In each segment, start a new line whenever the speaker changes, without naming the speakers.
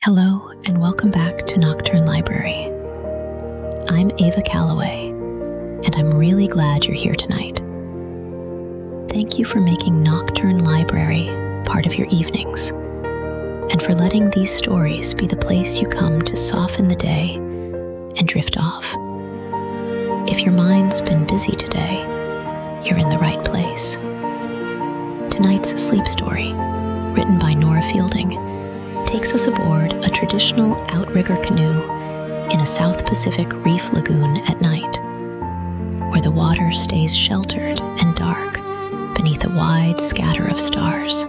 Hello and welcome back to Nocturne Library. I'm Ava Calloway, and I'm really glad you're here tonight. Thank you for making Nocturne Library part of your evenings, and for letting these stories be the place you come to soften the day and drift off. If your mind's been busy today, you're in the right place. Tonight's sleep story, written by Nora Fielding, takes us aboard a traditional outrigger canoe in a South Pacific reef lagoon at night, where the water stays sheltered and dark beneath a wide scatter of stars.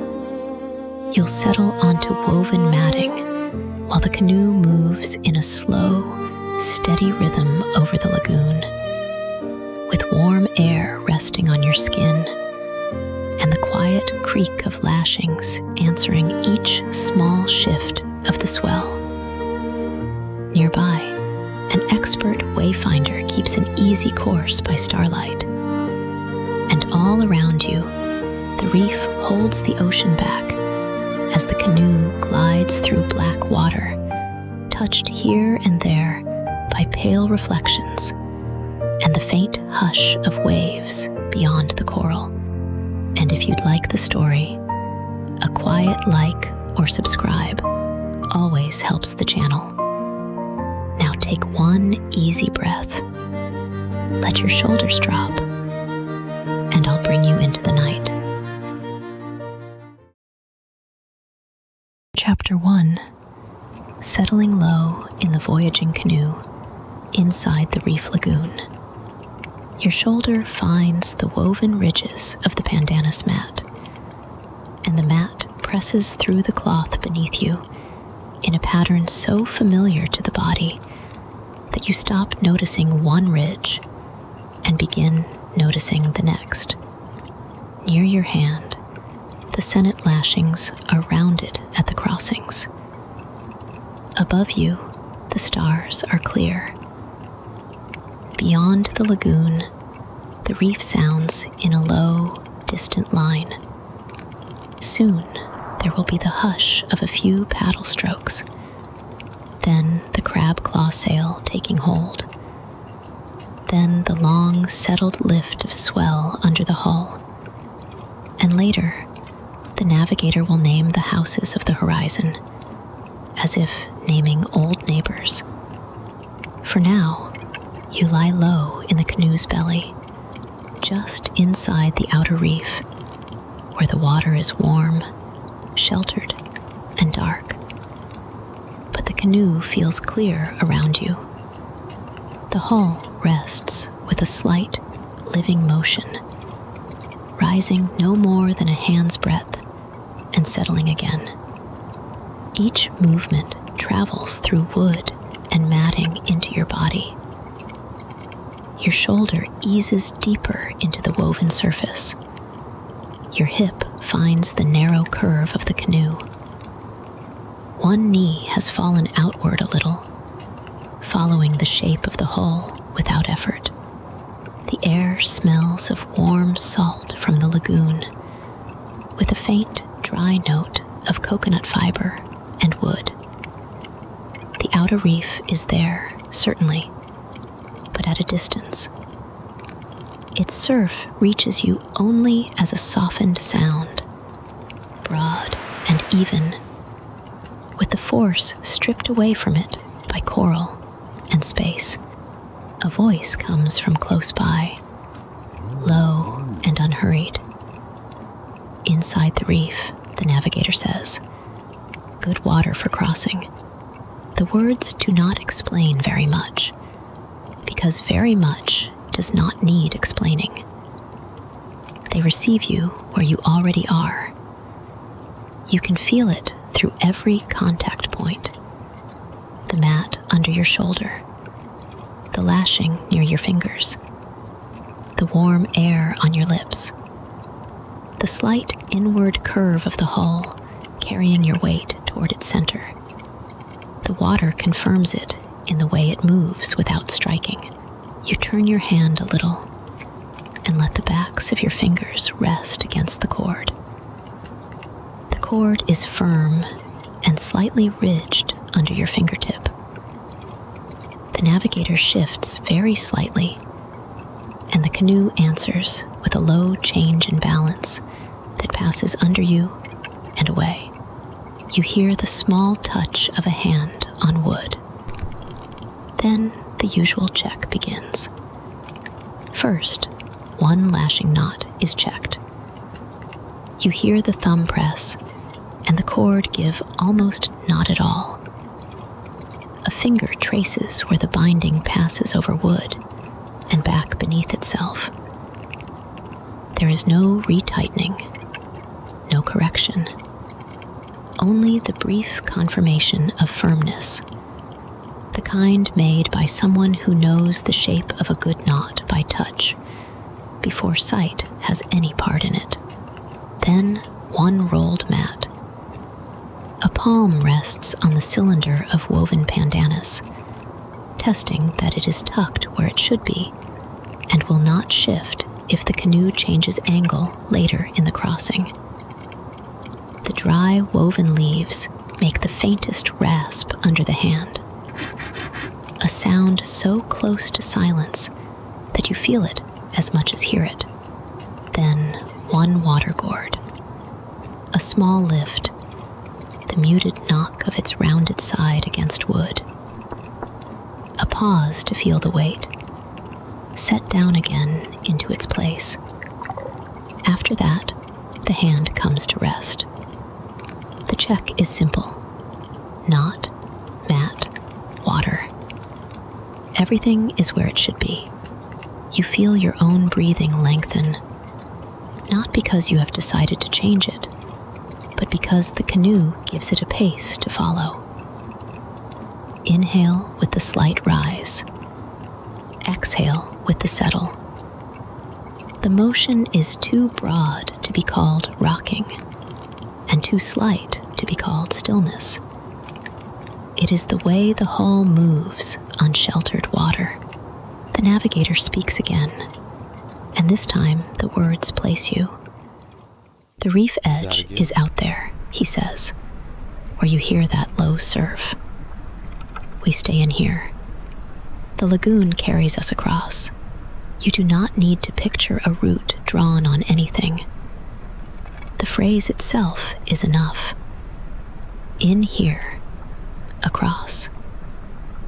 You'll settle onto woven matting while the canoe moves in a slow, steady rhythm over the lagoon, with warm air resting on your skin and the quiet creak of lashings answering each small shift of the swell. Nearby, an expert wayfinder keeps an easy course by starlight. And all around you, the reef holds the ocean back as the canoe glides through black water, touched here and there by pale reflections and the faint hush of waves beyond the coral. And if you'd like the story, a quiet like or subscribe always helps the channel. Now take one easy breath, let your shoulders drop, and I'll bring you into the night. Chapter 1. Settling low in the Voyaging canoe inside the reef lagoon. Your shoulder finds the woven ridges of the pandanus mat, and the mat presses through the cloth beneath you in a pattern so familiar to the body that you stop noticing one ridge and begin noticing the next. Near your hand, the sennit lashings are rounded at the crossings. Above you, the stars are clear. Beyond the lagoon, the reef sounds in a low, distant line. Soon, there will be the hush of a few paddle strokes, then the crab claw sail taking hold, then the long, settled lift of swell under the hull, and later, the navigator will name the houses of the horizon, as if naming old neighbors. For now, you lie low in the canoe's belly, just inside the outer reef, where the water is warm, sheltered, and dark. But the canoe feels clear around you. The hull rests with a slight, living motion, rising no more than a hand's breadth and settling again. Each movement travels through wood and matting into your body. Your shoulder eases deeper into the woven surface. Your hip finds the narrow curve of the canoe. One knee has fallen outward a little, following the shape of the hull without effort. The air smells of warm salt from the lagoon, with a faint, dry note of coconut fiber and wood. The outer reef is there, certainly, but at a distance. Its surf reaches you only as a softened sound, broad and even, with the force stripped away from it by coral and space. A voice comes from close by, low and unhurried. Inside the reef, the navigator says, "Good water for crossing." The words do not explain very much, because very much does not need explaining. They receive you where you already are. You can feel it through every contact point. The mat under your shoulder, the lashing near your fingers, the warm air on your lips, the slight inward curve of the hull carrying your weight toward its center. The water confirms it in the way it moves without striking. You turn your hand a little and let the backs of your fingers rest against the cord. The cord is firm and slightly ridged under your fingertip. The navigator shifts very slightly, and the canoe answers with a low change in balance that passes under you and away. You hear the small touch of a hand on wood. Then the usual check begins. First, one lashing knot is checked. You hear the thumb press and the cord give almost not at all. A finger traces where the binding passes over wood and back beneath itself. There is no retightening, no correction, only the brief confirmation of firmness, the kind made by someone who knows the shape of a good knot by touch, before sight has any part in it. Then one rolled mat. A palm rests on the cylinder of woven pandanus, testing that it is tucked where it should be, and will not shift if the canoe changes angle later in the crossing. The dry woven leaves make the faintest rasp under the hand, a sound so close to silence that you feel it as much as hear it. Then one water gourd, a small lift, the muted knock of its rounded side against wood. A pause to feel the weight, set down again into its place. After that, the hand comes to rest. The check is simple. Knot, mat, water. Everything is where it should be. You feel your own breathing lengthen, not because you have decided to change it, but because the canoe gives it a pace to follow. Inhale with the slight rise. Exhale with the settle. The motion is too broad to be called rocking, and too slight to be called stillness. It is the way the hull moves on sheltered water. The navigator speaks again, and this time the words place you. The reef edge is out there, he says, where you hear that low surf. We stay in here. The lagoon carries us across. You do not need to picture a route drawn on anything. The phrase itself is enough. In here, across,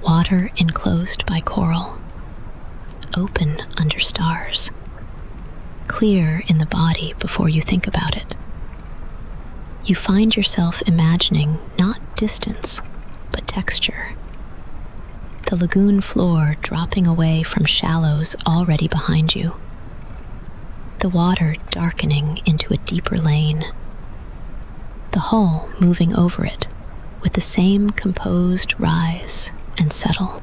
water enclosed by coral, open under stars, clear in the body before you think about it. You find yourself imagining not distance, but texture. The lagoon floor dropping away from shallows already behind you. The water darkening into a deeper lane. The hull moving over it with the same composed rise and settle.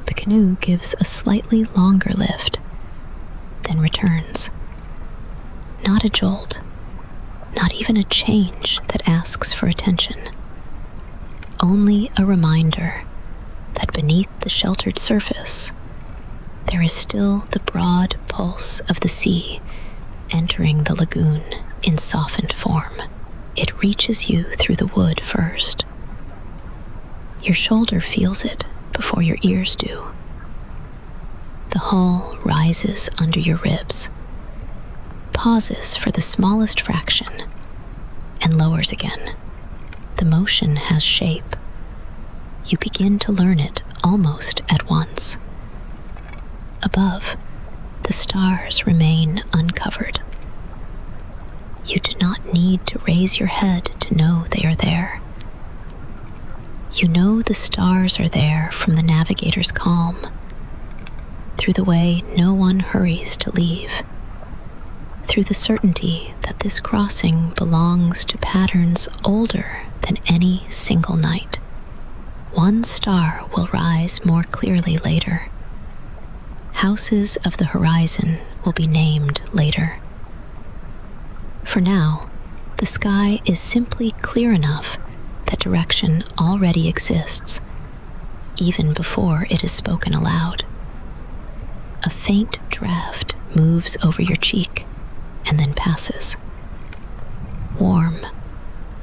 The canoe gives a slightly longer lift, then returns. Not a jolt, not even a change that asks for attention. Only a reminder that beneath the sheltered surface, there is still the broad pulse of the sea entering the lagoon in softened form. It reaches you through the wood first. Your shoulder feels it before your ears do. The hull rises under your ribs, pauses for the smallest fraction, and lowers again. The motion has shape. You begin to learn it almost at once. Above, the stars remain uncovered. You do not need to raise your head to know they are there. You know the stars are there from the navigator's calm, through the way no one hurries to leave, through the certainty that this crossing belongs to patterns older than any single night. One star will rise more clearly later. Houses of the horizon will be named later. For now, the sky is simply clear enough that direction already exists, even before it is spoken aloud. A faint draft moves over your cheek and then passes. Warm,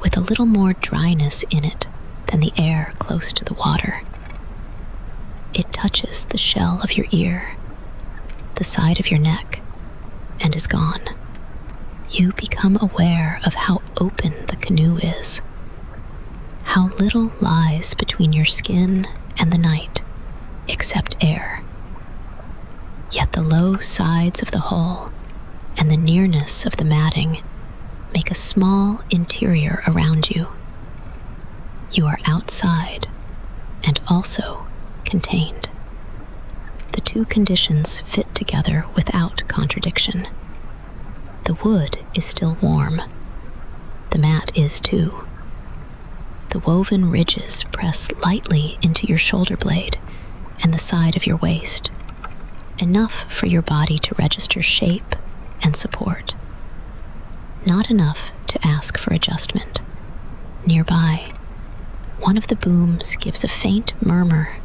with a little more dryness in it than the air close to the water. It touches the shell of your ear, the side of your neck, and is gone. You become aware of how open the canoe is, how little lies between your skin and the night, except air. Yet the low sides of the hull and the nearness of the matting make a small interior around you. You are outside and also contained. The two conditions fit together without contradiction. The wood is still warm. The mat is too. The woven ridges press lightly into your shoulder blade and the side of your waist, enough for your body to register shape and support. Not enough to ask for adjustment. Nearby, one of the booms gives a faint murmur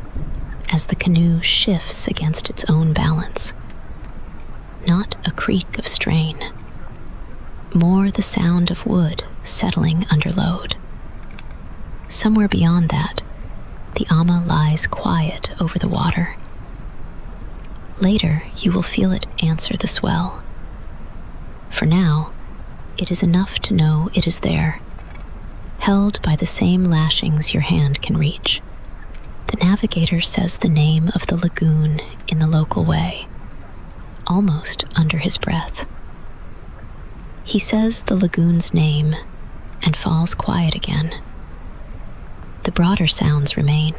as the canoe shifts against its own balance. Not a creak of strain, more the sound of wood settling under load. Somewhere beyond that, the ama lies quiet over the water. Later, you will feel it answer the swell. For now, it is enough to know it is there, held by the same lashings your hand can reach. The navigator says the name of the lagoon in the local way, almost under his breath. He says the lagoon's name and falls quiet again. The broader sounds remain.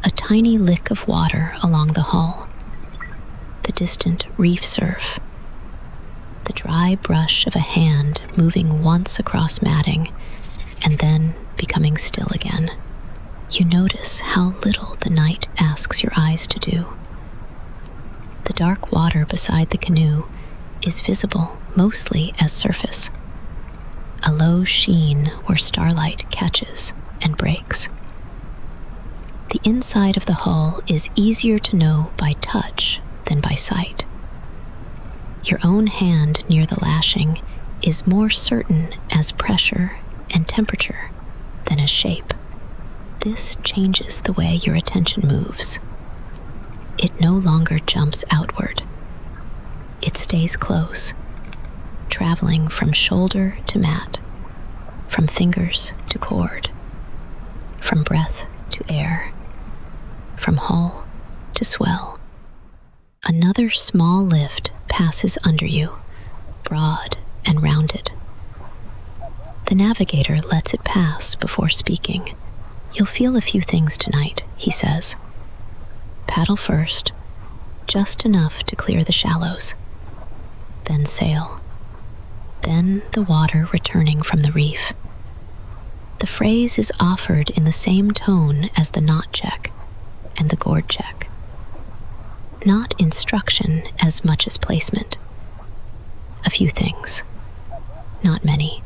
A tiny lick of water along the hull, the distant reef surf, the dry brush of a hand moving once across matting and then becoming still again. You notice how little the night asks your eyes to do. The dark water beside the canoe is visible mostly as surface, a low sheen where starlight catches and breaks. The inside of the hull is easier to know by touch than by sight. Your own hand near the lashing is more certain as pressure and temperature than as shape. This changes the way your attention moves. It no longer jumps outward. It stays close, traveling from shoulder to mat, from fingers to cord, from breath to air, from hull to swell. Another small lift passes under you, broad and rounded. The navigator lets it pass before speaking. You'll feel a few things tonight, he says. Paddle first, just enough to clear the shallows. Then sail. Then the water returning from the reef. The phrase is offered in the same tone as the knot check and the gourd check. Not instruction as much as placement. A few things. Not many.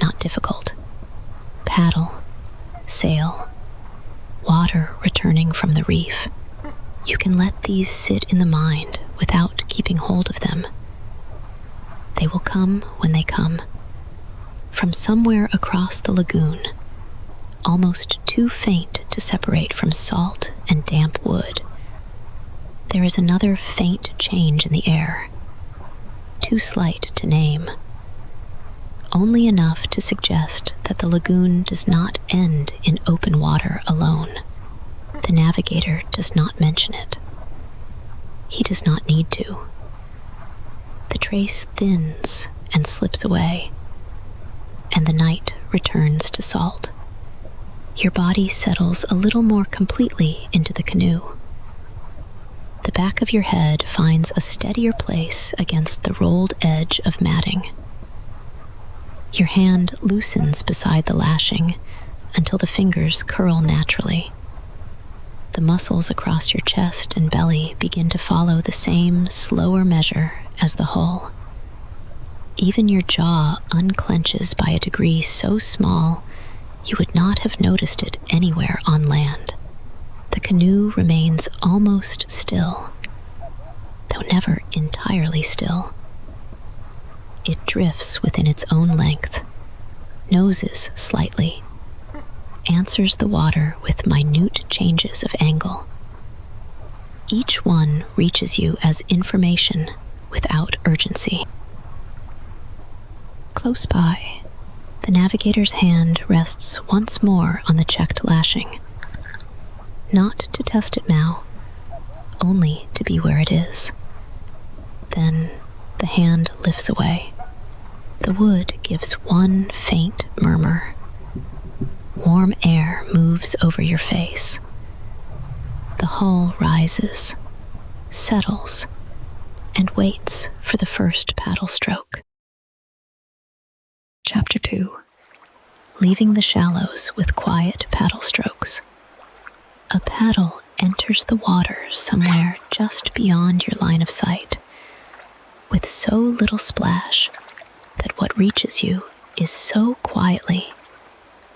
Not difficult. Paddle. Sail. Water returning from the reef. You can let these sit in the mind without keeping hold of them. They will come when they come. From somewhere across the lagoon, almost too faint to separate from salt and damp wood, there is another faint change in the air, too slight to name, only enough to suggest that the lagoon does not end in open water alone. The navigator does not mention it. He does not need to. The trace thins and slips away, and the night returns to salt. Your body settles a little more completely into the canoe. The back of your head finds a steadier place against the rolled edge of matting. Your hand loosens beside the lashing until the fingers curl naturally. The muscles across your chest and belly begin to follow the same slower measure as the hull. Even your jaw unclenches by a degree so small you would not have noticed it anywhere on land. The canoe remains almost still, though never entirely still. It drifts within its own length, noses slightly, answers the water with minute changes of angle. Each one reaches you as information without urgency. Close by, the navigator's hand rests once more on the checked lashing. Not to test it now, only to be where it is. Then the hand lifts away. The wood gives one faint murmur. Warm air moves over your face. The hull rises, settles, and waits for the first paddle stroke. Chapter 2. Leaving the shallows with quiet paddle strokes. A paddle enters the water somewhere just beyond your line of sight, with so little splash that what reaches you is so quietly,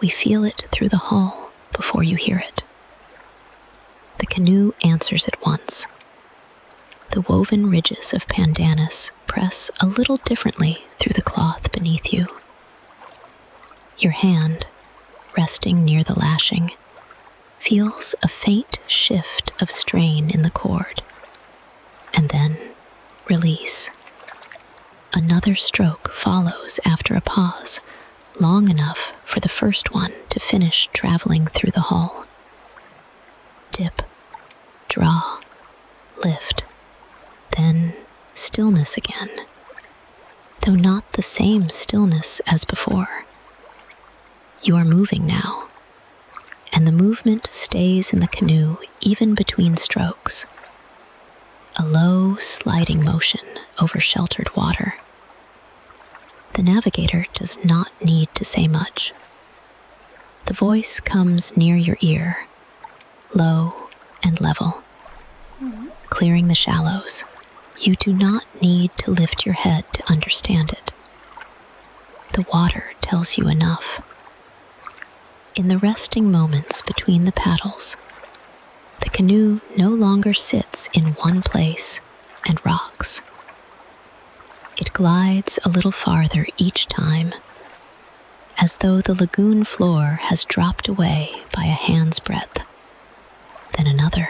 we feel it through the hull before you hear it. The canoe answers at once. The woven ridges of pandanus press a little differently through the cloth beneath you. Your hand, resting near the lashing, feels a faint shift of strain in the cord, and then release. Another stroke follows after a pause, long enough for the first one to finish traveling through the hull. Dip, draw, lift, then stillness again, though not the same stillness as before. You are moving now, and the movement stays in the canoe even between strokes. A low, sliding motion over sheltered water. The navigator does not need to say much. The voice comes near your ear, low and level, clearing the shallows. You do not need to lift your head to understand it. The water tells you enough. In the resting moments between the paddles, the canoe no longer sits in one place and rocks. It glides a little farther each time, as though the lagoon floor has dropped away by a hand's breadth, then another.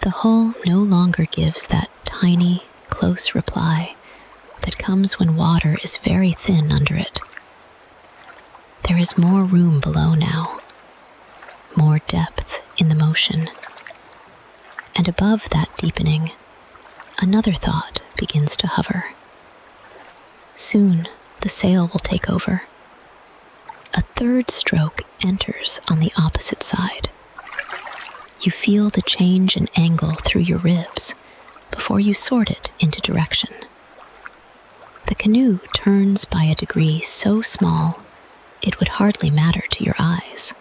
The hull no longer gives that tiny, close reply that comes when water is very thin under it. There is more room below now, more depth in the motion. And above that deepening, another thought begins to hover. Soon, the sail will take over. A third stroke enters on the opposite side. You feel the change in angle through your ribs before you sort it into direction. The canoe turns by a degree so small it would hardly matter to your eyes.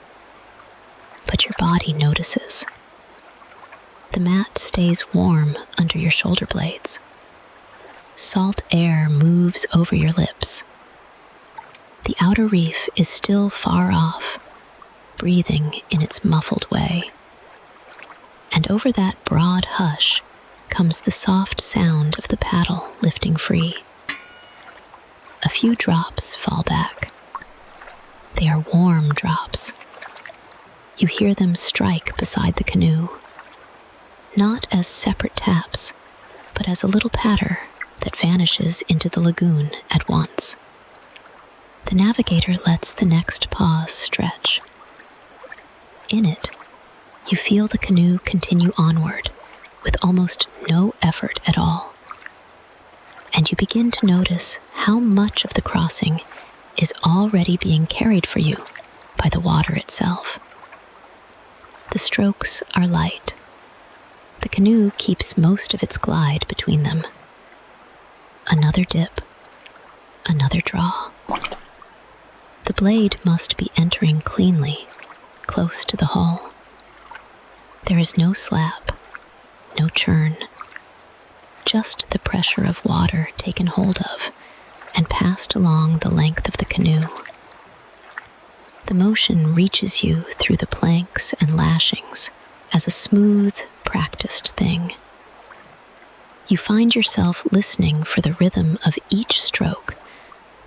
But your body notices. The mat stays warm under your shoulder blades. Salt air moves over your lips. The outer reef is still far off, breathing in its muffled way. And over that broad hush comes the soft sound of the paddle lifting free. A few drops fall back. They are warm drops. You hear them strike beside the canoe, not as separate taps, but as a little patter that vanishes into the lagoon at once. The navigator lets the next pause stretch. In it, you feel the canoe continue onward with almost no effort at all. And you begin to notice how much of the crossing is already being carried for you by the water itself. The strokes are light. The canoe keeps most of its glide between them. Another dip, another draw. The blade must be entering cleanly, close to the hull. There is no slap, no churn, just the pressure of water taken hold of and passed along the length of the canoe. The motion reaches you through the planks and lashings as a smooth, practiced thing. You find yourself listening for the rhythm of each stroke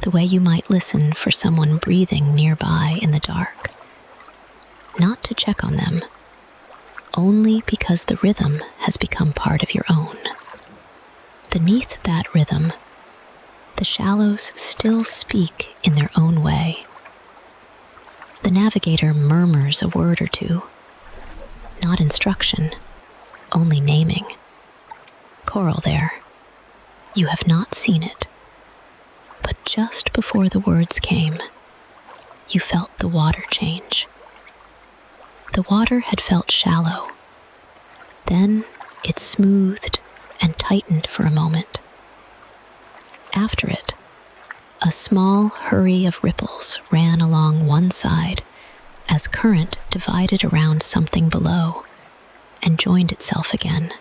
the way you might listen for someone breathing nearby in the dark. Not to check on them, only because the rhythm has become part of your own. Beneath that rhythm, the shallows still speak in their own way. The navigator murmurs a word or two, not instruction, only naming. Coral there. You have not seen it, but just before the words came, you felt the water change. The water had felt shallow. Then it smoothed and tightened for a moment. After it, a small hurry of ripples ran along one side as current divided around something below and joined itself again.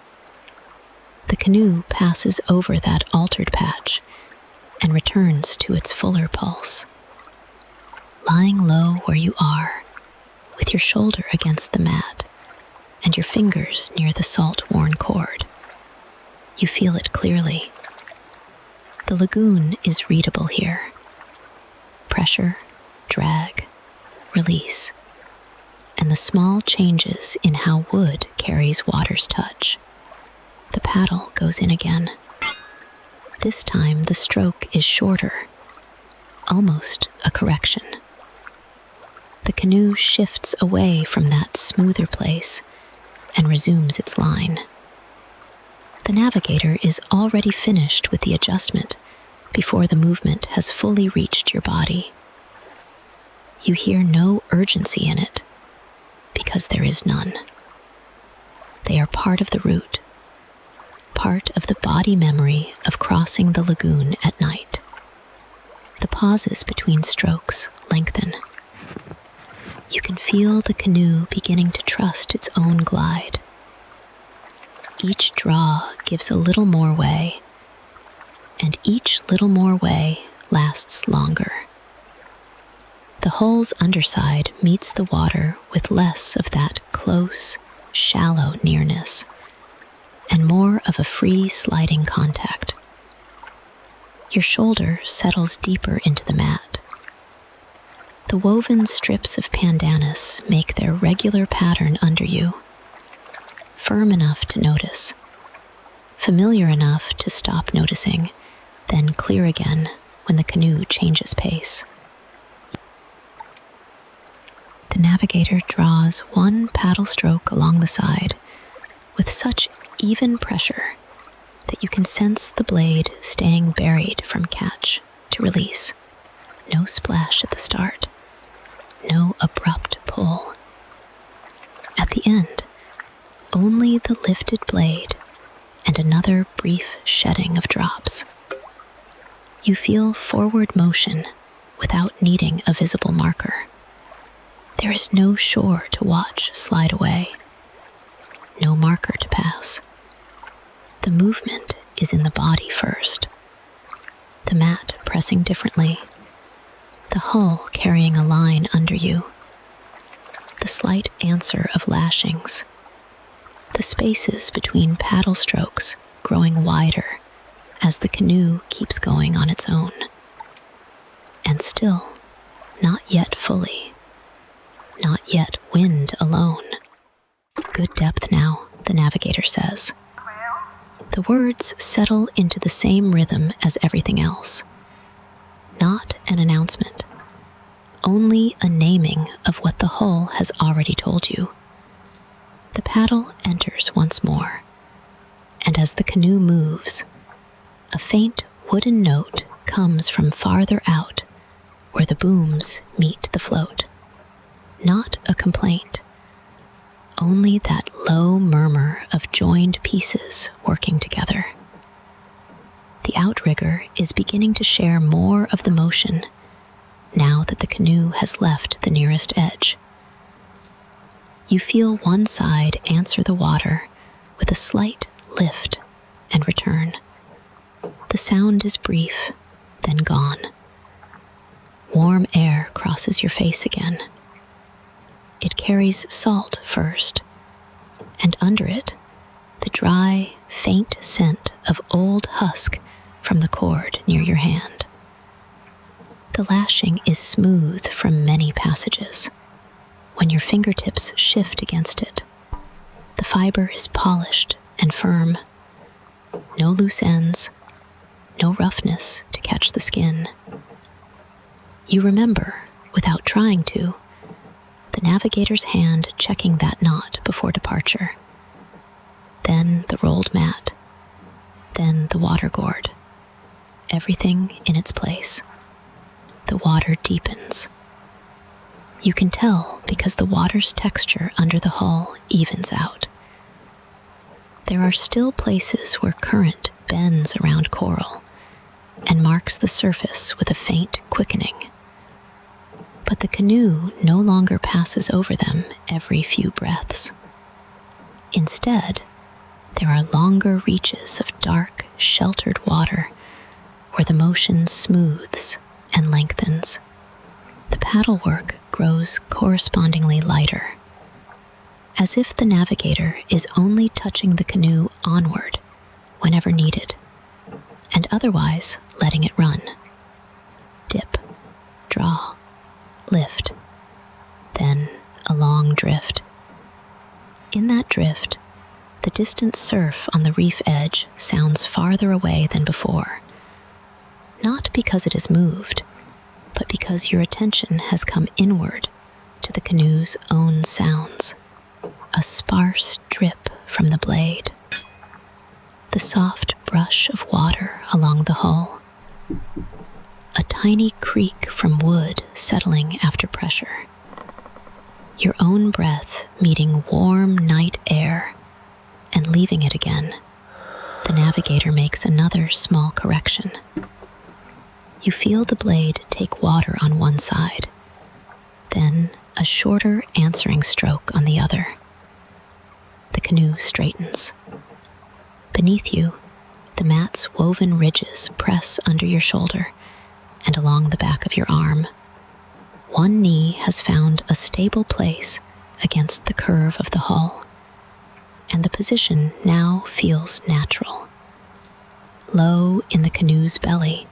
The canoe passes over that altered patch and returns to its fuller pulse. Lying low where you are, with your shoulder against the mat and your fingers near the salt-worn cord, you feel it clearly. The lagoon is readable here. Pressure, drag, release, and the small changes in how wood carries water's touch. The paddle goes in again. This time the stroke is shorter, almost a correction. The canoe shifts away from that smoother place and resumes its line. The navigator is already finished with the adjustment before the movement has fully reached your body. You hear no urgency in it, because there is none. They are part of the route, part of the body memory of crossing the lagoon at night. The pauses between strokes lengthen. You can feel the canoe beginning to trust its own glide. Each draw gives a little more way, and each little more way lasts longer. The hull's underside meets the water with less of that close, shallow nearness, and more of a free sliding contact. Your shoulder settles deeper into the mat. The woven strips of pandanus make their regular pattern under you, firm enough to notice, familiar enough to stop noticing, then clear again when the canoe changes pace. The navigator draws one paddle stroke along the side with such even pressure that you can sense the blade staying buried from catch to release. No splash at the start, no abrupt pull. At the end, only the lifted blade and another brief shedding of drops. You feel forward motion without needing a visible marker. There is no shore to watch slide away, no marker to pass. The movement is in the body first, the mat pressing differently, the hull carrying a line under you, the slight answer of lashings, the spaces between paddle strokes growing wider as the canoe keeps going on its own. And still, not yet fully, not yet wind alone. Good depth now, the navigator says. The words settle into the same rhythm as everything else. Not an announcement, only a naming of what the hull has already told you. The paddle enters once more, and as the canoe moves, a faint wooden note comes from farther out where the booms meet the float. Not a complaint, only that low murmur of joined pieces working together. The outrigger is beginning to share more of the motion now that the canoe has left the nearest edge. You feel one side answer the water with a slight lift and return. The sound is brief, then gone. Warm air crosses your face again. It carries salt first, and under it, the dry, faint scent of old husk from the cord near your hand. The lashing is smooth from many passages. When your fingertips shift against it, the fiber is polished and firm. No loose ends, no roughness to catch the skin. You remember, without trying to, the navigator's hand checking that knot before departure. Then the rolled mat, then the water gourd. Everything in its place. The water deepens. You can tell because the water's texture under the hull evens out. There are still places where current bends around coral and marks the surface with a faint quickening. But the canoe no longer passes over them every few breaths. Instead, there are longer reaches of dark, sheltered water where the motion smooths and lengthens. The paddlework grows correspondingly lighter, as if the navigator is only touching the canoe onward whenever needed, and otherwise letting it run. Dip, draw, lift, then a long drift. In that drift, the distant surf on the reef edge sounds farther away than before, not because it has moved, but because your attention has come inward to the canoe's own sounds. A sparse drip from the blade, the soft brush of water along the hull, a tiny creak from wood settling after pressure, your own breath meeting warm night air and leaving it again. The navigator makes another small correction. You feel the blade take water on one side, then a shorter answering stroke on the other. The canoe straightens. Beneath you, the mat's woven ridges press under your shoulder and along the back of your arm. One knee has found a stable place against the curve of the hull, and the position now feels natural. Low in the canoe's belly,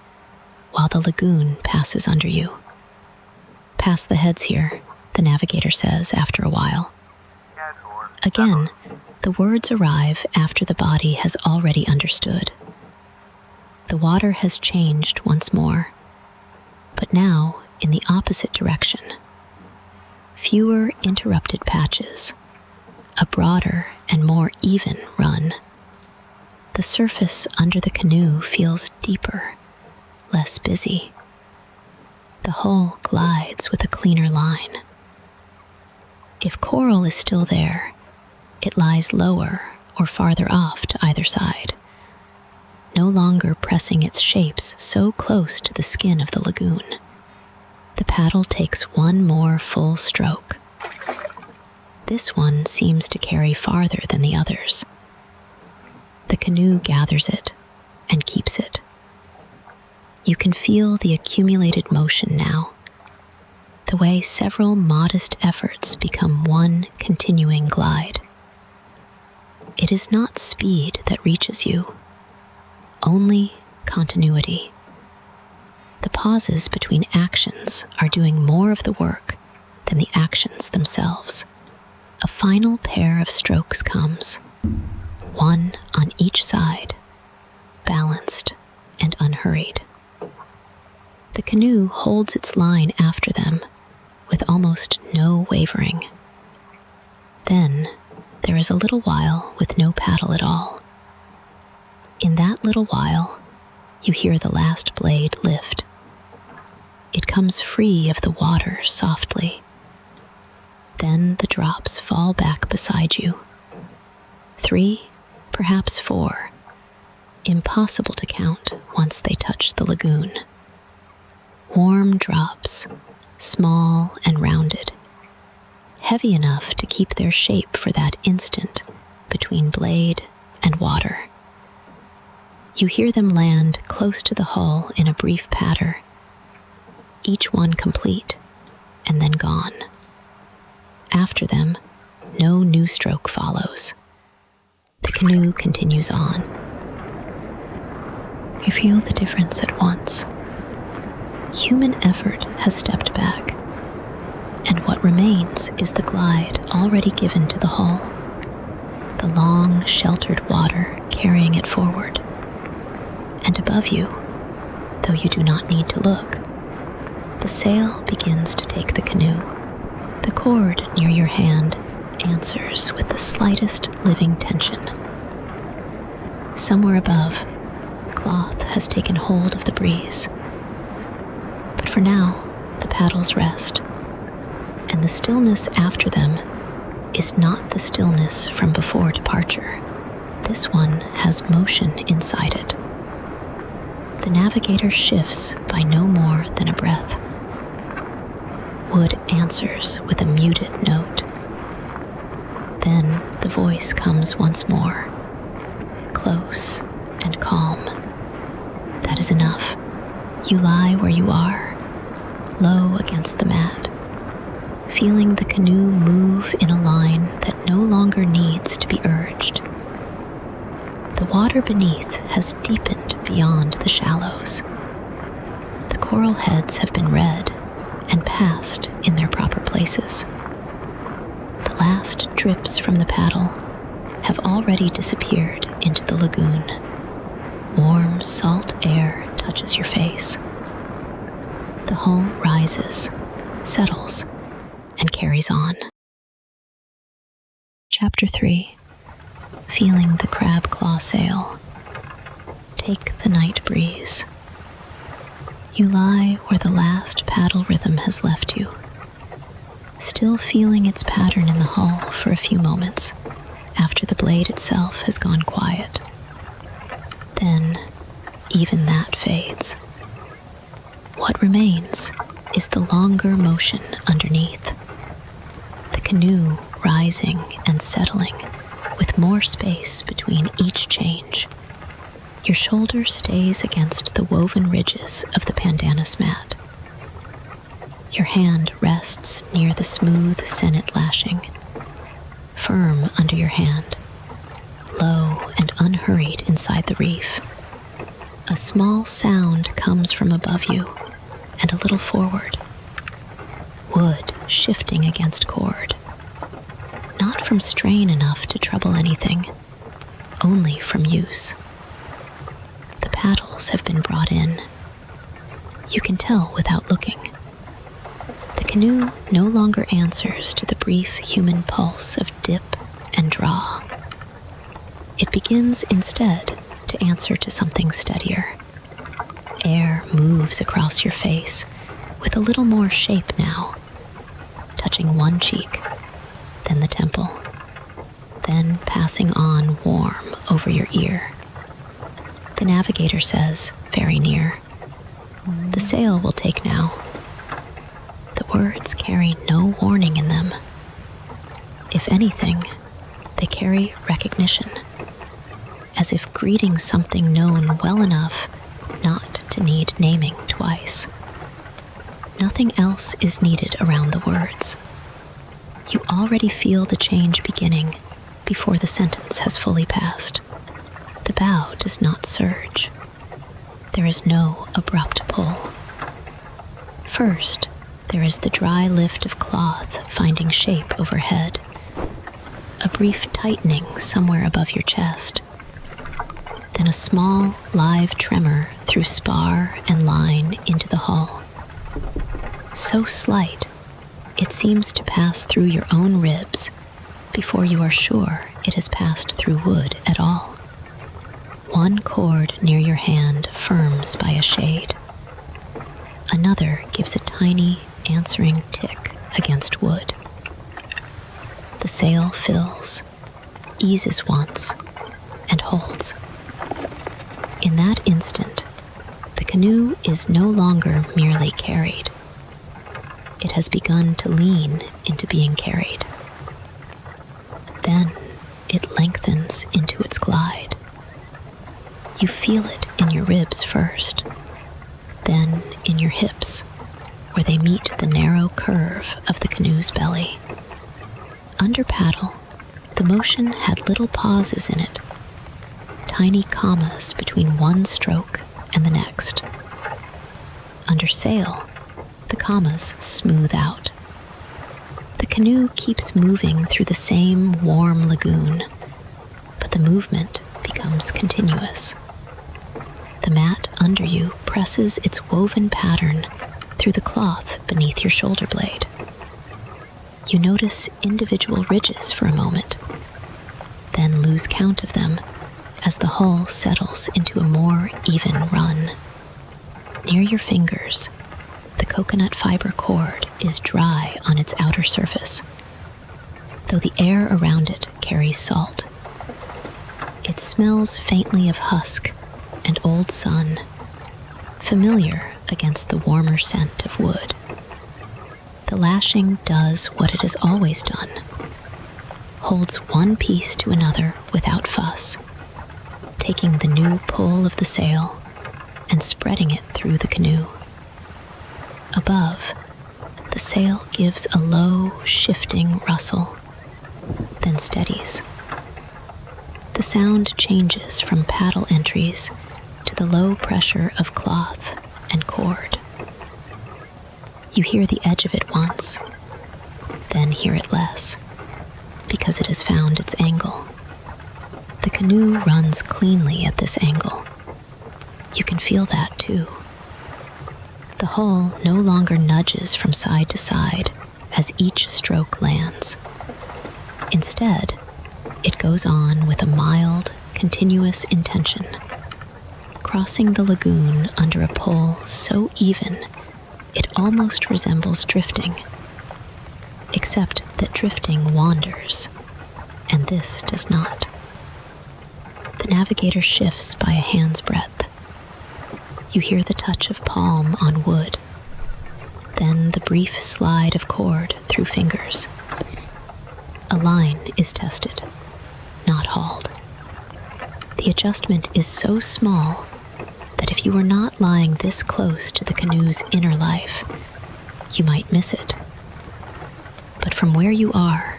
while the lagoon passes under you. "Pass the heads here," the navigator says after a while. Again, the words arrive after the body has already understood. The water has changed once more, but now in the opposite direction. Fewer interrupted patches, a broader and more even run. The surface under the canoe feels deeper, less busy. The hull glides with a cleaner line. If coral is still there, it lies lower or farther off to either side, no longer pressing its shapes so close to the skin of the lagoon. The paddle takes one more full stroke. This one seems to carry farther than the others. The canoe gathers it and keeps it. You can feel the accumulated motion now, the way several modest efforts become one continuing glide. It is not speed that reaches you, only continuity. The pauses between actions are doing more of the work than the actions themselves. A final pair of strokes comes, one on each side, balanced and unhurried. The canoe holds its line after them with almost no wavering. Then there is a little while with no paddle at all. In that little while, you hear the last blade lift. It comes free of the water softly. Then the drops fall back beside you. 3, perhaps 4. Impossible to count once they touch the lagoon. Warm drops, small and rounded, heavy enough to keep their shape for that instant between blade and water. You hear them land close to the hull in a brief patter, each one complete and then gone. After them, no new stroke follows. The canoe continues on. You feel the difference at once. human effort has stepped back, and what remains is the glide already given to the hull, the long, sheltered water carrying it forward. And above you, though you do not need to look, the sail begins to take the canoe. The cord near your hand answers with the slightest living tension. Somewhere above, cloth has taken hold of the breeze. But for now, the paddles rest, and the stillness after them is not the stillness from before departure. This one has motion inside it. The navigator shifts by no more than a breath. Wood answers with a muted note. Then the voice comes once more, close and calm. That is enough. You lie where you are, low against the mat, feeling the canoe move in a line that no longer needs to be urged. The water beneath has deepened beyond the shallows. The coral heads have been read and passed in their proper places. The last drips from the paddle have already disappeared into the lagoon. Warm, salt air touches your face. The hull rises, settles, and carries on. Chapter 3. Feeling the crab claw sail. Take the night breeze. You lie where the last paddle rhythm has left you, still feeling its pattern in the hull for a few moments after the blade itself has gone quiet. Then, even that fades. What remains is the longer motion underneath, the canoe rising and settling with more space between each change. Your shoulder stays against the woven ridges of the pandanus mat. Your hand rests near the smooth sennet lashing, firm under your hand, low and unhurried inside the reef. A small sound comes from above you and a little forward. Wood shifting against cord. Not from strain enough to trouble anything, only from use. The paddles have been brought in. You can tell without looking. The canoe no longer answers to the brief human pulse of dip and draw. It begins instead to answer to something steadier. Air moves across your face with a little more shape now, touching one cheek, then the temple, then passing on warm over your ear. The navigator says, very near, "The sail will take now." The words carry no warning in them. If anything, they carry recognition, as if greeting something known well enough not to need naming twice. Nothing else is needed around the words. You already feel the change beginning before the sentence has fully passed. The bow does not surge. There is no abrupt pull. First, there is the dry lift of cloth finding shape overhead, a brief tightening somewhere above your chest, then a small, live tremor through spar and line into the hull. So slight, it seems to pass through your own ribs before you are sure it has passed through wood at all. One cord near your hand firms by a shade. Another gives a tiny, answering tick against wood. The sail fills, eases once, and holds. In that instant, the canoe is no longer merely carried. It has begun to lean into being carried. Then it lengthens into its glide. You feel it in your ribs first, then in your hips, where they meet the narrow curve of the canoe's belly. Under paddle, the motion had little pauses in it, tiny commas between one stroke and the next. A under sail, the commas smooth out. The canoe keeps moving through the same warm lagoon, but the movement becomes continuous. The mat under you presses its woven pattern through the cloth beneath your shoulder blade. You notice individual ridges for a moment, then lose count of them as the hull settles into a more even run. Near your fingers, the coconut fiber cord is dry on its outer surface, though the air around it carries salt. It smells faintly of husk and old sun, familiar against the warmer scent of wood. The lashing does what it has always done, holds one piece to another without fuss, taking the new pull of the sail and spreading it through the canoe. Above, the sail gives a low, shifting rustle, then steadies. The sound changes from paddle entries to the low pressure of cloth and cord. You hear the edge of it once, then hear it less, because it has found its angle. The canoe runs cleanly at this angle. You can feel that too. The hull no longer nudges from side to side as each stroke lands. Instead, it goes on with a mild, continuous intention, crossing the lagoon under a pull so even it almost resembles drifting, except that drifting wanders, and this does not. The navigator shifts by a hand's breadth. You hear the touch of palm on wood, then the brief slide of cord through fingers. A line is tested, not hauled. The adjustment is so small that if you were not lying this close to the canoe's inner life, you might miss it. But from where you are,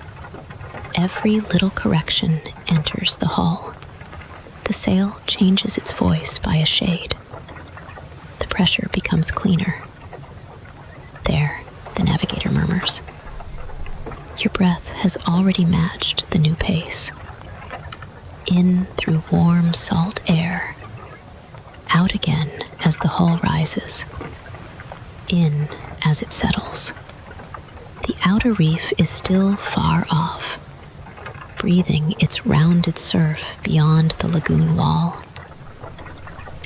every little correction enters the hull. The sail changes its voice by a shade. The pressure becomes cleaner. There, the navigator murmurs. Your breath has already matched the new pace. In through warm, salt air, out again as the hull rises, in as it settles. The outer reef is still far off, breathing its rounded surf beyond the lagoon wall.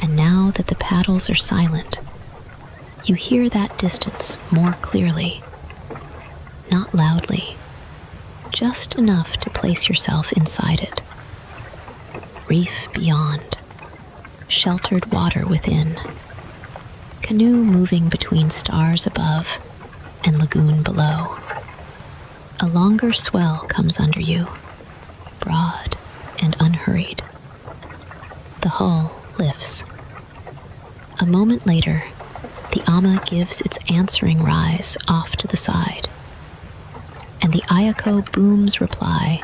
And now that the paddles are silent, you hear that distance more clearly, not loudly, just enough to place yourself inside it. Reef beyond, sheltered water within, canoe moving between stars above and lagoon below. A longer swell comes under you, broad and unhurried. The hull lifts. A moment later, the ama gives its answering rise off to the side, and the ayako booms reply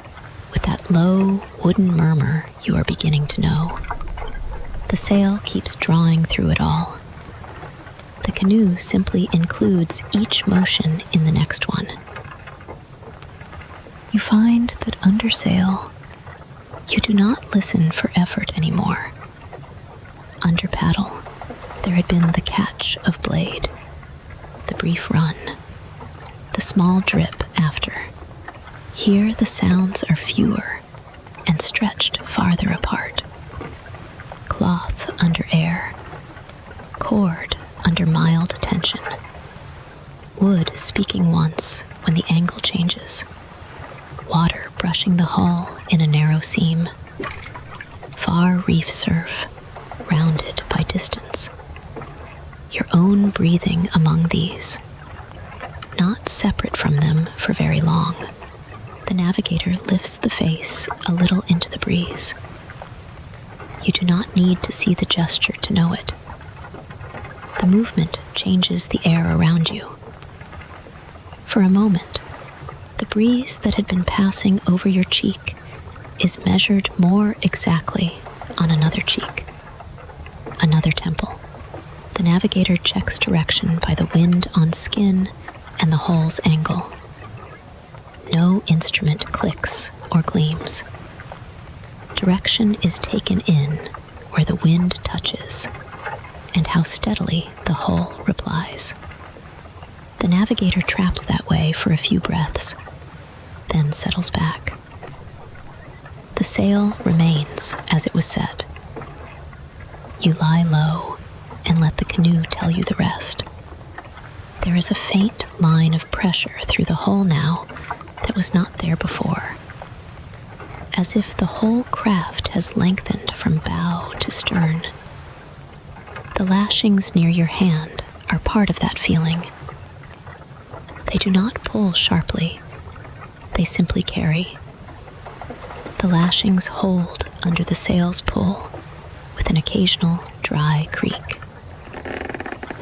with that low, wooden murmur you are beginning to know. The sail keeps drawing through it all. The canoe simply includes each motion in the next one. You find that under sail, you do not listen for effort anymore. Under paddle, there had been the catch of blade, the brief run, the small drip after. Here the sounds are fewer and stretched farther apart. Cloth under air, cord under mild tension, wood speaking once when the angle changes, water brushing the hull in a narrow seam, far reef surf rounded by distance. Your own breathing among these, not separate from them for very long. The navigator lifts the face a little into the breeze. You do not need to see the gesture to know it. The movement changes the air around you. For a moment, the breeze that had been passing over your cheek is measured more exactly on another cheek, another temple, The navigator checks direction by the wind on skin and the hull's angle. No instrument clicks or gleams. Direction is taken in where the wind touches and how steadily the hull replies. The navigator traps that way for a few breaths, then settles back. The sail remains as it was set. You lie low and let the canoe tell you the rest. There is a faint line of pressure through the hull now that was not there before, as if the whole craft has lengthened from bow to stern. The lashings near your hand are part of that feeling. They do not pull sharply, they simply carry. The lashings hold under the sail's pull with an occasional dry creak.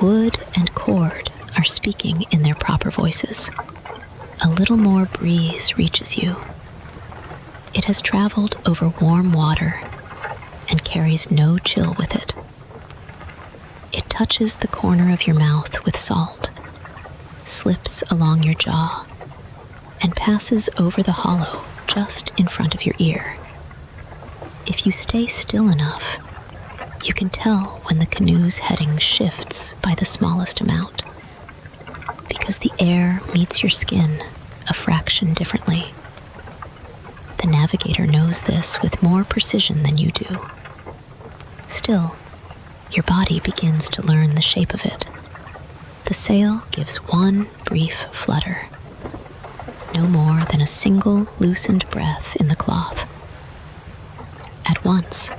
Wood and cord are speaking in their proper voices. A little more breeze reaches you. It has traveled over warm water and carries no chill with it. It touches the corner of your mouth with salt, slips along your jaw, and passes over the hollow just in front of your ear. If you stay still enough, you can tell when the canoe's heading shifts by the smallest amount, because the air meets your skin a fraction differently. The navigator knows this with more precision than you do. Still, your body begins to learn the shape of it. The sail gives one brief flutter, no more than a single loosened breath in the cloth. At once,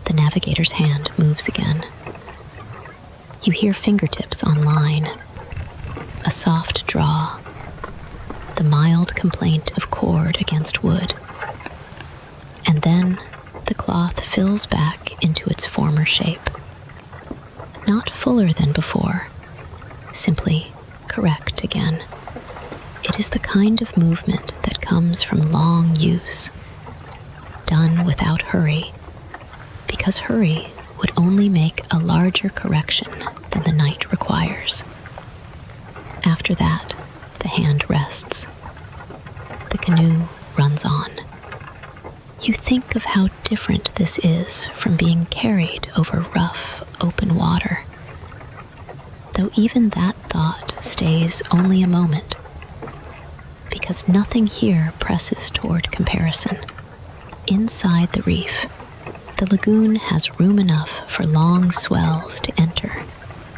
the navigator's hand moves again. You hear fingertips on line, a soft draw, the mild complaint of cord against wood. And then the cloth fills back into its former shape. Not fuller than before, simply correct again. It is the kind of movement that comes from long use, done without hurry, because hurry would only make a larger correction than the night requires. After that, the hand rests. The canoe runs on. You think of how different this is from being carried over rough, open water, though even that thought stays only a moment, because nothing here presses toward comparison. Inside the reef, the lagoon has room enough for long swells to enter,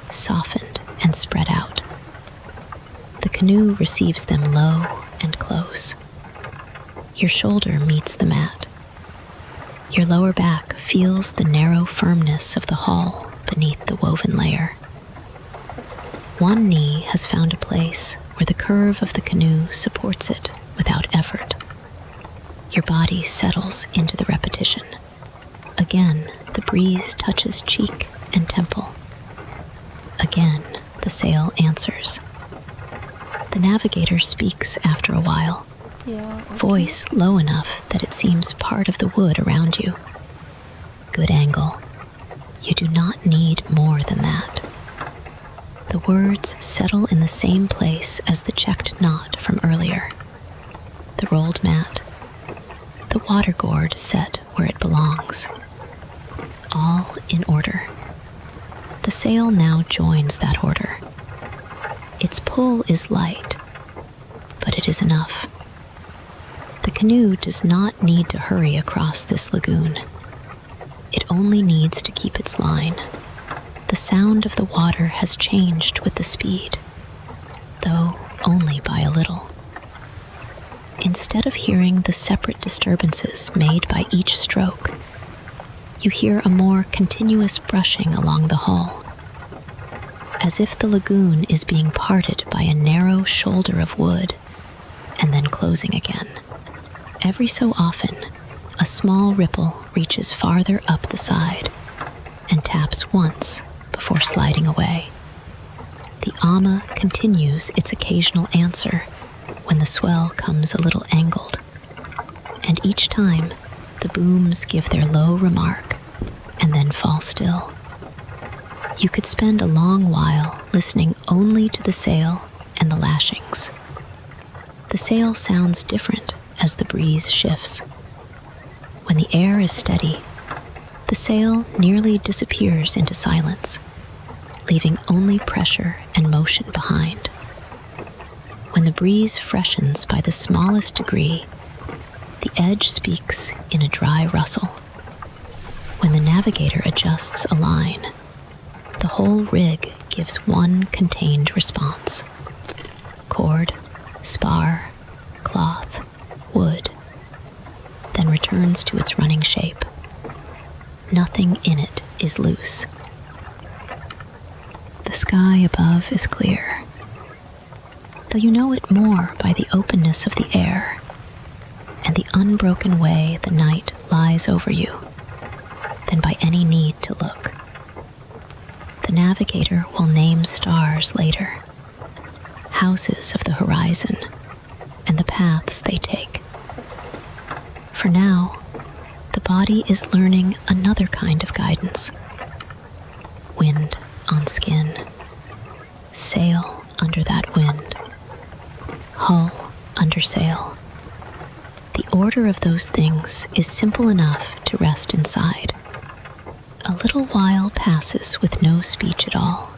softened and spread out. The canoe receives them low and close. Your shoulder meets the mat. Your lower back feels the narrow firmness of the hull beneath the woven layer. One knee has found a place where the curve of the canoe supports it without effort. Your body settles into the repetition. Again, the breeze touches cheek and temple. Again, the sail answers. The navigator speaks after a while, voice low enough that it seems part of the wood around you. Good angle. You do not need more than that. The words settle in the same place as the checked knot from earlier. The rolled mat. The water gourd set where it belongs. All in order. The sail now joins that order. Its pull is light, but it is enough. The canoe does not need to hurry across this lagoon. It only needs to keep its line. The sound of the water has changed with the speed, though only by a little. Instead of hearing the separate disturbances made by each stroke, you hear a more continuous brushing along the hull, as if the lagoon is being parted by a narrow shoulder of wood and then closing again. Every so often, a small ripple reaches farther up the side and taps once before sliding away. The ama continues its occasional answer when the swell comes a little angled, and each time the booms give their low remark and then fall still. You could spend a long while listening only to the sail and the lashings. The sail sounds different as the breeze shifts. When the air is steady, the sail nearly disappears into silence, leaving only pressure and motion behind. When the breeze freshens by the smallest degree, the edge speaks in a dry rustle. When the navigator adjusts a line, the whole rig gives one contained response. Cord, spar, cloth, wood, then returns to its running shape. Nothing in it is loose. The sky above is clear, though you know it more by the openness of the air and the unbroken way the night lies over you than by any need to look. The navigator will name stars later, houses of the horizon, and the paths they take. For now, the body is learning another kind of guidance. Wind on skin, sail under that wind, hull under sail. The order of those things is simple enough to rest inside. A little while passes with no speech at all.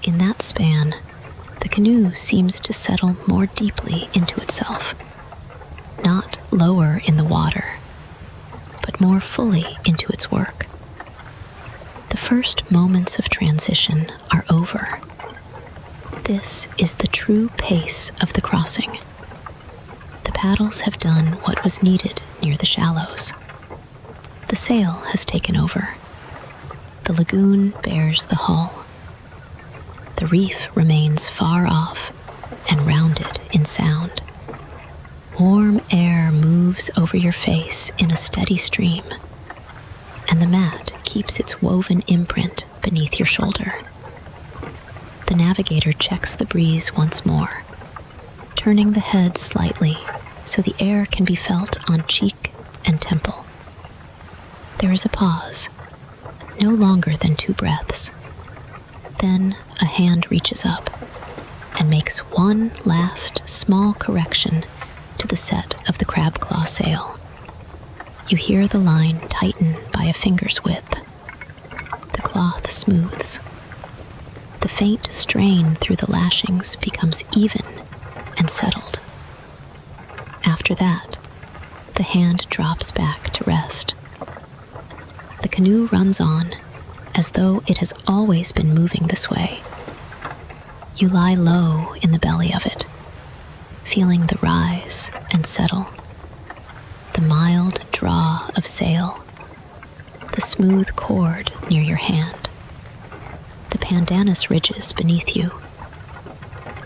In that span, the canoe seems to settle more deeply into itself, not lower in the water, but more fully into its work. The first moments of transition are over. This is the true pace of the crossing. The paddles have done what was needed near the shallows. The sail has taken over. The lagoon bears the hull. The reef remains far off and rounded in sound. Warm air moves over your face in a steady stream, and the mat keeps its woven imprint beneath your shoulder. The navigator checks the breeze once more, turning the head slightly so the air can be felt on cheek and temple. There is a pause, no longer than 2 breaths. Then a hand reaches up and makes one last small correction to the set of the crab claw sail. You hear the line tighten by a finger's width. The cloth smooths. The faint strain through the lashings becomes even and settled. After that, the hand drops back to rest. The canoe runs on as though it has always been moving this way. You lie low in the belly of it, feeling the rise and settle, the mild draw of sail, the smooth cord near your hand, the pandanus ridges beneath you,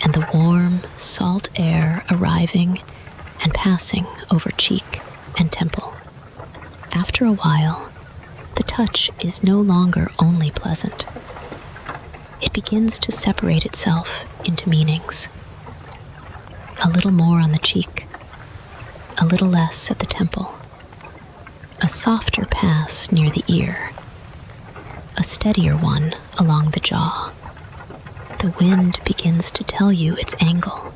and the warm, salt air arriving and passing over cheek and temple. After a while, the touch is no longer only pleasant. It begins to separate itself into meanings. A little more on the cheek, a little less at the temple, a softer pass near the ear, a steadier one along the jaw. The wind begins to tell you its angle,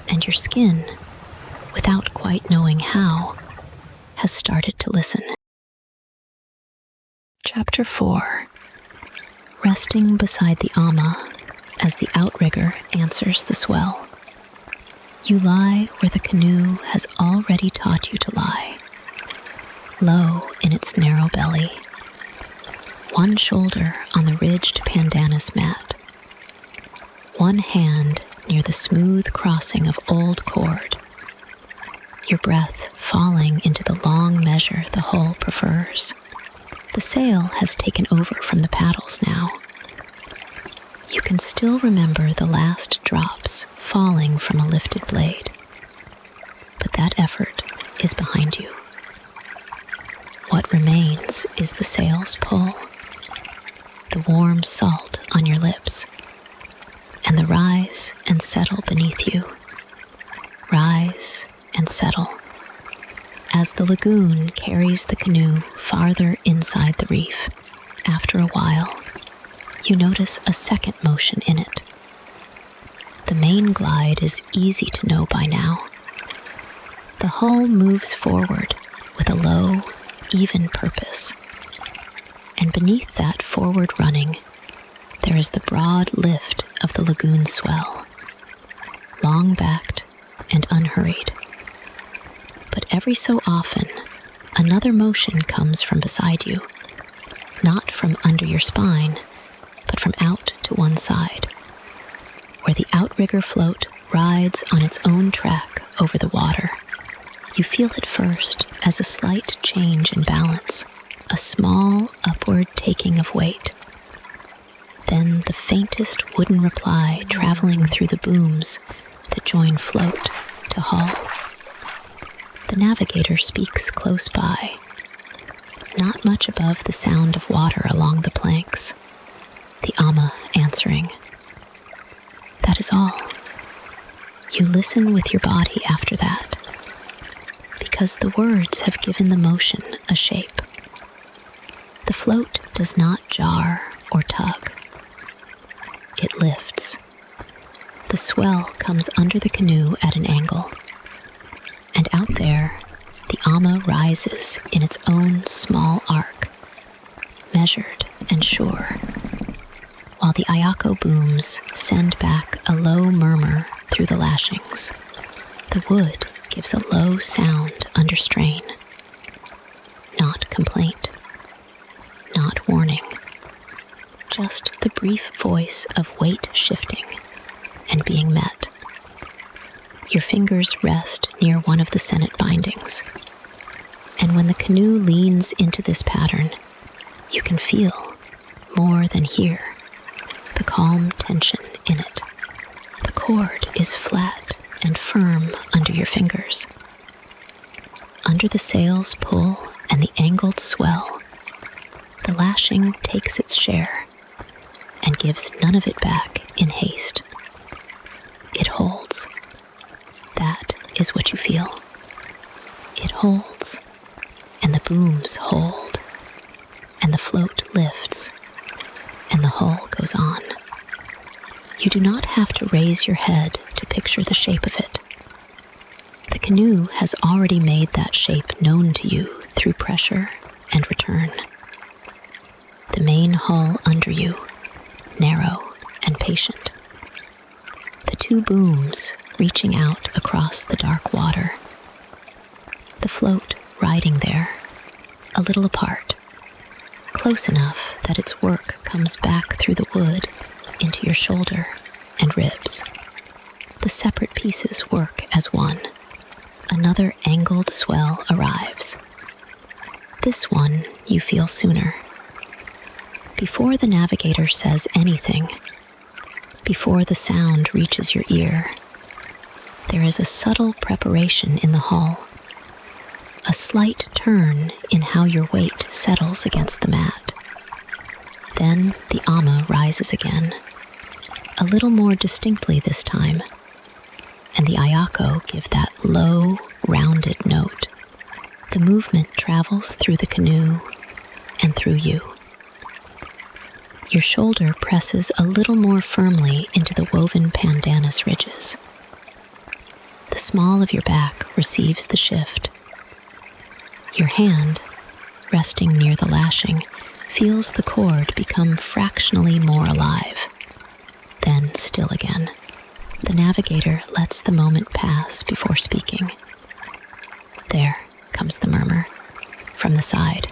and your skin, without quite knowing how, has started to listen. Chapter 4. Resting beside the Ama as the Outrigger answers the Swell. You lie where the canoe has already taught you to lie, low in its narrow belly, one shoulder on the ridged pandanus mat, one hand near the smooth crossing of old cord, your breath falling into the long measure the hull prefers. The sail has taken over from the paddles now. You can still remember the last drops falling from a lifted blade, but that effort is behind you. What remains is the sail's pull, the warm salt on your lips, and the rise and settle beneath you. Rise and settle as the lagoon carries the canoe farther inside the reef After a while, you notice a second motion in it. The main glide is easy to know by now. The hull moves forward with a low, even purpose. And beneath that forward running, there is the broad lift of the lagoon swell, long-backed and unhurried. But every so often, another motion comes from beside you, not from under your spine, but from out to one side, where the outrigger float rides on its own track over the water. You feel it first as a slight change in balance, a small upward taking of weight. Then the faintest wooden reply traveling through the booms that join float to hull. The navigator speaks close by, not much above the sound of water along the planks, the ama answering. That is all. You listen with your body after that, because the words have given the motion a shape. The float does not jar or tug. It lifts. The swell comes under the canoe at an angle, and out there, the ama rises in its own small arc, measured and sure, while the ayako booms send back a low murmur through the lashings. The wood gives a low sound under strain. Not complaint, not warning, just the brief voice of weight shifting and being met. Your fingers rest near one of the sennit bindings, and when the canoe leans into this pattern, you can feel, more than hear, the calm tension in it. The cord is flat and firm under your fingers. Under the sail's pull and the angled swell, the lashing takes its share and gives none of it back in haste. It holds. That is what you feel. It holds, and the booms hold, and the float lifts, and the hull goes on. You do not have to raise your head to picture the shape of it. The canoe has already made that shape known to you through pressure and return. The main hull under you, narrow and patient. The two booms reaching out across the dark water. The float riding there, a little apart, close enough that its work comes back through the wood into your shoulder and ribs. The separate pieces work as one. Another angled swell arrives. This one you feel sooner. Before the navigator says anything, before the sound reaches your ear, there is a subtle preparation in the hull, a slight turn in how your weight settles against the mat. Then the ama rises again, a little more distinctly this time, and the ayako give that low, rounded note. The movement travels through the canoe and through you. Your shoulder presses a little more firmly into the woven pandanus ridges. The small of your back receives the shift. Your hand, resting near the lashing, feels the cord become fractionally more alive, then still again. The navigator lets the moment pass before speaking. There comes the murmur, from the side.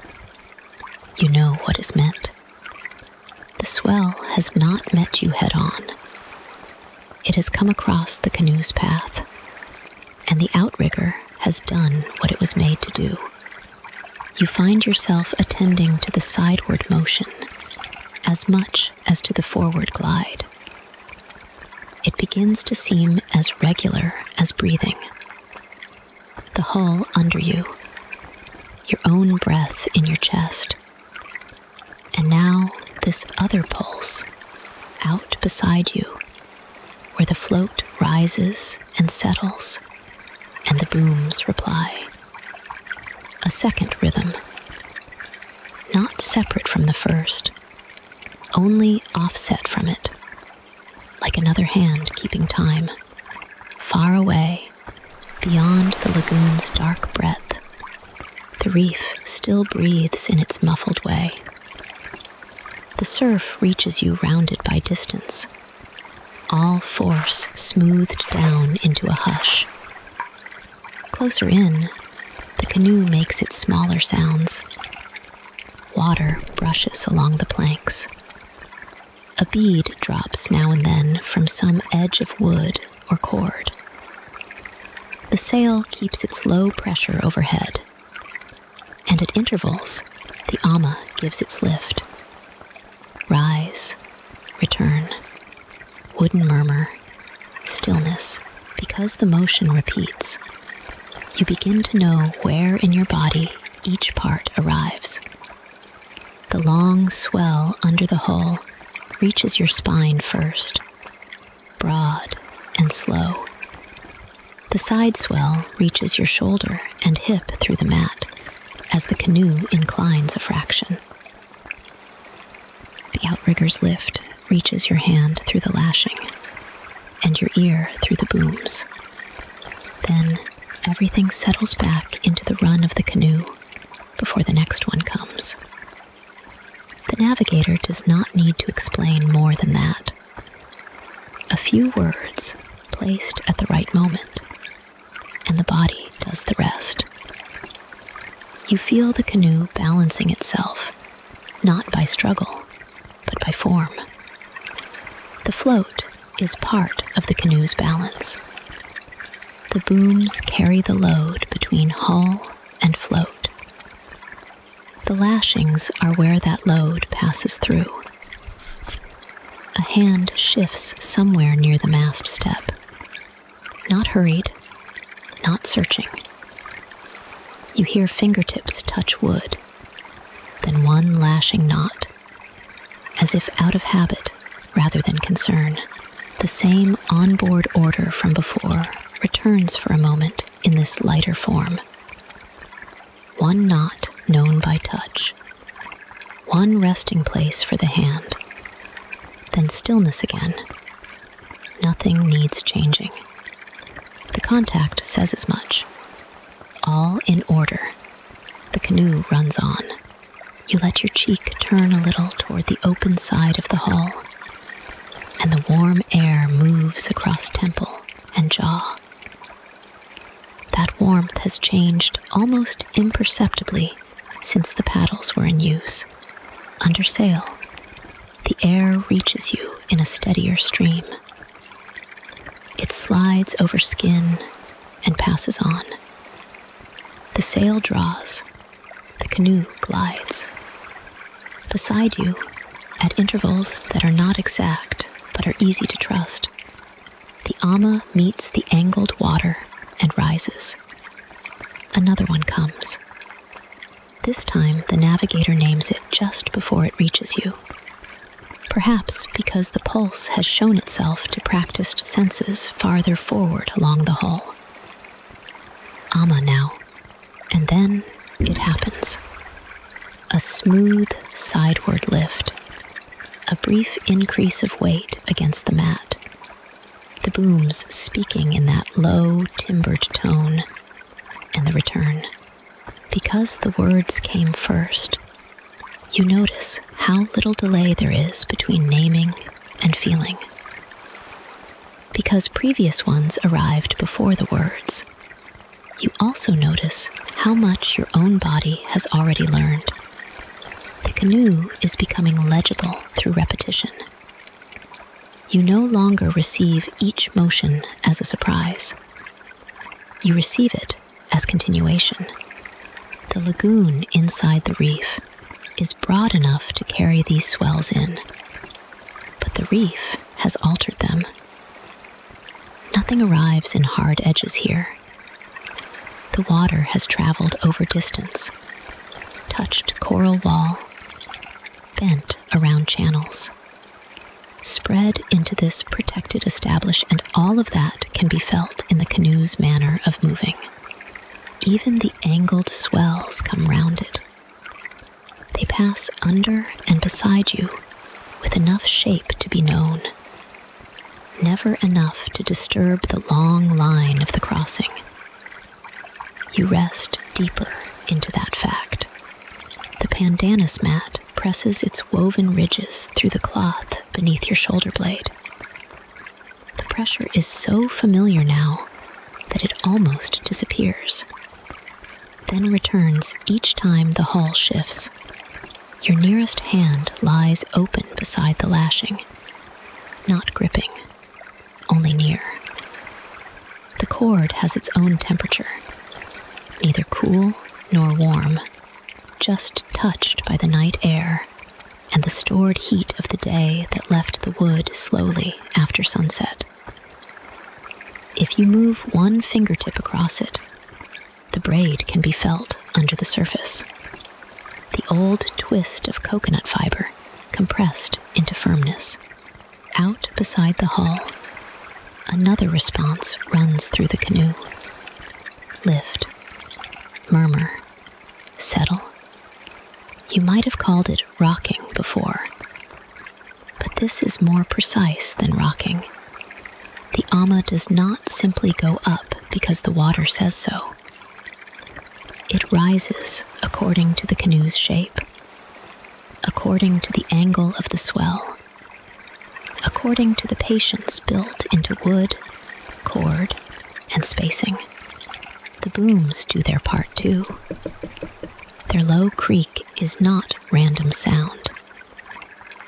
You know what is meant. The swell has not met you head-on. It has come across the canoe's path, and the outrigger has done what it was made to do. You find yourself attending to the sideward motion as much as to the forward glide. It begins to seem as regular as breathing. The hull under you, your own breath in your chest, and now this other pulse out beside you, where the float rises and settles, and the booms reply. A second rhythm. not separate from the first, only offset from it, like another hand keeping time, far away, beyond the lagoon's dark breadth. The reef still breathes in its muffled way. The surf reaches you rounded by distance, all force smoothed down into a hush. Closer in, the canoe makes its smaller sounds. Water brushes along the planks. A bead drops now and then from some edge of wood or cord. The sail keeps its low pressure overhead, and at intervals, the ama gives its lift. Rise, return, wooden murmur, stillness, because the motion repeats. You begin to know where in your body each part arrives. The long swell under the hull reaches your spine first, broad and slow. The side swell reaches your shoulder and hip through the mat as the canoe inclines a fraction. The outrigger's lift reaches your hand through the lashing and your ear through the booms. Then everything settles back into the run of the canoe before the next one comes. The navigator does not need to explain more than that. A few words placed at the right moment, and the body does the rest. You feel the canoe balancing itself, not by struggle, but by form. The float is part of the canoe's balance. The booms carry the load between hull and float. The lashings are where that load passes through. A hand shifts somewhere near the mast step. Not hurried, not searching. You hear fingertips touch wood, then one lashing knot, as if out of habit rather than concern. The same onboard order from before returns for a moment in this lighter form. One knot known by touch, one resting place for the hand, then stillness again. Nothing needs changing. The contact says as much. All in order. The canoe runs on. You let your cheek turn a little toward the open side of the hull, and the warm air moves across temple and jaw. That warmth has changed almost imperceptibly since the paddles were in use. Under sail, the air reaches you in a steadier stream. It slides over skin and passes on. The sail draws, the canoe glides. Beside you, at intervals that are not exact but are easy to trust, the ama meets the angled water and rises. Another one comes. This time, the navigator names it just before it reaches you. Perhaps because the pulse has shown itself to practiced senses farther forward along the hull. Ama now, and then it happens. A smooth sideward lift, a brief increase of weight against the mat, the booms speaking in that low, timbered tone, and the return. Because the words came first, you notice how little delay there is between naming and feeling. Because previous ones arrived before the words, you also notice how much your own body has already learned. The canoe is becoming legible through repetition. You no longer receive each motion as a surprise. You receive it as continuation. The lagoon inside the reef is broad enough to carry these swells in, but the reef has altered them. Nothing arrives in hard edges here. The water has traveled over distance, touched coral wall, bent around channels, spread into this protected establishment, and all of that can be felt in the canoe's manner of moving. Even the angled swells come round it. They pass under and beside you with enough shape to be known, never enough to disturb the long line of the crossing. You rest deeper into that fact. The pandanus mat presses its woven ridges through the cloth beneath your shoulder blade. The pressure is so familiar now that it almost disappears, then returns each time the hull shifts. Your nearest hand lies open beside the lashing, not gripping, only near. The cord has its own temperature, neither cool nor warm, just touched by the night air and the stored heat of the day that left the wood slowly after sunset. If you move one fingertip across it, the braid can be felt under the surface. The old twist of coconut fiber compressed into firmness. Out beside the hull, another response runs through the canoe. Lift, murmur, settle. You might have called it rocking before, but this is more precise than rocking. The ama does not simply go up because the water says so. It rises according to the canoe's shape, according to the angle of the swell, according to the patience built into wood, cord, and spacing. The booms do their part too. Their low creak is not random sound.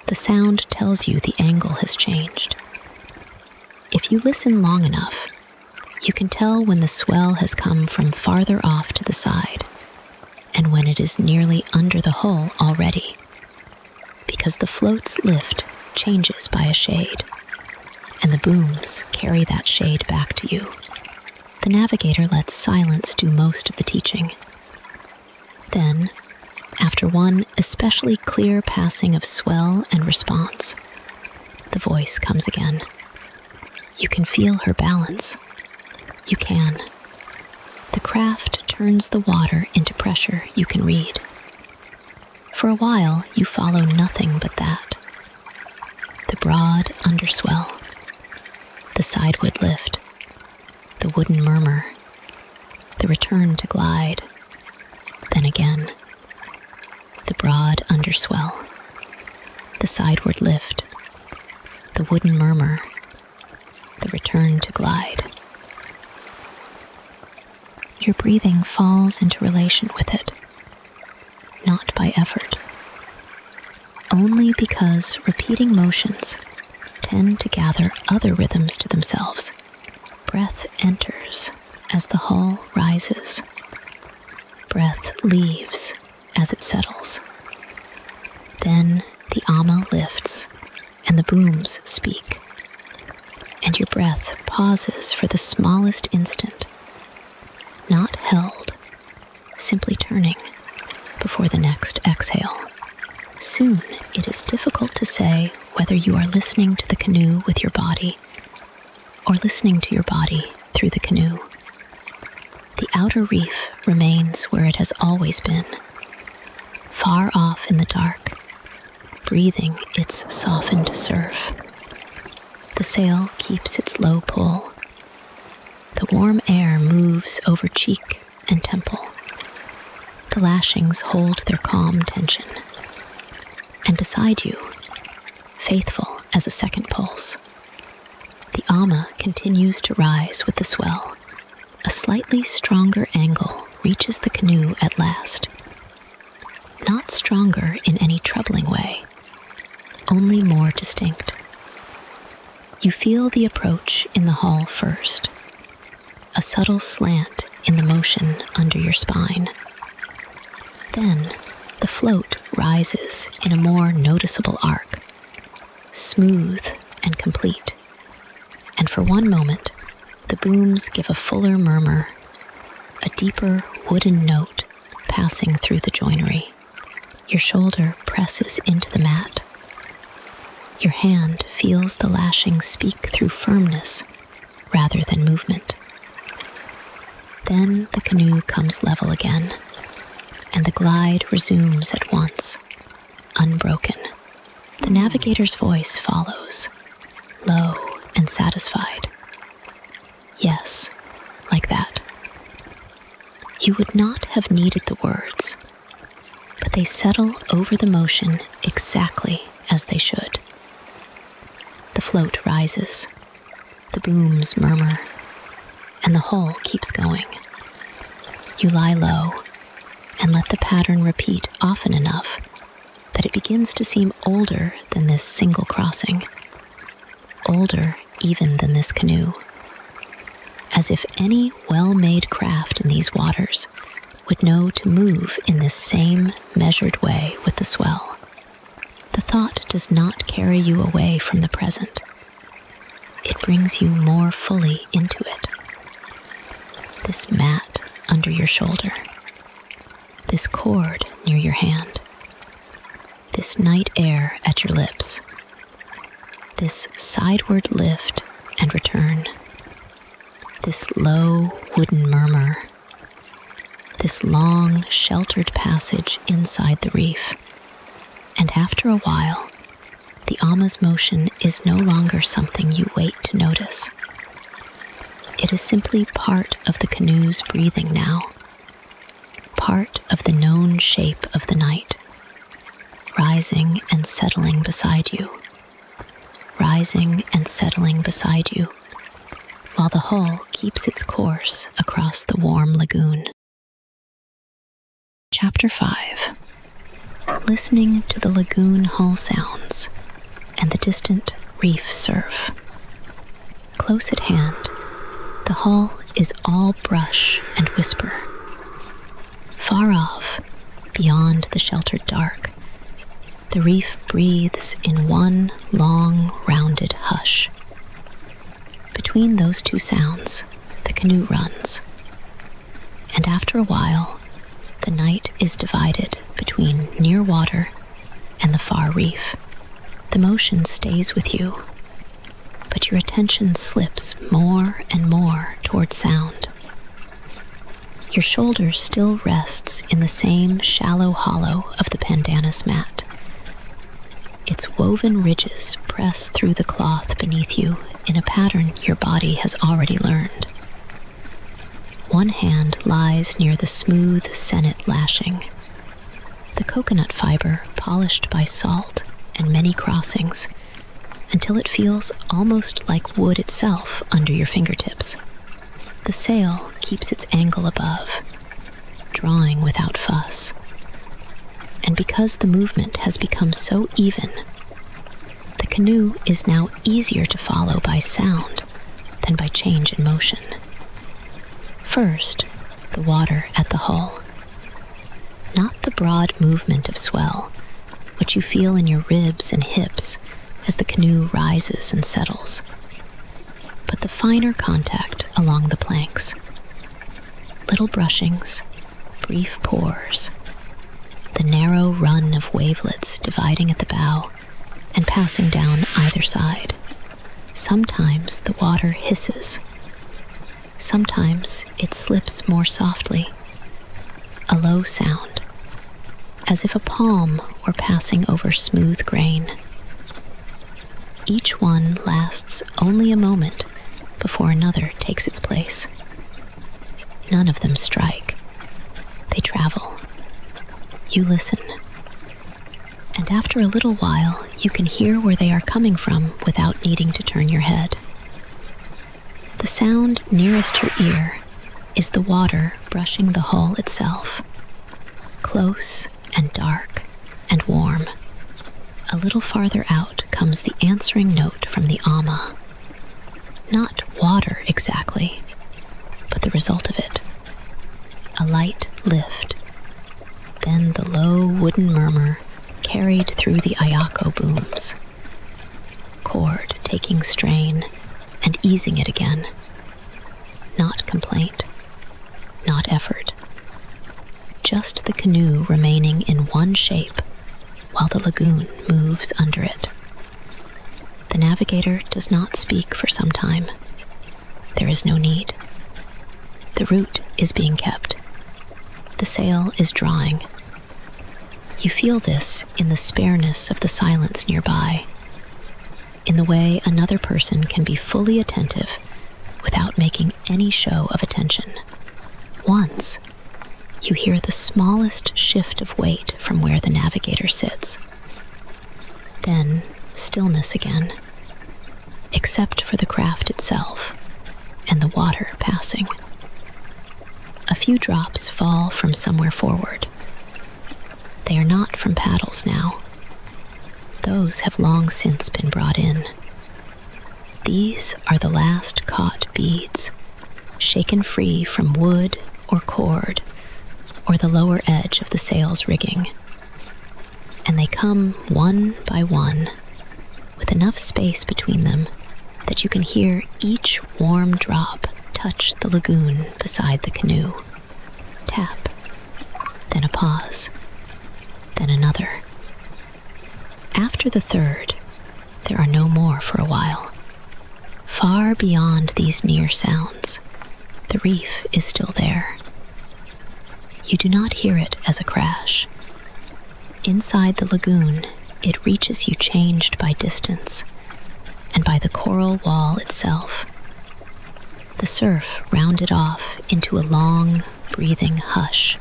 The sound tells you the angle has changed. If you listen long enough, you can tell when the swell has come from farther off to the side and when it is nearly under the hull already, because the float's lift changes by a shade, and the booms carry that shade back to you. The navigator lets silence do most of the teaching. Then, after one especially clear passing of swell and response, the voice comes again. You can feel her balance. You can. The craft turns the water into pressure you can read. For a while, you follow nothing but that. The broad underswell, the sideward lift, the wooden murmur, the return to glide, then again. The broad underswell, the sideward lift, the wooden murmur, the return to glide. Your breathing falls into relation with it, not by effort, only because repeating motions tend to gather other rhythms to themselves. Breath enters as the hull rises. Breath leaves as it settles. Then the ama lifts and the booms speak, and your breath pauses for the smallest instant, not held, simply turning before the next exhale. Soon it is difficult to say whether you are listening to the canoe with your body or listening to your body through the canoe. The outer reef remains where it has always been, far off in the dark, breathing its softened surf. The sail keeps its low pull. The warm air moves over cheek and temple. The lashings hold their calm tension. And beside you, faithful as a second pulse, the ama continues to rise with the swell. A slightly stronger angle reaches the canoe at last. Not stronger in any troubling way, only more distinct. You feel the approach in the hull first, a subtle slant in the motion under your spine. Then the float rises in a more noticeable arc, smooth and complete, and for one moment, the booms give a fuller murmur, a deeper wooden note passing through the joinery. Your shoulder presses into the mat. Your hand feels the lashing speak through firmness rather than movement. Then the canoe comes level again, and the glide resumes at once, unbroken. The navigator's voice follows, low and satisfied. Yes, like that. You would not have needed the words, but they settle over the motion exactly as they should. The float rises, the booms murmur, and the hull keeps going. You lie low and let the pattern repeat often enough that it begins to seem older than this single crossing, older even than this canoe, as if any well-made craft in these waters would know to move in this same measured way with the swell. The thought does not carry you away from the present. It brings you more fully into it. This mat under your shoulder, this cord near your hand, this night air at your lips, this sideward lift and return, this low wooden murmur, this long sheltered passage inside the reef. And after a while, the Ama's motion is no longer something you wait to notice. It is simply part of the canoe's breathing now, part of the known shape of the night, rising and settling beside you, rising and settling beside you, while the hull keeps its course across the warm lagoon. Chapter 5. Listening to the lagoon hull sounds and the distant reef surf. Close at hand, the hull is all brush and whisper. Far off, beyond the sheltered dark, the reef breathes in one long, rounded hush. Between those two sounds, the canoe runs, and after a while, the night is divided between near water and the far reef. The motion stays with you, but your attention slips more and more toward sound. Your shoulder still rests in the same shallow hollow of the pandanus mat. Its woven ridges press through the cloth beneath you in a pattern your body has already learned. One hand lies near the smooth sennit lashing, the coconut fiber polished by salt and many crossings, until it feels almost like wood itself under your fingertips. The sail keeps its angle above, drawing without fuss. And because the movement has become so even, the canoe is now easier to follow by sound than by change in motion. First, the water at the hull. Not the broad movement of swell, which you feel in your ribs and hips as the canoe rises and settles, but the finer contact along the planks. Little brushings, brief pores, the narrow run of wavelets dividing at the bow and passing down either side. Sometimes the water hisses. Sometimes it slips more softly, a low sound, as if a palm were passing over smooth grain. Each one lasts only a moment before another takes its place. None of them strike. They travel. You listen. And after a little while, you can hear where they are coming from without needing to turn your head. The sound nearest your ear is the water brushing the hull itself, close and dark and warm. A little farther out comes the answering note from the Ama. Not water exactly, but the result of it. A light lift, then the low wooden murmur carried through the ayako booms. Cord taking strain and easing it again. Not complaint, not effort. Just the canoe remaining in one shape while the lagoon moves under it. The navigator does not speak for some time. There is no need. The route is being kept. The sail is drawing. You feel this in the spareness of the silence nearby, in the way another person can be fully attentive without making any show of attention. Once, you hear the smallest shift of weight from where the navigator sits. Then, stillness again, except for the craft itself and the water passing. A few drops fall from somewhere forward. They are not from paddles now. Those have long since been brought in. These are the last caught beads, shaken free from wood or cord or the lower edge of the sail's rigging. And they come one by one, with enough space between them that you can hear each warm drop touch the lagoon beside the canoe. Tap, then a pause, then another. After the third, there are no more for a while. Far beyond these near sounds, the reef is still there. You do not hear it as a crash. Inside the lagoon, it reaches you changed by distance and by the coral wall itself. The surf rounded off into a long, breathing hush.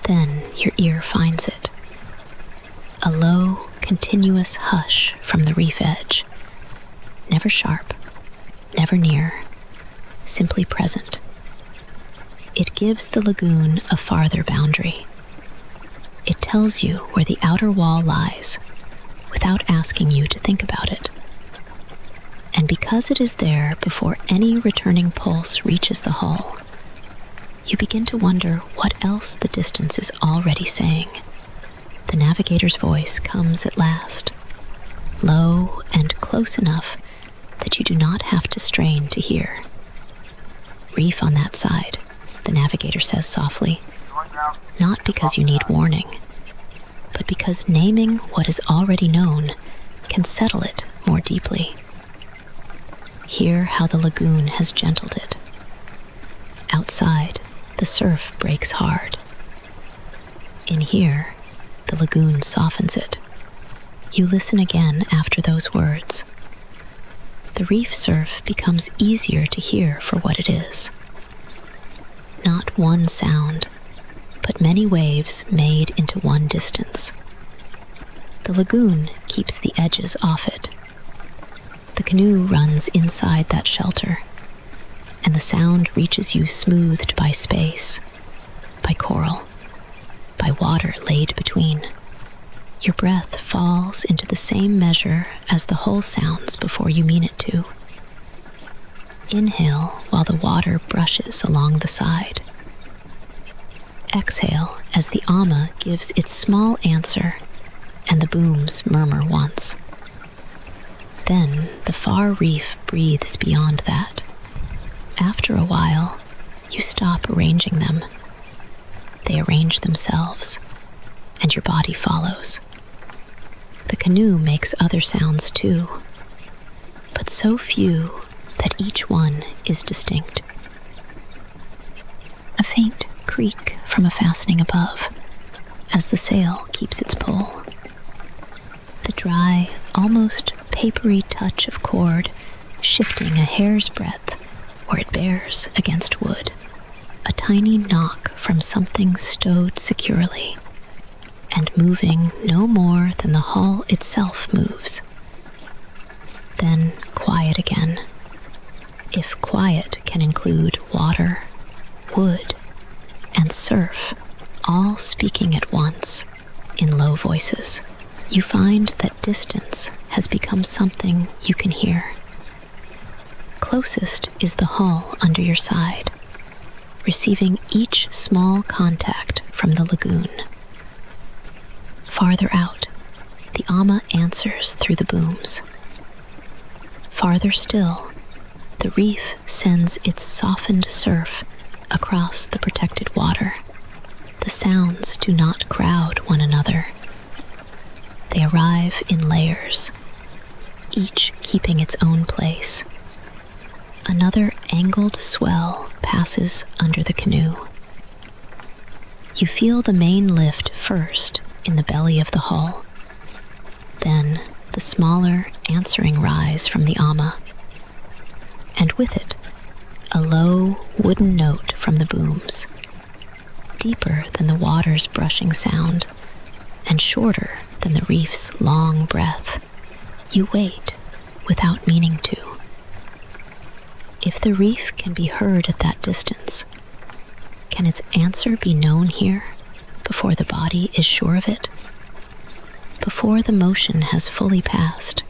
Then your ear finds it. A low, continuous hush from the reef edge. Never sharp, never near, simply present. It gives the lagoon a farther boundary. It tells you where the outer wall lies, without asking you to think about it. And because it is there before any returning pulse reaches the hull, you begin to wonder what else the distance is already saying. The navigator's voice comes at last, low and close enough that you do not have to strain to hear. Reef on that side, the navigator says softly, not because you need warning, but because naming what is already known can settle it more deeply. Hear how the lagoon has gentled it. Outside, the surf breaks hard. In here, the lagoon softens it. You listen again after those words. The reef surf becomes easier to hear for what it is. Not one sound, but many waves made into one distance. The lagoon keeps the edges off it. The canoe runs inside that shelter, and the sound reaches you smoothed by space, by coral, by water laid between. Your breath falls into the same measure as the hull sounds before you mean it to. Inhale while the water brushes along the side. Exhale as the ama gives its small answer and the booms murmur once. Then the far reef breathes beyond that. After a while, you stop arranging them. They arrange themselves, and your body follows. The canoe makes other sounds too, but so few that each one is distinct. A faint creak from a fastening above, as the sail keeps its pull. The dry, almost papery touch of cord shifting a hair's breadth where it bears against wood. A tiny knock from something stowed securely and moving no more than the hull itself moves. Then quiet again, if quiet can include water, wood, and surf, all speaking at once in low voices. You find that distance has become something you can hear. Closest is the hull under your side, receiving each small contact from the lagoon. Farther out, the ama answers through the booms. Farther still, the reef sends its softened surf across the protected water. The sounds do not crowd one another. They arrive in layers, each keeping its own place. Another angled swell passes under the canoe. You feel the main lift first in the belly of the hull, then the smaller answering rise from the ama, and with it, a low wooden note from the booms, deeper than the water's brushing sound and shorter than the reef's long breath. You wait without meaning to. If the reef can be heard at that distance, can its answer be known here before the body is sure of it? Before the motion has fully passed,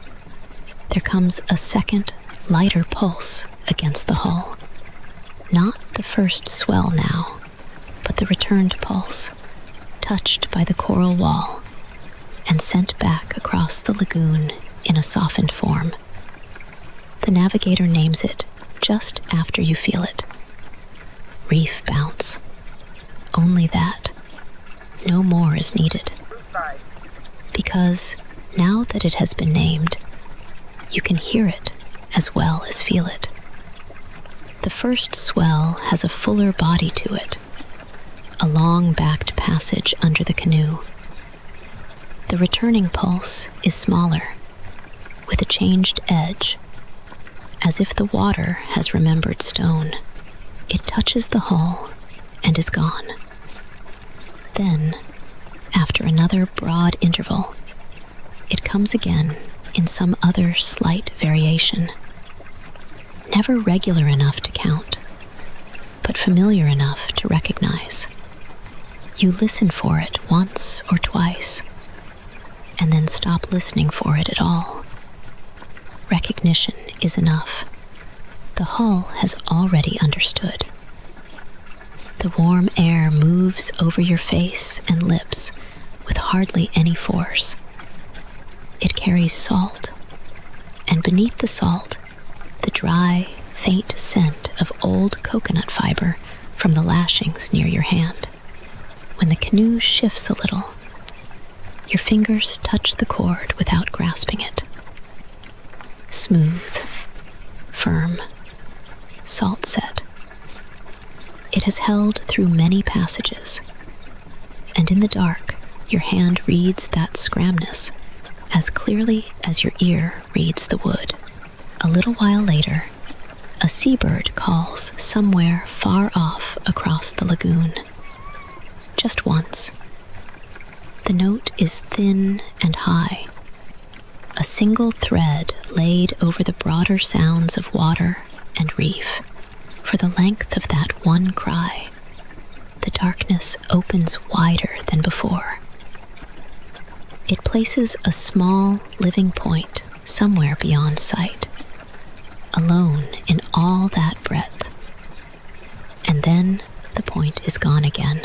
there comes a second, lighter pulse against the hull. Not the first swell now, but the returned pulse, touched by the coral wall and sent back across the lagoon in a softened form. The navigator names it just after you feel it. Reef-Bounce. Only that. No more is needed. Because now that it has been named, you can hear it as well as feel it. The first swell has a fuller body to it, a long-backed passage under the canoe. The returning pulse is smaller, with a changed edge, as if the water has remembered stone. It touches the hull and is gone. Then, after another broad interval, it comes again in some other slight variation, never regular enough to count, but familiar enough to recognize. You listen for it once or twice, and then stop listening for it at all. Recognition is enough. The hull has already understood. The warm air moves over your face and lips with hardly any force. It carries salt, and beneath the salt, the dry, faint scent of old coconut fiber from the lashings near your hand. When the canoe shifts a little, your fingers touch the cord without grasping it. Smooth, firm, salt set. It has held through many passages, and in the dark, your hand reads that scramness as clearly as your ear reads the wood. A little while later, a seabird calls somewhere far off across the lagoon. Just once. The note is thin and high, a single thread laid over the broader sounds of water and reef. For the length of that one cry, the darkness opens wider than before. It places a small living point somewhere beyond sight, alone in all that breadth. And then the point is gone again,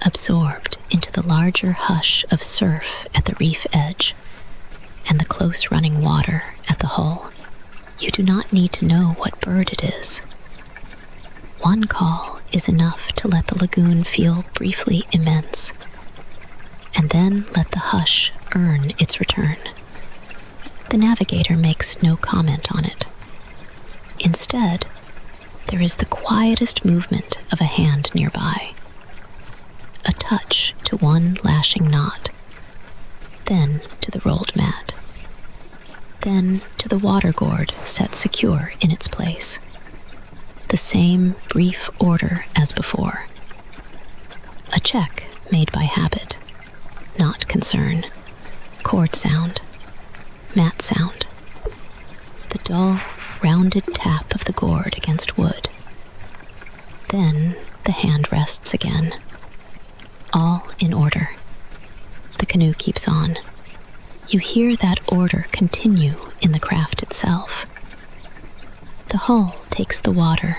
absorbed into the larger hush of surf at the reef edge and the close running water at the hull. You do not need to know what bird it is. One call is enough to let the lagoon feel briefly immense, and then let the hush earn its return. The navigator makes no comment on it. Instead, there is the quietest movement of a hand nearby, a touch to one lashing knot, then to the rolled mat, then to the water gourd set secure in its place. The same brief order as before. A check made by habit, not concern. Cord sound, mat sound. The dull, rounded tap of the gourd against wood. Then the hand rests again. All in order. The canoe keeps on. You hear that order continue in the craft itself. The hull takes the water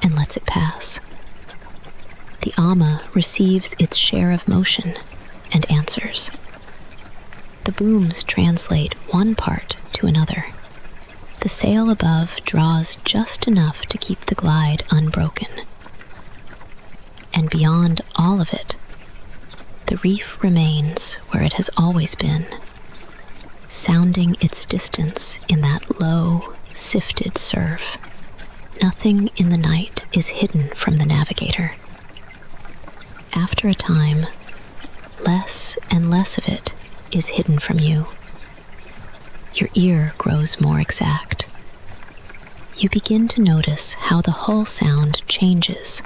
and lets it pass. The ama receives its share of motion and answers. The booms translate one part to another. The sail above draws just enough to keep the glide unbroken. And beyond all of it, the reef remains where it has always been, sounding its distance in that low, sifted surf. Nothing in the night is hidden from the navigator. after a time, less and less of it is hidden from you. Your ear grows more exact. You begin to notice how the hull sound changes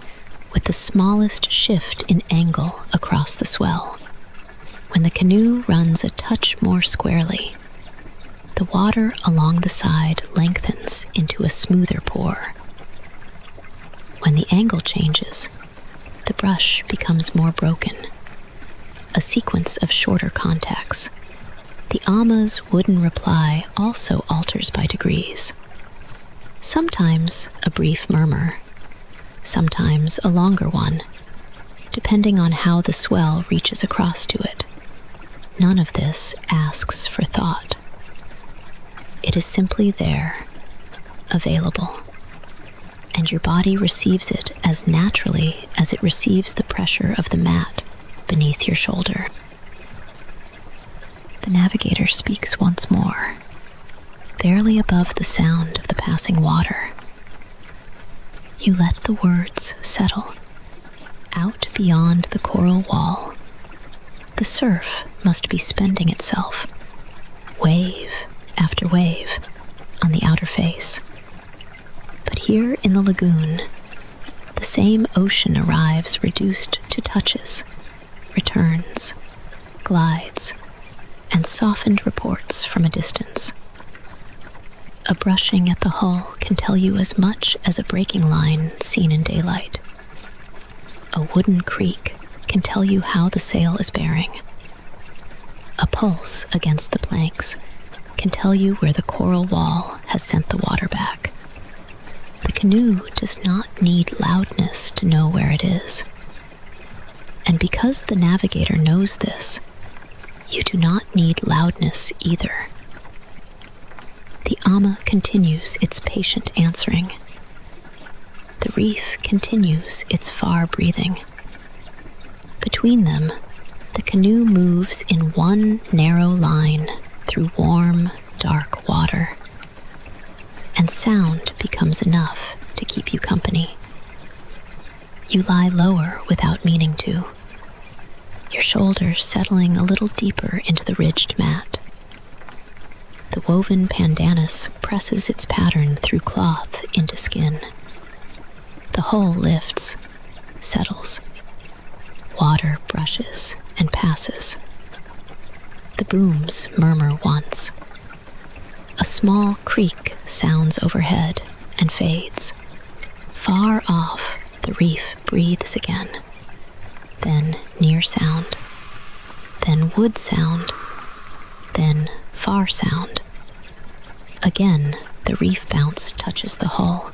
with the smallest shift in angle across the swell. When the canoe runs a touch more squarely, the water along the side lengthens into a smoother pour. When the angle changes, the brush becomes more broken, a sequence of shorter contacts. The Ama's wooden reply also alters by degrees. Sometimes a brief murmur, sometimes a longer one, depending on how the swell reaches across to it. None of this asks for thought. It is simply there, available, and your body receives it as naturally as it receives the pressure of the mat beneath your shoulder. The navigator speaks once more, barely above the sound of the passing water. You let the words settle, out beyond the coral wall. The surf must be spending itself, wave after wave, on the outer face. But here in the lagoon, the same ocean arrives reduced to touches, returns, glides, and softened reports from a distance. A brushing at the hull can tell you as much as a breaking line seen in daylight. A wooden creak can tell you how the sail is bearing. A pulse against the planks can tell you where the coral wall has sent the water back. The canoe does not need loudness to know where it is. And because the navigator knows this, you do not need loudness either. The Ama continues its patient answering. The reef continues its far breathing. Between them, the canoe moves in one narrow line through warm, dark water, and sound becomes enough to keep you company. You lie lower without meaning to, your shoulders settling a little deeper into the ridged mat. The woven pandanus presses its pattern through cloth into skin. The hull lifts, settles. Water brushes and passes. The booms murmur once. A small creak sounds overhead and fades. Far off, the reef breathes again. Then near sound. Then wood sound. Then far sound. Again, the Reef-Bounce touches the hull.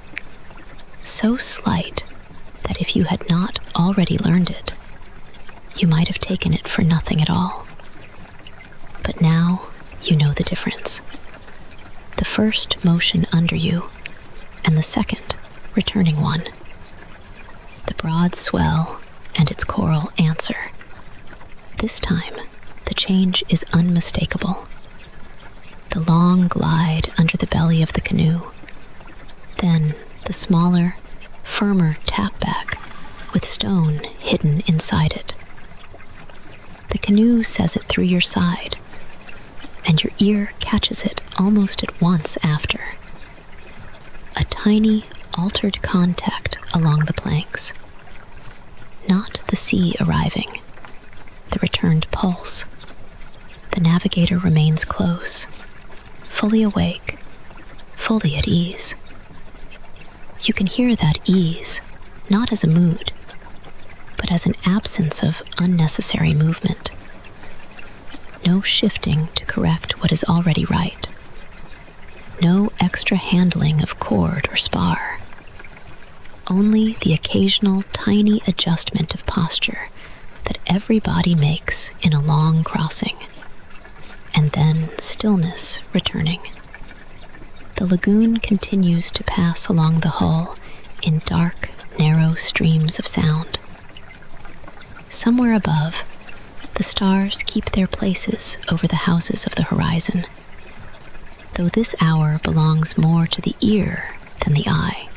So slight that if you had not already learned it, you might have taken it for nothing at all. But now you know the difference. The first motion under you, and the second, returning one. The broad swell and its coral answer. This time, the change is unmistakable. The long glide under the belly of the canoe. Then the smaller, firmer tap back with stone hidden inside it. The canoe says it through your side, and your ear catches it almost at once after. A tiny, altered contact along the planks. Not the sea arriving, the returned pulse. The navigator remains close, fully awake, fully at ease. You can hear that ease, not as a mood, but as an absence of unnecessary movement. No shifting to correct what is already right. No extra handling of cord or spar. Only the occasional tiny adjustment of posture that every body makes in a long crossing. And then stillness returning. The lagoon continues to pass along the hull in dark, narrow streams of sound. Somewhere above, the stars keep their places over the houses of the horizon, though this hour belongs more to the ear than the eye.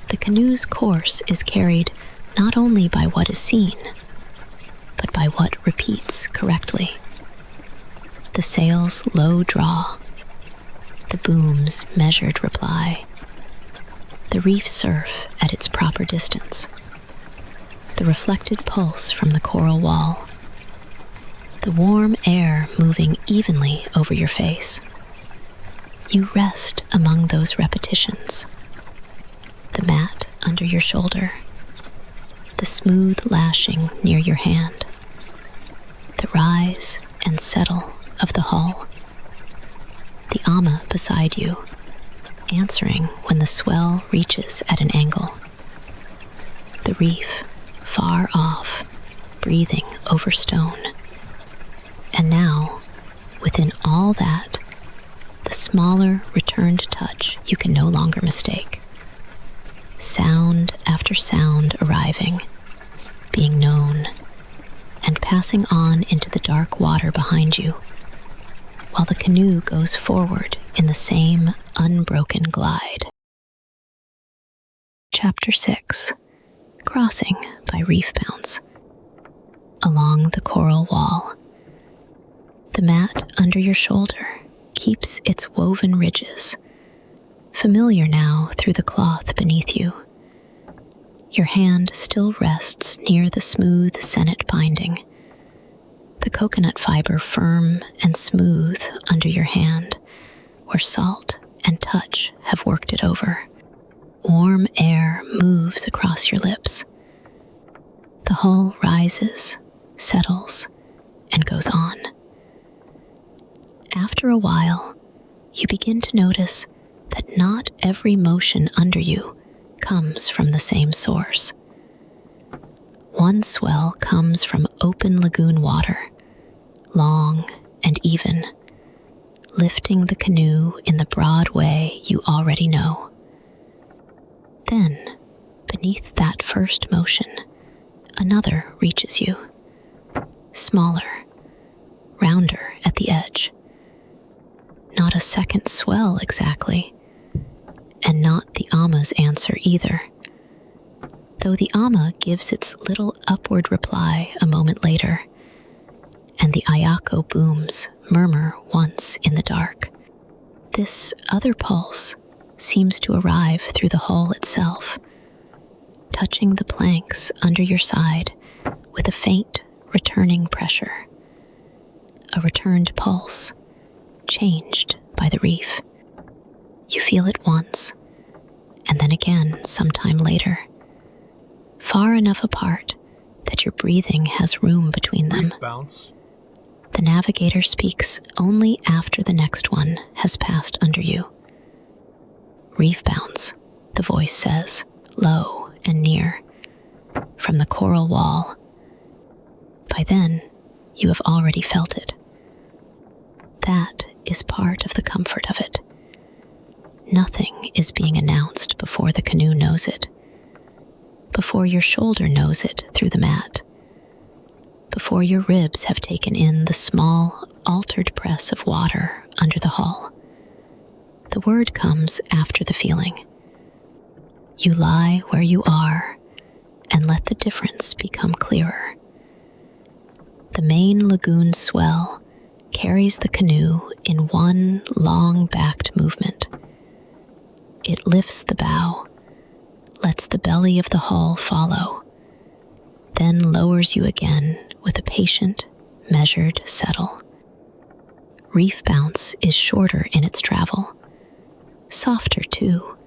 The canoe's course is carried not only by what is seen, but by what repeats correctly. The sail's low draw, the boom's measured reply, the reef surf at its proper distance, the reflected pulse from the coral wall, the warm air moving evenly over your face. You rest among those repetitions. The mat under your shoulder, the smooth lashing near your hand, the rise and settle of the hull, the ama beside you, answering when the swell reaches at an angle, the reef far off, breathing over stone. And now, within all that, the smaller returned touch you can no longer mistake. Sound after sound arriving, being known, and passing on into the dark water behind you, while the canoe goes forward in the same unbroken glide. Chapter 6. Crossing by Reef-Bounce. Along the coral wall, the mat under your shoulder keeps its woven ridges, familiar now through the cloth beneath you. Your hand still rests near the smooth sennet binding, the coconut fiber firm and smooth under your hand, where salt and touch have worked it over. Warm air moves across your lips. The hull rises, settles, and goes on. After a while, you begin to notice that not every motion under you comes from the same source. One swell comes from open lagoon water, long and even, lifting the canoe in the broad way you already know. Then, beneath that first motion, another reaches you, smaller, rounder at the edge. Not a second swell exactly, and not the ama's answer either, though the ama gives its little upward reply a moment later, and the ayako booms murmur once in the dark. This other pulse seems to arrive through the hull itself, touching the planks under your side with a faint returning pressure. A returned pulse, changed by the reef. You feel it once, and then again sometime later, far enough apart that your breathing has room between them.
Reef-Bounce.
The navigator speaks only after the next one has passed under you. Reef-Bounce, the voice says, low and near, from the coral wall. By then, you have already felt it. That is part of the comfort of it. Nothing is being announced before the canoe knows it, before your shoulder knows it through the mat, before your ribs have taken in the small, altered press of water under the hull. The word comes after the feeling. You lie where you are and let the difference become clearer. The main lagoon swell carries the canoe in one long-backed movement. It lifts the bow, lets the belly of the hull follow, then lowers you again with a patient, measured settle. Reef-Bounce is shorter in its travel, softer too,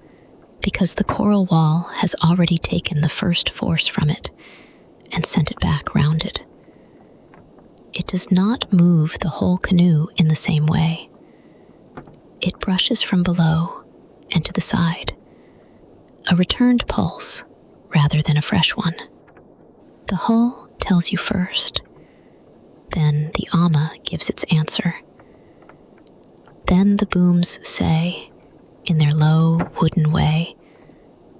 because the coral wall has already taken the first force from it and sent it back rounded. It does not move the whole canoe in the same way. It brushes from below and to the side, a returned pulse rather than a fresh one. The hull tells you first, then the ama gives its answer. Then the booms say, in their low wooden way,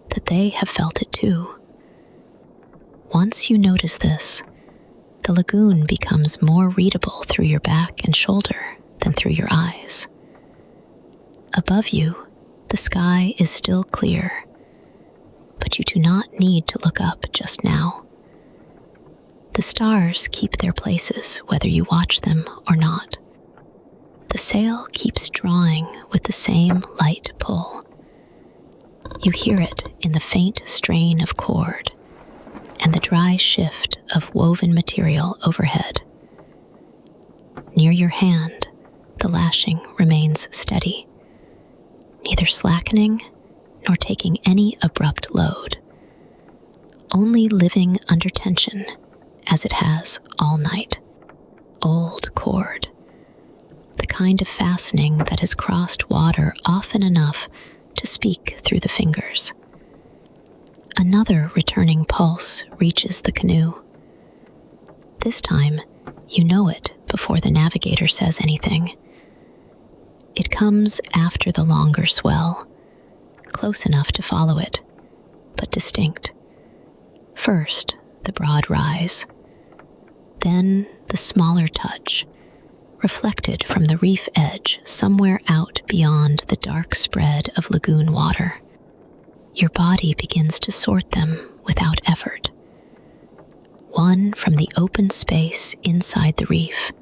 that they have felt it too. Once you notice this, the lagoon becomes more readable through your back and shoulder than through your eyes. Above you, the sky is still clear, but you do not need to look up just now. The stars keep their places whether you watch them or not. The sail keeps drawing with the same light pull. You hear it in the faint strain of cord and the dry shift of woven material overhead. Near your hand, the lashing remains steady, neither slackening nor taking any abrupt load, only living under tension as it has all night. Old cord, the kind of fastening that has crossed water often enough to speak through the fingers. Another returning pulse reaches the canoe. This time, you know it before the navigator says anything. It comes after the longer swell, close enough to follow it, but distinct. First, the broad rise, then the smaller touch, reflected from the reef edge somewhere out beyond the dark spread of lagoon water. Your body begins to sort them without effort. One from the open space inside the reef,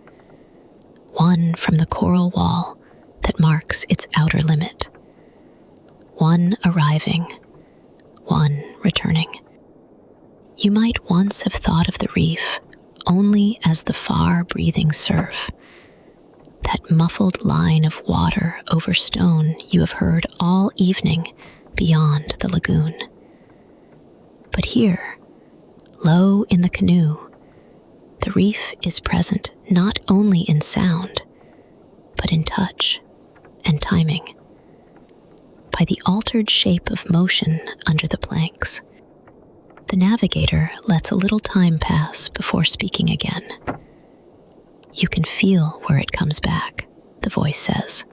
one from the coral wall that marks its outer limit, one arriving, one returning. You might once have thought of the reef only as the far-breathing surf, that muffled line of water over stone you have heard all evening beyond the lagoon. But here, low in the canoe, the reef is present not only in sound, but in touch and timing. By the altered shape of motion under the planks, the navigator lets a little time pass before speaking again. You can feel where it comes back, the voice says,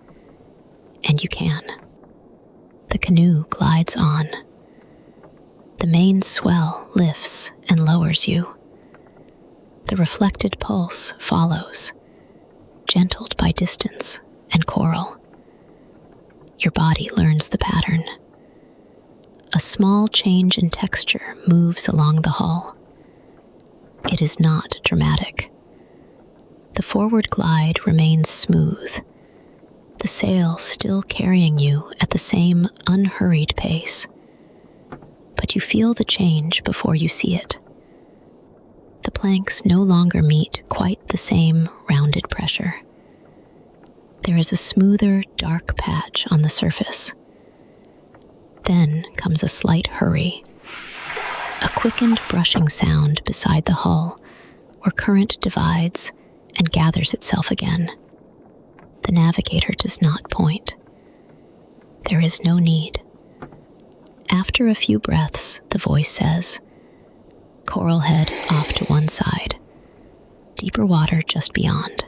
and you can. The canoe glides on. The main swell lifts and lowers you. The reflected pulse follows, gentled by distance and coral. Your body learns the pattern. A small change in texture moves along the hull. It is not dramatic. The forward glide remains smooth, the sail still carrying you at the same unhurried pace. But you feel the change before you see it. The planks no longer meet quite the same rounded pressure. There is a smoother, dark patch on the surface. Then comes a slight hurry, a quickened brushing sound beside the hull where current divides and gathers itself again. The navigator does not point. There is no need. After a few breaths, the voice says, "Coral head off to one side, deeper water just beyond."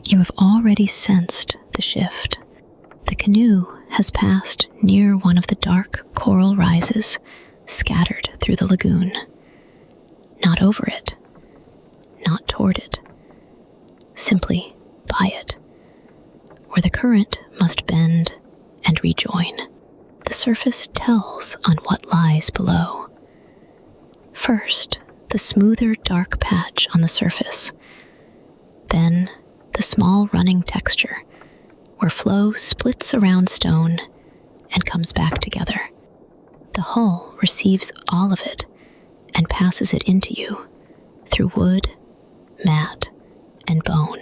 You have already sensed the shift. The canoe has passed near one of the dark coral rises scattered through the lagoon. Not over it, not toward it, simply by it, where the current must bend and rejoin. The surface tells on what lies below. First, the smoother dark patch on the surface, then the small running texture where flow splits around stone and comes back together. The hull receives all of it and passes it into you through wood, mat, and bone.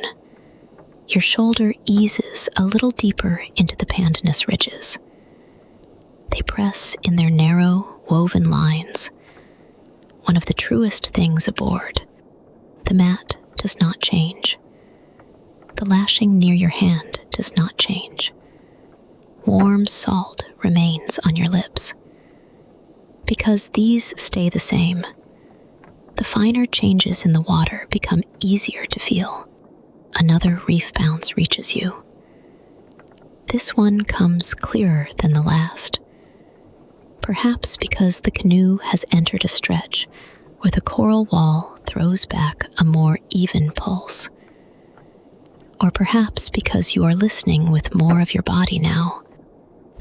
Your shoulder eases a little deeper into the pandanus ridges. They press in their narrow, woven lines, one of the truest things aboard. The mat does not change. The lashing near your hand does not change. Warm salt remains on your lips. Because these stay the same, the finer changes in the water become easier to feel. Another Reef-Bounce reaches you. This one comes clearer than the last, perhaps because the canoe has entered a stretch where the coral wall throws back a more even pulse. Or perhaps because you are listening with more of your body now.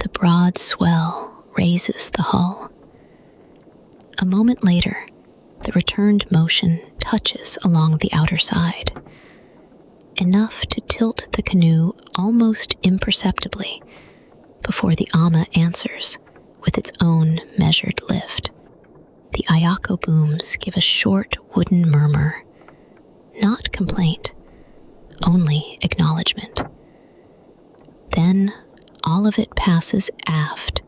The broad swell raises the hull. A moment later, the returned motion touches along the outer side, enough to tilt the canoe almost imperceptibly before the ama answers with its own measured lift. The ayako booms give a short wooden murmur, not complaint, only acknowledgement. Then all of it passes aft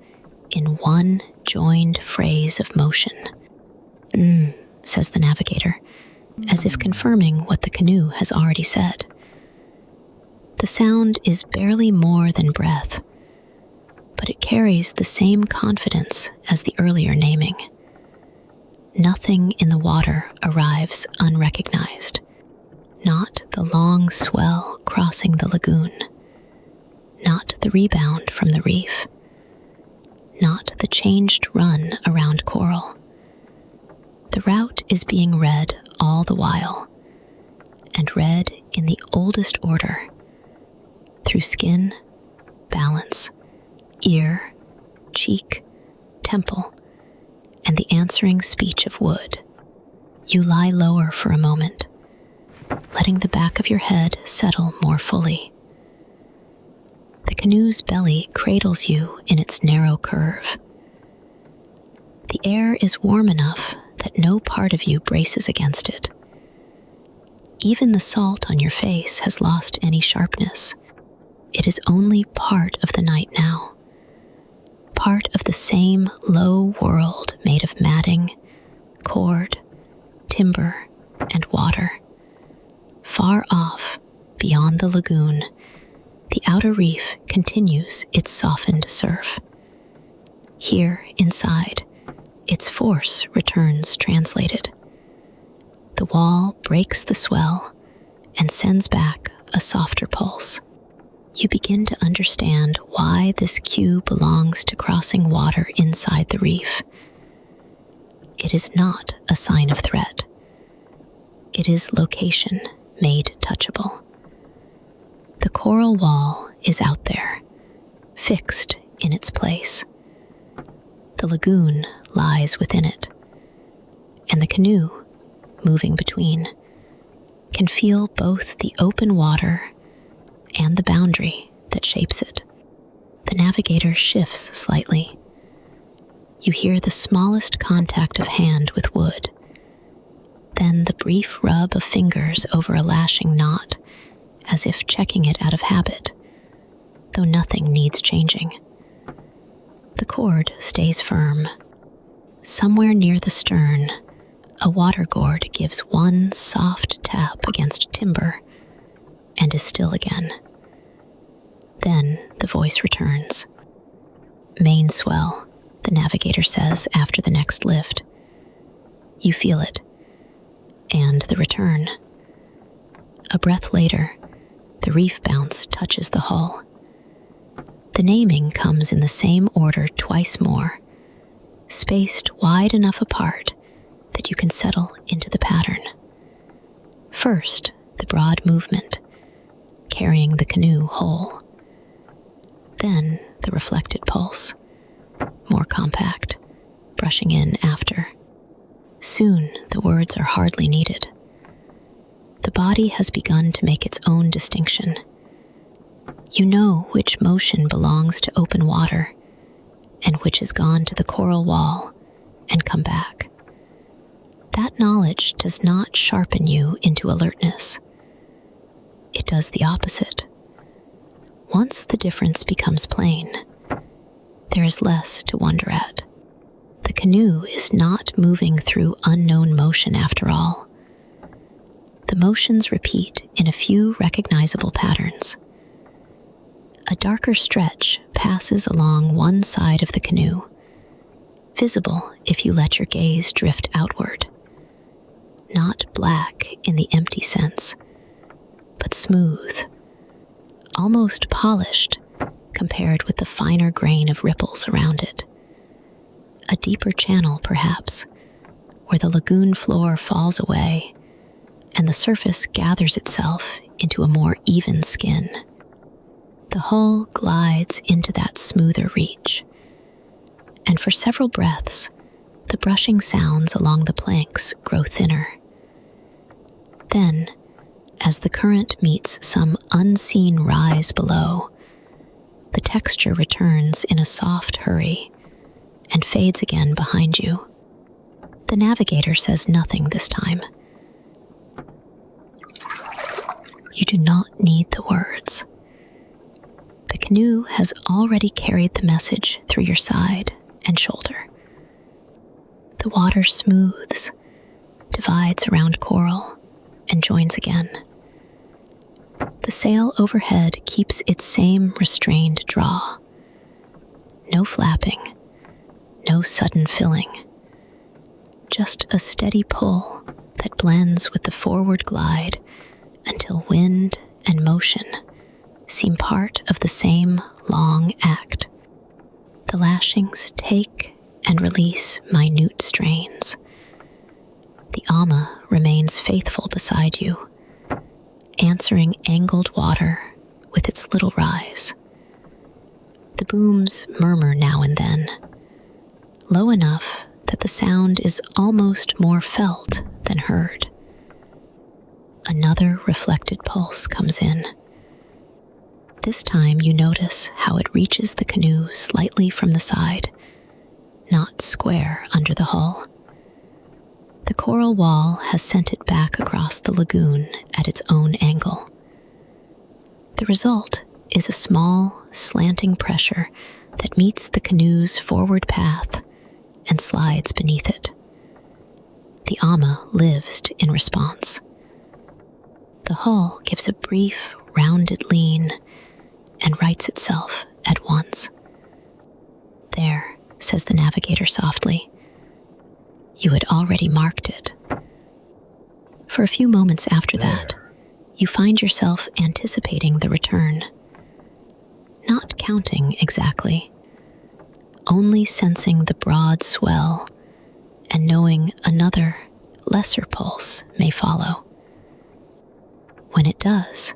in one joined phrase of motion. Says the navigator, as if confirming what the canoe has already said. The sound is barely more than breath, but it carries the same confidence as the earlier naming. Nothing in the water arrives unrecognized. Not the long swell crossing the lagoon. Not the rebound from the reef. Not the changed run around coral. The route is being read all the while, and read in the oldest order, through skin, balance, ear, cheek, temple, and the answering speech of wood. You lie lower for a moment, letting the back of your head settle more fully. The canoe's belly cradles you in its narrow curve. The air is warm enough that no part of you braces against it. Even the salt on your face has lost any sharpness. It is only part of the night now. Part of the same low world made of matting, cord, timber, and water. Far off, beyond the lagoon, the outer reef continues its softened surf. Here, inside, its force returns translated. The wall breaks the swell and sends back a softer pulse. You begin to understand why this cue belongs to crossing water inside the reef. It is not a sign of threat. It is location made touchable. The coral wall is out there, fixed in its place. The lagoon lies within it, and the canoe, moving between, can feel both the open water and the boundary that shapes it. The navigator shifts slightly. You hear the smallest contact of hand with wood, then the brief rub of fingers over a lashing knot, as if checking it out of habit, though nothing needs changing. The cord stays firm. Somewhere near the stern, a water gourd gives one soft tap against timber and is still again. Then the voice returns. Main swell, the navigator says after the next lift. You feel it, and the return. A breath later, the Reef-Bounce touches the hull. The naming comes in the same order twice more, spaced wide enough apart that you can settle into the pattern. First, the broad movement, carrying the canoe whole. Then the reflected pulse, more compact, brushing in after. Soon the words are hardly needed. The body has begun to make its own distinction. You know which motion belongs to open water and which has gone to the coral wall and come back. That knowledge does not sharpen you into alertness. It does the opposite. Once the difference becomes plain, there is less to wonder at. The canoe is not moving through unknown motion after all. The motions repeat in a few recognizable patterns. A darker stretch passes along one side of the canoe, visible if you let your gaze drift outward. Not black in the empty sense, but smooth, almost polished compared with the finer grain of ripples around it. A deeper channel, perhaps, where the lagoon floor falls away and the surface gathers itself into a more even skin. The hull glides into that smoother reach, and for several breaths, the brushing sounds along the planks grow thinner. Then, as the current meets some unseen rise below, the texture returns in a soft hurry and fades again behind you. The navigator says nothing this time. You do not need the words. The canoe has already carried the message through your side and shoulder. The water smooths, divides around coral, and joins again. The sail overhead keeps its same restrained draw. No flapping, no sudden filling. Just a steady pull that blends with the forward glide until wind and motion seem part of the same long act. The lashings take and release minute strains. The ama remains faithful beside you, answering angled water with its little rise. The booms murmur now and then, low enough that the sound is almost more felt than heard. Another reflected pulse comes in. This time you notice how it reaches the canoe slightly from the side, not square under the hull. The coral wall has sent it back across the lagoon at its own angle. The result is a small, slanting pressure that meets the canoe's forward path and slides beneath it. The ama lives in response. The hull gives a brief, rounded lean and rights itself at once. There, says the navigator softly. You had already marked it. For a few moments after that, you find yourself anticipating the return. Not counting exactly, only sensing the broad swell and knowing another, lesser pulse may follow. When it does,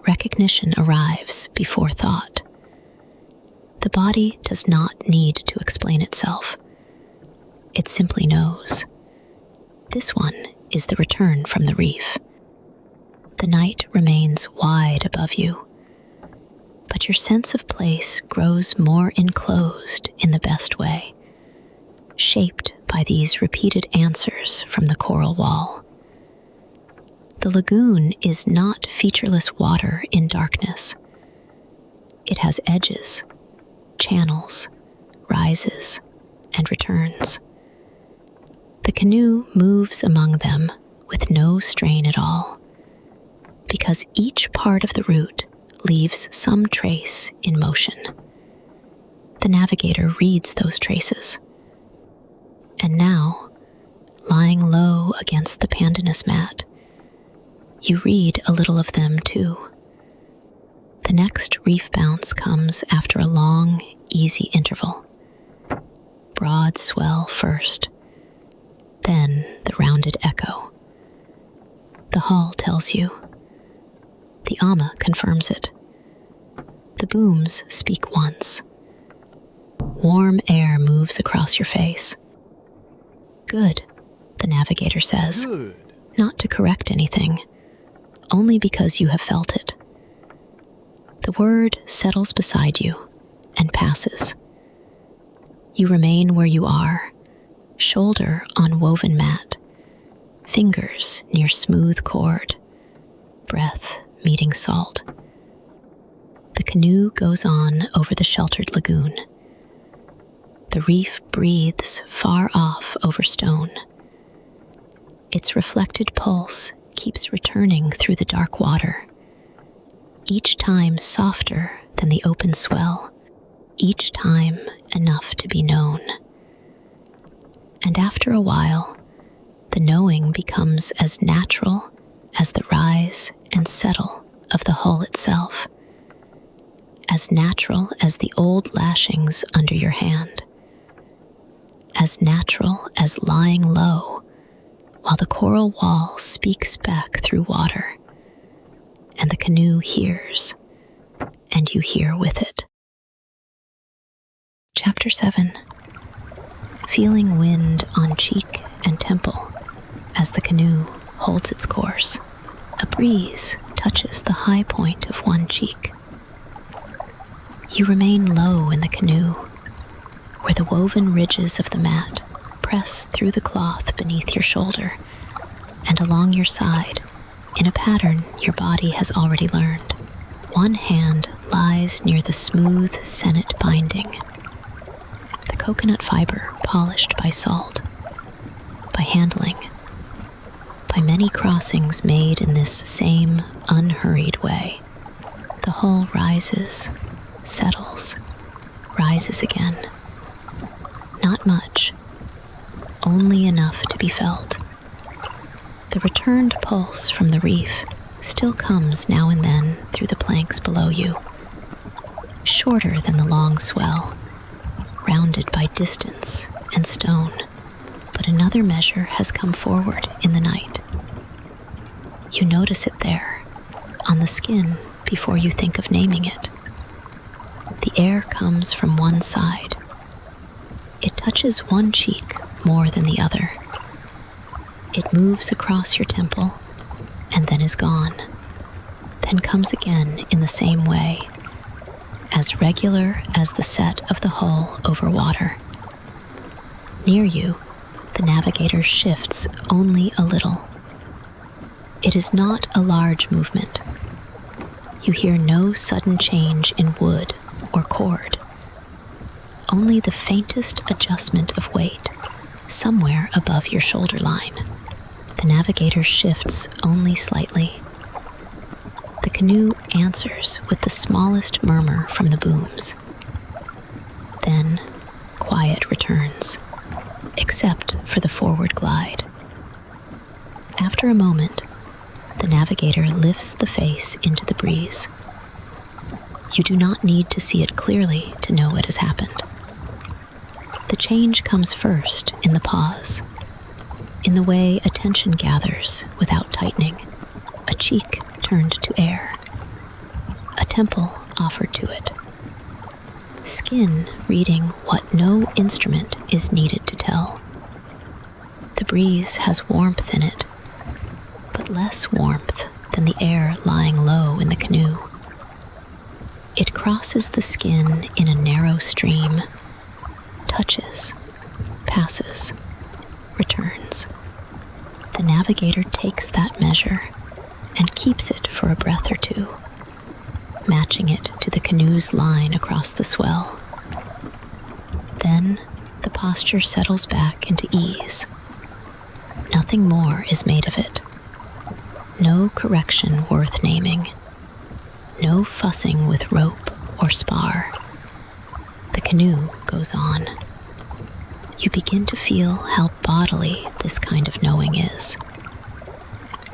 recognition arrives before thought. The body does not need to explain itself. It simply knows. This one is the return from the reef. The night remains wide above you, but your sense of place grows more enclosed in the best way, shaped by these repeated answers from the coral wall. The lagoon is not featureless water in darkness. It has edges, channels, rises, and returns. The canoe moves among them with no strain at all, because each part of the route leaves some trace in motion. The navigator reads those traces. And now, lying low against the pandanus mat, you read a little of them too. The next Reef-Bounce comes after a long, easy interval. Broad swell first, then the rounded echo. The hull tells you. The ama confirms it. The booms speak once. Warm air moves across your face. Good, the navigator says.
Good.
Not to correct anything, only because you have felt it. The word settles beside you and passes. You remain where you are, shoulder on woven mat, fingers near smooth cord, breath meeting salt. The canoe goes on over the sheltered lagoon. The reef breathes far off over stone. Its reflected pulse keeps returning through the dark water, each time softer than the open swell, each time enough to be known. And after a while, the knowing becomes as natural as the rise and settle of the hull itself, as natural as the old lashings under your hand, as natural as lying low while the coral wall speaks back through water, and the canoe hears, and you hear with it. Chapter 7. feeling wind on cheek and temple as the canoe holds its course. A breeze touches the high point of one cheek. You remain low in the canoe, where the woven ridges of the mat press through the cloth beneath your shoulder and along your side in a pattern your body has already learned. One hand lies near the smooth senet binding, the coconut fiber polished by salt, by handling, by many crossings made in this same unhurried way. The hull rises, settles, rises again. Not much, only enough to be felt. The returned pulse from the reef still comes now and then through the planks below you, shorter than the long swell, rounded by distance and stone, but another measure has come forward in the night. You notice it there, on the skin, before you think of naming it. The air comes from one side. It touches one cheek more than the other. It moves across your temple and then is gone, then comes again in the same way, as regular as the set of the hull over water. Near you, the navigator shifts only a little. It is not a large movement. You hear no sudden change in wood or cord, only the faintest adjustment of weight somewhere above your shoulder line. The navigator shifts only slightly. The canoe answers with the smallest murmur from the booms. Then quiet returns, except for the forward glide. After a moment, the navigator lifts the face into the breeze. You do not need to see it clearly to know it has happened. The change comes first in the pause, in the way attention gathers without tightening, a cheek turned to air, a temple offered to it, skin reading what no instrument is needed to tell. The breeze has warmth in it, but less warmth than the air lying low in the canoe. It crosses the skin in a narrow stream, touches, passes, returns. The navigator takes that measure and keeps it for a breath or two, matching it to the canoe's line across the swell. Then the posture settles back into ease. Nothing more is made of it. No correction worth naming. No fussing with rope or spar. The canoe goes on. You begin to feel how bodily this kind of knowing is.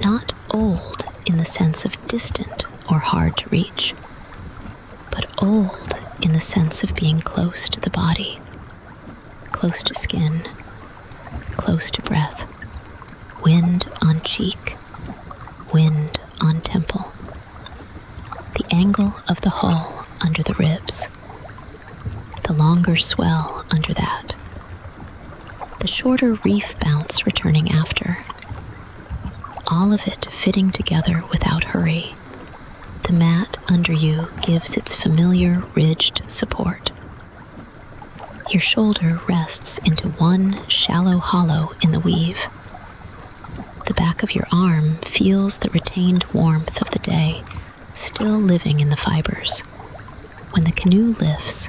Not old in the sense of distant or hard to reach, but old in the sense of being close to the body, close to skin, close to breath, wind on cheek, wind on temple, the angle of the hull under the ribs, the longer swell under that, the shorter Reef-Bounce returning after, all of it fitting together without hurry. The mat under you gives its familiar ridged support. Your shoulder rests into one shallow hollow in the weave. The back of your arm feels the retained warmth of the day still living in the fibers. When the canoe lifts,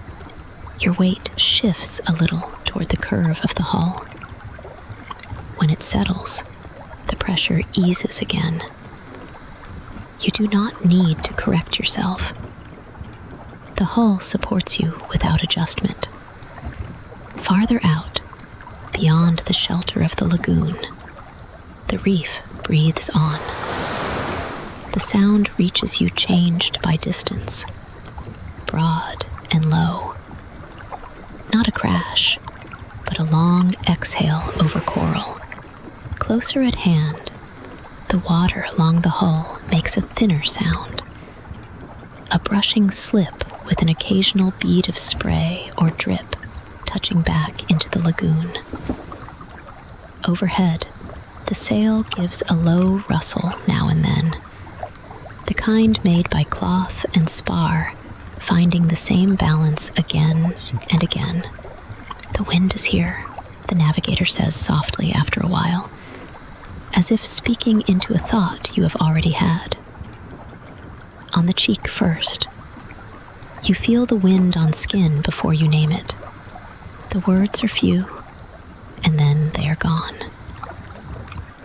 your weight shifts a little toward the curve of the hull. When it settles, the pressure eases again. You do not need to correct yourself. The hull supports you without adjustment. Farther out, beyond the shelter of the lagoon, the reef breathes on. The sound reaches you changed by distance, broad and low. Not a crash, but a long exhale over coral. Closer at hand, the water along the hull makes a thinner sound. A brushing slip with an occasional bead of spray or drip touching back into the lagoon. Overhead, the sail gives a low rustle now and then, the kind made by cloth and spar, finding the same balance again and again. "The wind is here," the navigator says softly after a while, as if speaking into a thought you have already had. On the cheek first. You feel the wind on skin before you name it. The words are few, and then they are gone.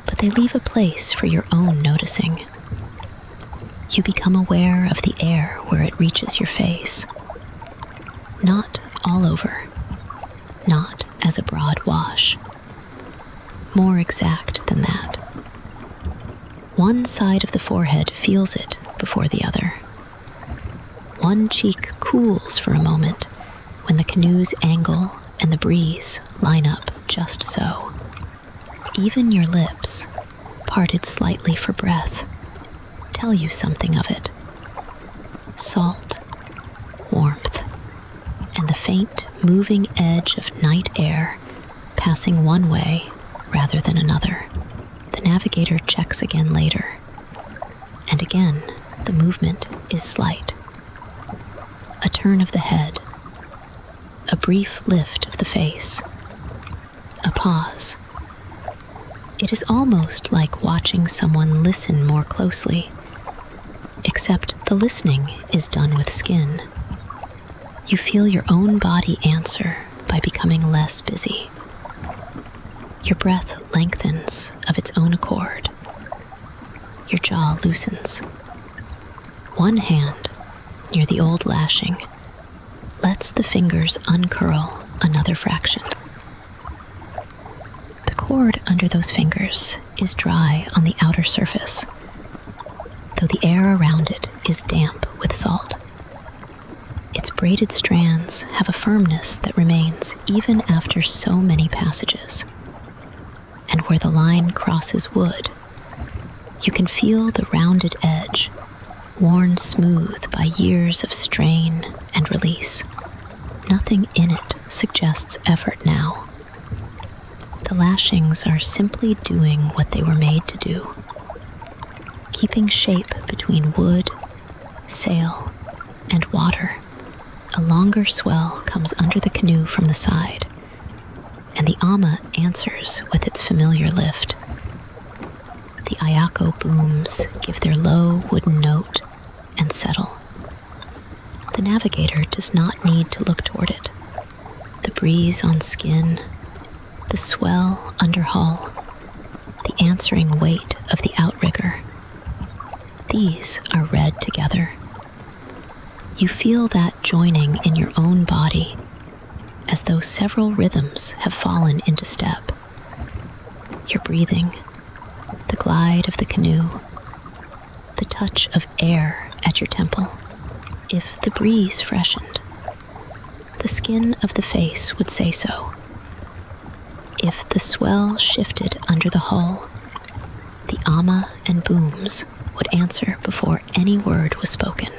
But they leave a place for your own noticing. You become aware of the air where it reaches your face. Not all over, not as a broad wash. More exact than that. One side of the forehead feels it before the other. One cheek cools for a moment when the canoe's angle and the breeze line up just so. Even your lips, parted slightly for breath, tell you something of it. Salt, warmth, and the faint moving edge of night air passing one way rather than another. The navigator checks again later, and again the movement is slight. A turn of the head, a brief lift of the face, a pause. It is almost like watching someone listen more closely, except the listening is done with skin. You feel your own body answer by becoming less busy. Your breath lengthens of its own accord. Your jaw loosens. One hand, near the old lashing, lets the fingers uncurl another fraction. The cord under those fingers is dry on the outer surface, though the air around it is damp with salt. Its braided strands have a firmness that remains even after so many passages. And where the line crosses wood, you can feel the rounded edge, worn smooth by years of strain and release. Nothing in it suggests effort now. The lashings are simply doing what they were made to do, keeping shape between wood, sail, and water. A longer swell comes under the canoe from the side, and the ama answers with its familiar lift. The ayako booms give their low wooden note and settle. The navigator does not need to look toward it. The breeze on skin, the swell under hull, the answering weight of the outrigger, these are read together. You feel that joining in your own body, as though several rhythms have fallen into step. Your breathing, the glide of the canoe, the touch of air at your temple, if the breeze freshened. The skin of the face would say so. If the swell shifted under the hull, the ama and booms would answer before any word was spoken.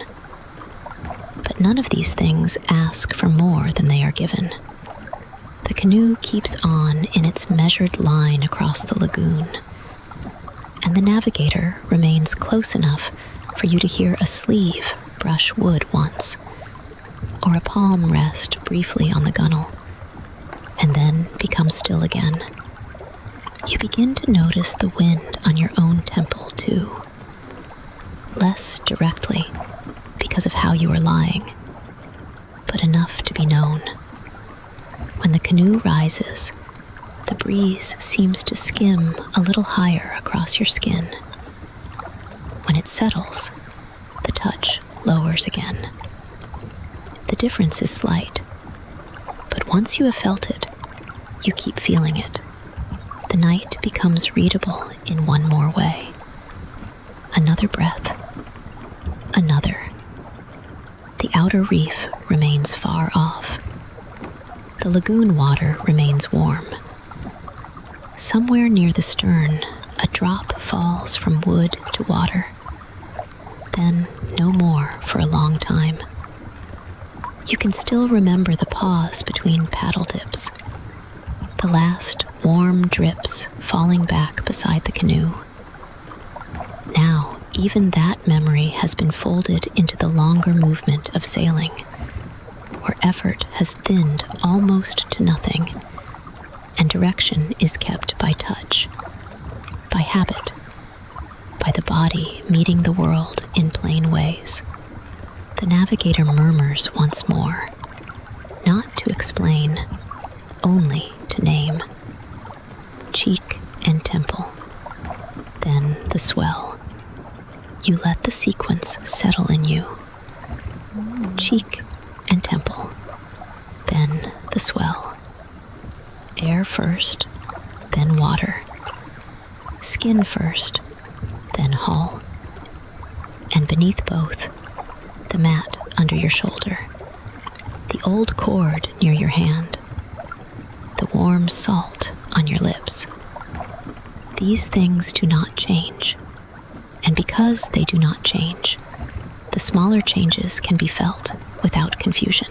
But none of these things ask for more than they are given. The canoe keeps on in its measured line across the lagoon, and the navigator remains close enough for you to hear a sleeve brush wood once, or a palm rest briefly on the gunwale, and then become still again. You begin to notice the wind on your own temple too, less directly because of how you are lying, but enough to be known. When the canoe rises, the breeze seems to skim a little higher across your skin. When it settles, the touch lowers again. The difference is slight, but once you have felt it, you keep feeling it. The night becomes readable in one more way. Another breath, another. The outer reef remains far off. The lagoon water remains warm. Somewhere near the stern, a drop falls from wood to water. Then no more for a long time. You can still remember the pause between paddle dips, the last warm drips falling back beside the canoe. Now, even that memory has been folded into the longer movement of sailing, where effort has thinned almost to nothing, and direction is kept by touch, by habit, by the body meeting the world in plain ways. The navigator murmurs once more, not to explain, only to name. Cheek and temple, then the swell. You let the sequence settle in you. Cheek and temple, then the swell. Air first, then water. Skin first, then hull. And beneath both, the mat under your shoulder, the old cord near your hand, the warm salt on your lips. These things do not change, and because they do not change, the smaller changes can be felt without confusion.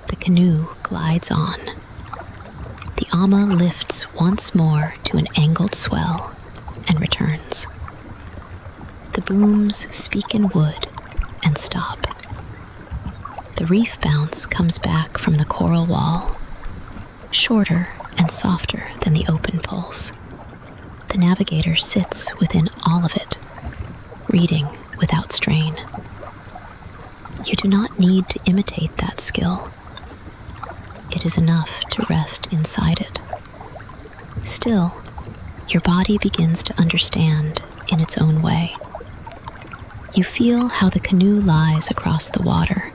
The canoe glides on. The ama lifts once more to an angled swell and returns. The booms speak in wood and stop. The Reef-Bounce comes back from the coral wall, shorter and softer than the open pulse. The navigator sits within all of it, reading without strain. You do not need to imitate that skill. It is enough to rest inside it. Still, your body begins to understand in its own way. You feel how the canoe lies across the water,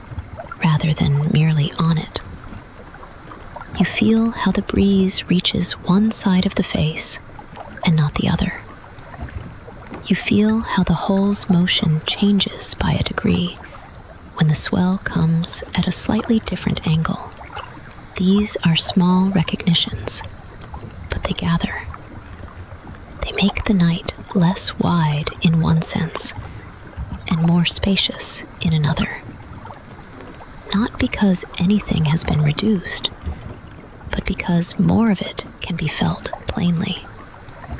rather than merely on it. You feel how the breeze reaches one side of the face and not the other. You feel how the hull's motion changes by a degree when the swell comes at a slightly different angle. These are small recognitions, but they gather. They make the night less wide in one sense and more spacious in another. Not because anything has been reduced, but because more of it can be felt plainly.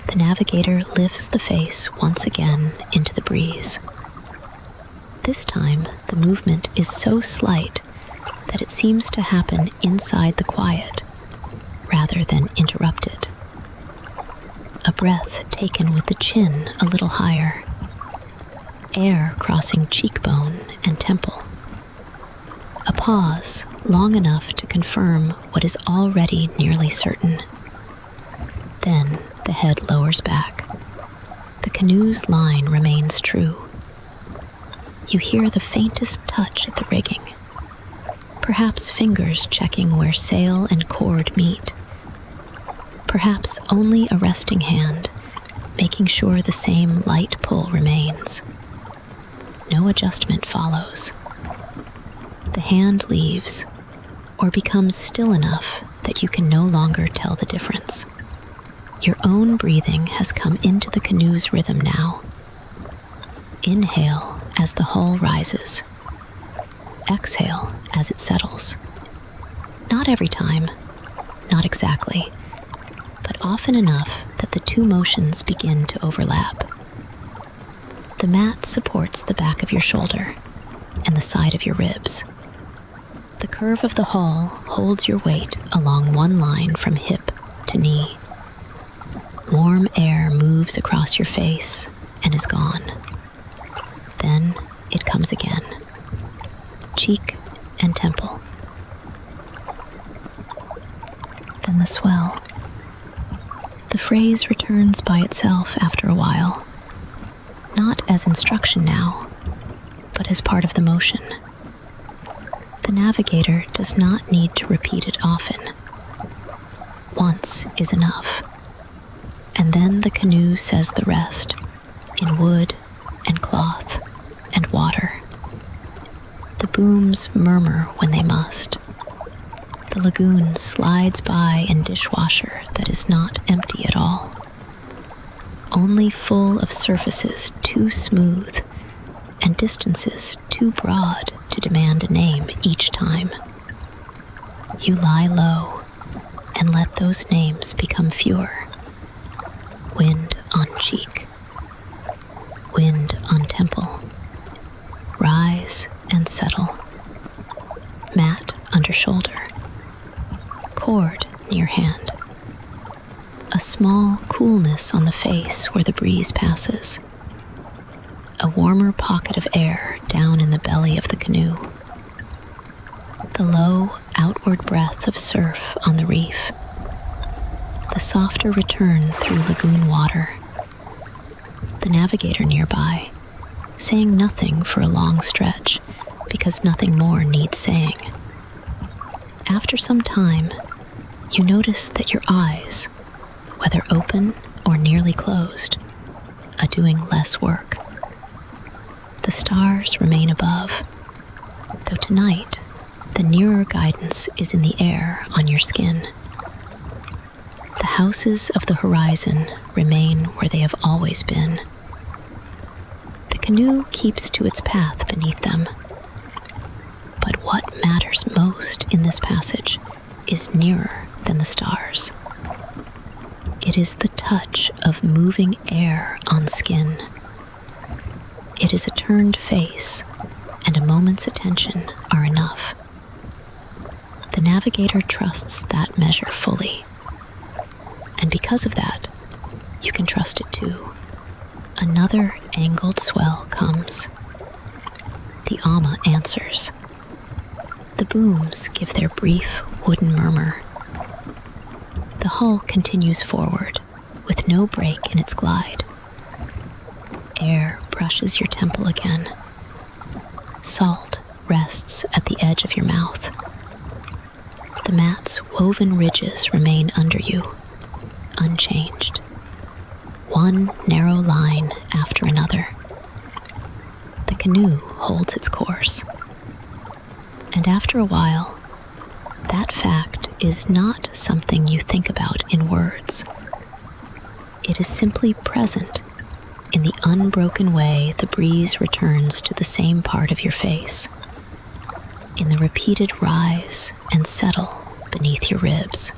The navigator lifts the face once again into the breeze. This time, the movement is so slight that it seems to happen inside the quiet, rather than interrupted. A breath taken with the chin a little higher, air crossing cheekbone and temple. A pause long enough to confirm what is already nearly certain. Then the head lowers back. The canoe's line remains true. You hear the faintest touch at the rigging, perhaps fingers checking where sail and cord meet, perhaps only a resting hand making sure the same light pull remains. No adjustment follows. The hand leaves, or becomes still enough that you can no longer tell the difference. Your own breathing has come into the canoe's rhythm now. Inhale as the hull rises. Exhale as it settles. Not every time, not exactly, but often enough that the two motions begin to overlap. The mat supports the back of your shoulder and the side of your ribs. The curve of the hull holds your weight along one line from hip to knee. Warm air moves across your face and is gone. Then it comes again. Cheek and temple. Then the swell. The phrase returns by itself after a while, not as instruction now, but as part of the motion. The navigator does not need to repeat it often. Once is enough. And then the canoe says the rest, in wood and cloth and water. The booms murmur when they must. The lagoon slides by in dishwasher that is not empty at all, only full of surfaces too smooth and distances too broad to demand a name each time. You lie low and let those names become fewer. Wind on cheek, wind on temple, rise and settle, mat under shoulder, cord near hand, a small coolness on the face where the breeze passes, a warmer pocket of air down in the belly of the canoe, the low outward breath of surf on the reef, the softer return through lagoon water, the navigator nearby, saying nothing for a long stretch because nothing more needs saying. After some time, you notice that your eyes, whether open or nearly closed, are doing less work. The stars remain above, though tonight the nearer guidance is in the air on your skin. The houses of the horizon remain where they have always been. The canoe keeps to its path beneath them. But what matters most in this passage is nearer than the stars. It is the touch of moving air on skin. It is a turned face, and a moment's attention are enough. The navigator trusts that measure fully. And because of that, you can trust it too. Another angled swell comes. The ama answers. The booms give their brief wooden murmur. The hull continues forward, with no break in its glide. Air brushes your temple again. Salt rests at the edge of your mouth. The mat's woven ridges remain under you, unchanged. One narrow line after another. The canoe holds its course. And after a while, that fact is not something you think about in words. It is simply present in the unbroken way the breeze returns to the same part of your face, in the repeated rise and settle beneath your ribs.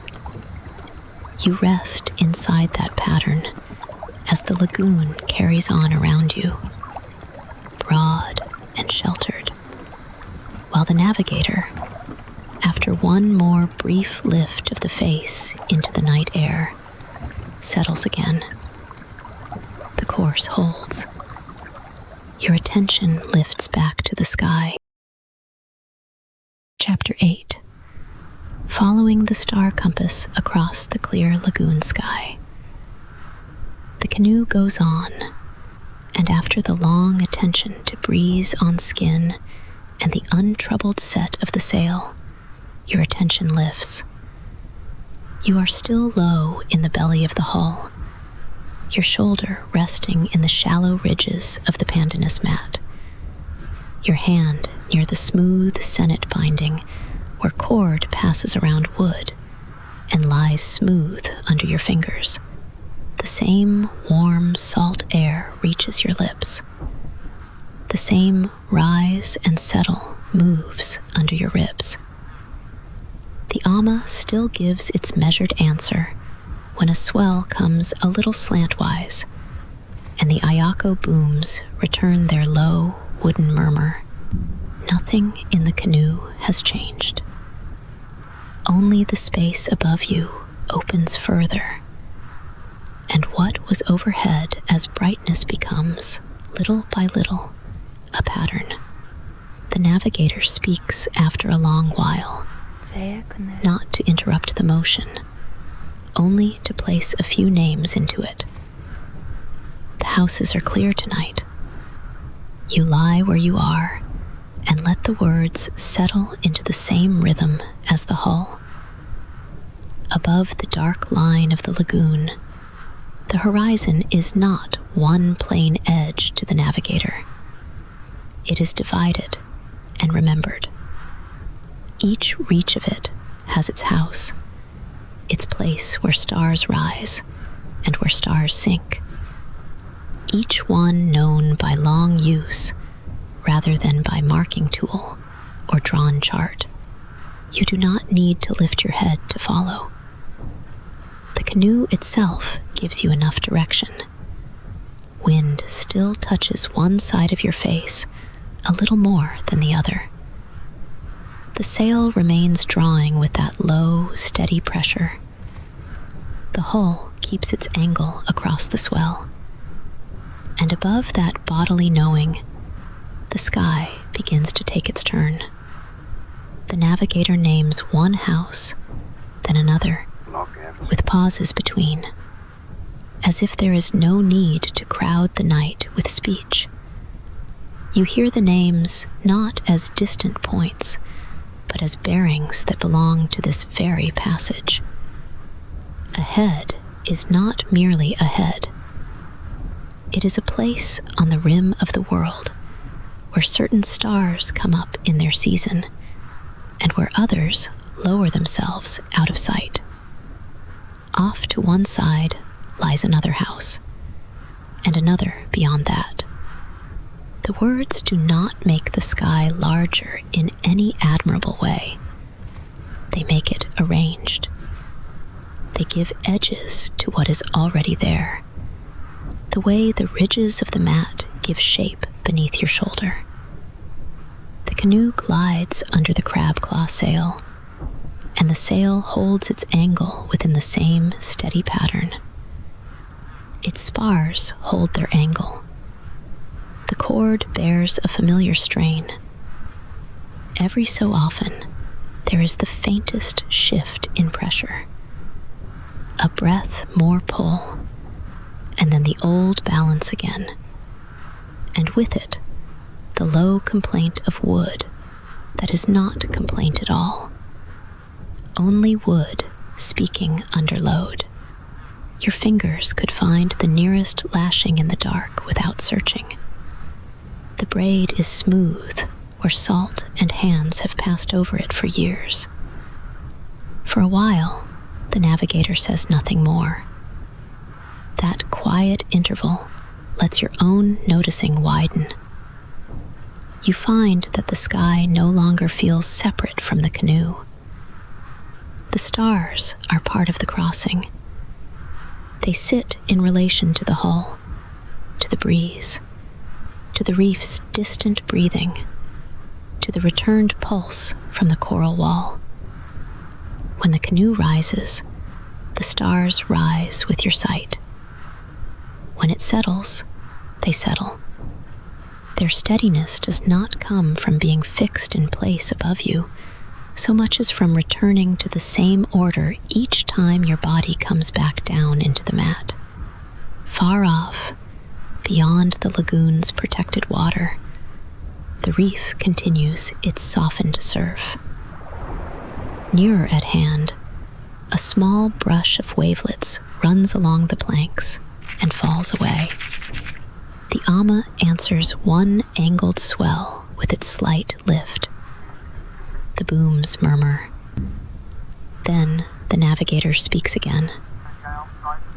You rest inside that pattern as the lagoon carries on around you, broad and sheltered, while the navigator, after one more brief lift of the face into the night air, settles again. The course holds. Your attention lifts back to the sky. Chapter 8. Following the star compass across the clear lagoon sky. The canoe goes on, and after the long attention to breeze on skin and the untroubled set of the sail, your attention lifts. You are still low in the belly of the hull, your shoulder resting in the shallow ridges of the pandanus mat, your hand near the smooth sennet binding where cord passes around wood and lies smooth under your fingers. The same warm salt air reaches your lips. The same rise and settle moves under your ribs. The ama still gives its measured answer when a swell comes a little slantwise, and the ayako booms return their low wooden murmur. Nothing in the canoe has changed. Only the space above you opens further, and what was overhead as brightness becomes, little by little, a pattern. The navigator speaks after a long while, not to interrupt the motion, only to place a few names into it. The houses are clear tonight. You lie where you are and let the words settle into the same rhythm as the hull. Above the dark line of the lagoon, the horizon is not one plain edge to the navigator. It is divided and remembered. Each reach of it has its house, its place where stars rise and where stars sink. Each one known by long use, rather than by marking tool or drawn chart. You do not need to lift your head to follow. The canoe itself gives you enough direction. Wind still touches one side of your face a little more than the other. The sail remains drawing with that low, steady pressure. The hull keeps its angle across the swell. And above that bodily knowing, the sky begins to take its turn. The navigator names one house, then another, with pauses between, as if there is no need to crowd the night with speech. You hear the names not as distant points, but as bearings that belong to this very passage. Ahead is not merely ahead. It is a place on the rim of the world where certain stars come up in their season and where others lower themselves out of sight. Off to one side lies another house, and another beyond that. The words do not make the sky larger in any admirable way. They make it arranged. They give edges to what is already there, the way the ridges of the mat give shape beneath your shoulder. The canoe glides under the crab claw sail, and the sail holds its angle within the same steady pattern. Its spars hold their angle. The cord bears a familiar strain. Every so often, there is the faintest shift in pressure. A breath more pull, and then the old balance again. And with it, the low complaint of wood that is not complaint at all. Only wood speaking under load. Your fingers could find the nearest lashing in the dark without searching. The braid is smooth where salt and hands have passed over it for years. For a while, the navigator says nothing more. That quiet interval lets your own noticing widen. You find that the sky no longer feels separate from the canoe. The stars are part of the crossing. They sit in relation to the hull, to the breeze, to the reef's distant breathing, to the returned pulse from the coral wall. When the canoe rises, the stars rise with your sight. When it settles, they settle. Their steadiness does not come from being fixed in place above you, so much as from returning to the same order each time your body comes back down into the mat. Far off, beyond the lagoon's protected water, the reef continues its softened surf. Nearer at hand, a small brush of wavelets runs along the planks and falls away. The ama answers one angled swell with its slight lift. The booms murmur. Then the navigator speaks again.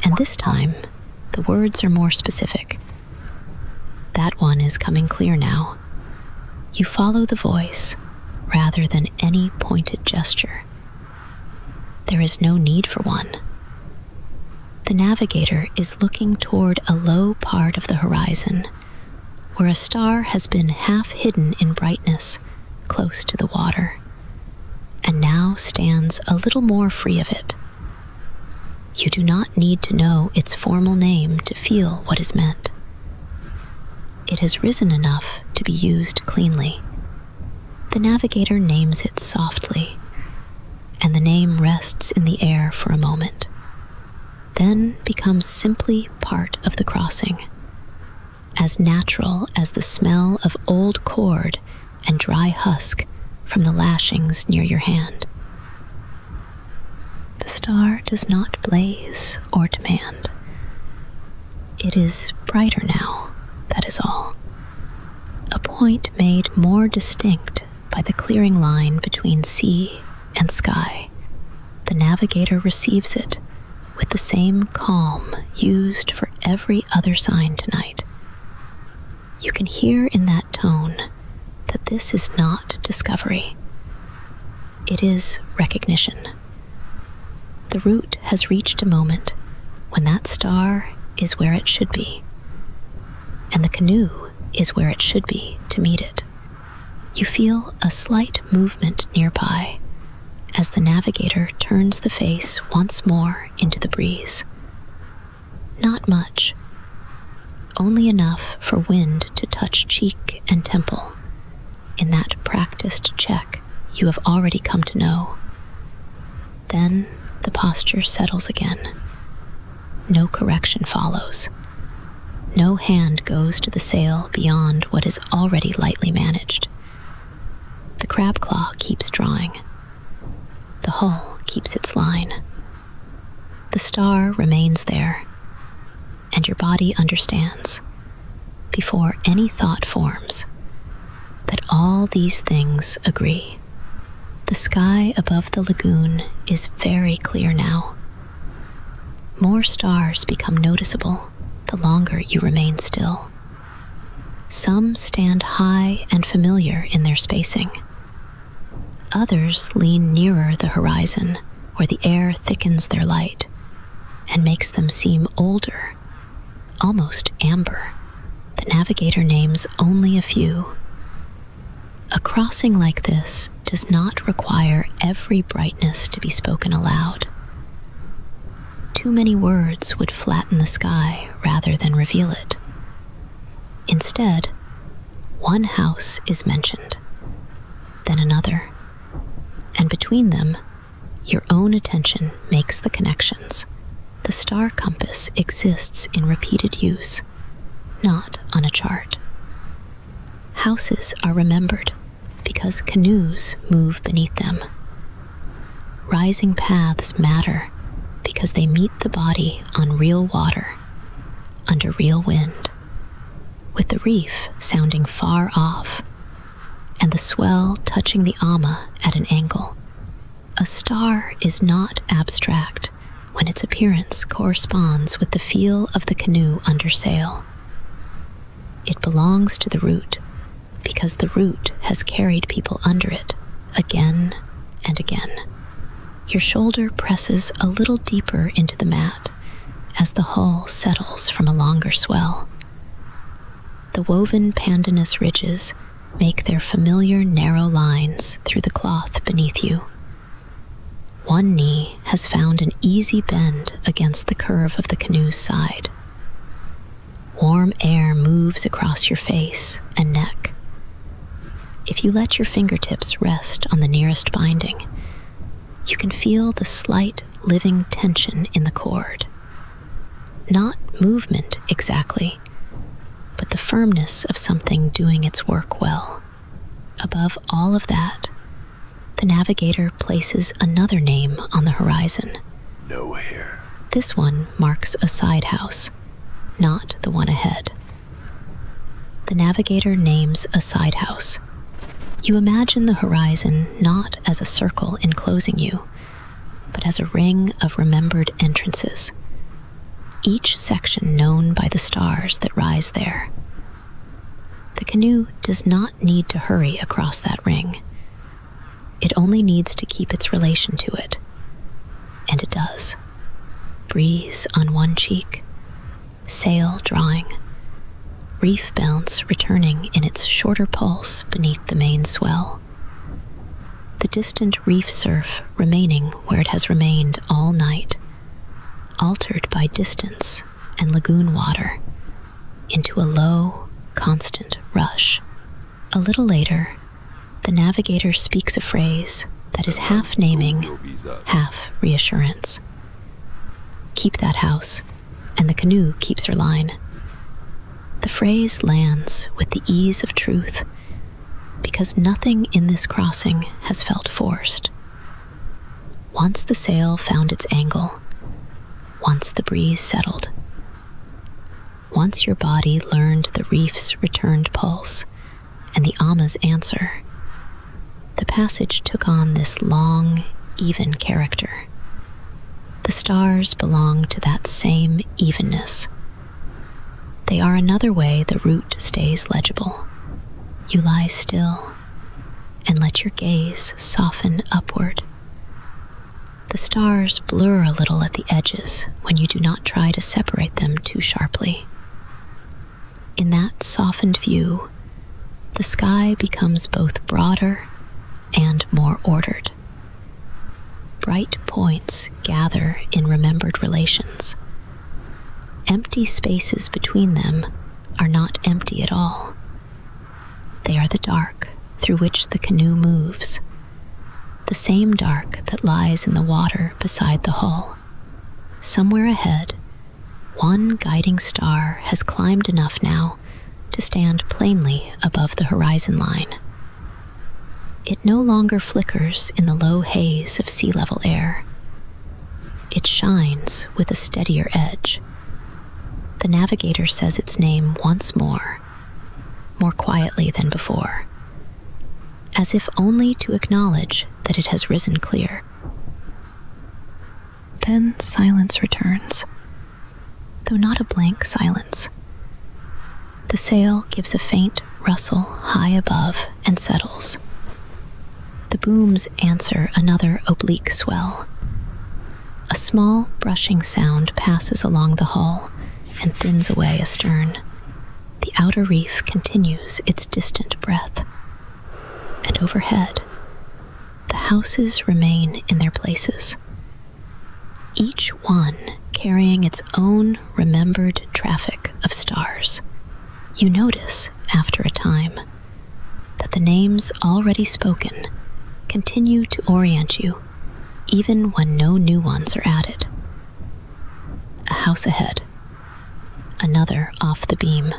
And this time, the words are more specific. That one is coming clear now. You follow the voice rather than any pointed gesture. There is no need for one. The navigator is looking toward a low part of the horizon, where a star has been half hidden in brightness, close to the water, and now stands a little more free of it. You do not need to know its formal name to feel what is meant. It has risen enough to be used cleanly. The navigator names it softly, and the name rests in the air for a moment, then becomes simply part of the crossing, as natural as the smell of old cord and dry husk from the lashings near your hand. The star does not blaze or demand. It is brighter now, that is all. A point made more distinct by the clearing line between sea and sky. The navigator receives it with the same calm used for every other sign tonight. You can hear in that tone this is not discovery. It is recognition. The route has reached a moment when that star is where it should be, and the canoe is where it should be to meet it. You feel a slight movement nearby as the navigator turns the face once more into the breeze. Not much, only enough for wind to touch cheek and temple in that practiced check you have already come to know. Then the posture settles again. No correction follows. No hand goes to the sail beyond what is already lightly managed. The crab claw keeps drawing. The hull keeps its line. The star remains there, and your body understands, before any thought forms, that all these things agree. The sky above the lagoon is very clear now. More stars become noticeable the longer you remain still. Some stand high and familiar in their spacing. Others lean nearer the horizon, where the air thickens their light and makes them seem older, almost amber. The navigator names only a few. A crossing like this does not require every brightness to be spoken aloud. Too many words would flatten the sky rather than reveal it. Instead, one house is mentioned, then another, and between them, your own attention makes the connections. The star compass exists in repeated use, not on a chart. Houses are remembered because canoes move beneath them. Rising paths matter because they meet the body on real water, under real wind, with the reef sounding far off, and the swell touching the ama at an angle. A star is not abstract when its appearance corresponds with the feel of the canoe under sail. It belongs to the route because the route has carried people under it again and again. Your shoulder presses a little deeper into the mat as the hull settles from a longer swell. The woven pandanus ridges make their familiar narrow lines through the cloth beneath you. One knee has found an easy bend against the curve of the canoe's side. Warm air moves across your face and neck. If you let your fingertips rest on the nearest binding, you can feel the slight living tension in the cord. Not movement exactly, but the firmness of something doing its work well. Above all of that, the navigator places another name on the horizon.
No hair.
This one marks a side house, not the one ahead. The navigator names a side house. You imagine the horizon not as a circle enclosing you, but as a ring of remembered entrances, each section known by the stars that rise there. The canoe does not need to hurry across that ring. It only needs to keep its relation to it, and it does. Breeze on one cheek, sail drawing, Reef-Bounce returning in its shorter pulse beneath the main swell. The distant reef surf remaining where it has remained all night, altered by distance and lagoon water, into a low, constant rush. A little later, the navigator speaks a phrase that is half naming, half reassurance. Keep that house, and the canoe keeps her line. The phrase lands with the ease of truth, because nothing in this crossing has felt forced. Once the sail found its angle, once the breeze settled, once your body learned the reef's returned pulse and the ama's answer, the passage took on this long, even character. The stars belong to that same evenness. They are another way the route stays legible. You lie still, and let your gaze soften upward. The stars blur a little at the edges when you do not try to separate them too sharply. In that softened view, the sky becomes both broader and more ordered. Bright points gather in remembered relations. Empty spaces between them are not empty at all. They are the dark through which the canoe moves, the same dark that lies in the water beside the hull. Somewhere ahead, one guiding star has climbed enough now to stand plainly above the horizon line. It no longer flickers in the low haze of sea-level air. It shines with a steadier edge. The navigator says its name once more quietly than before, as if only to acknowledge that it has risen clear. Then silence returns, though not a blank silence. The sail gives a faint rustle high above and settles. The booms answer another oblique swell. A small brushing sound passes along the hull and thins away astern. The outer reef continues its distant breath. And overhead, the houses remain in their places, each one carrying its own remembered traffic of stars. You notice, after a time, that the names already spoken continue to orient you, even when no new ones are added. A house ahead, another off the beam,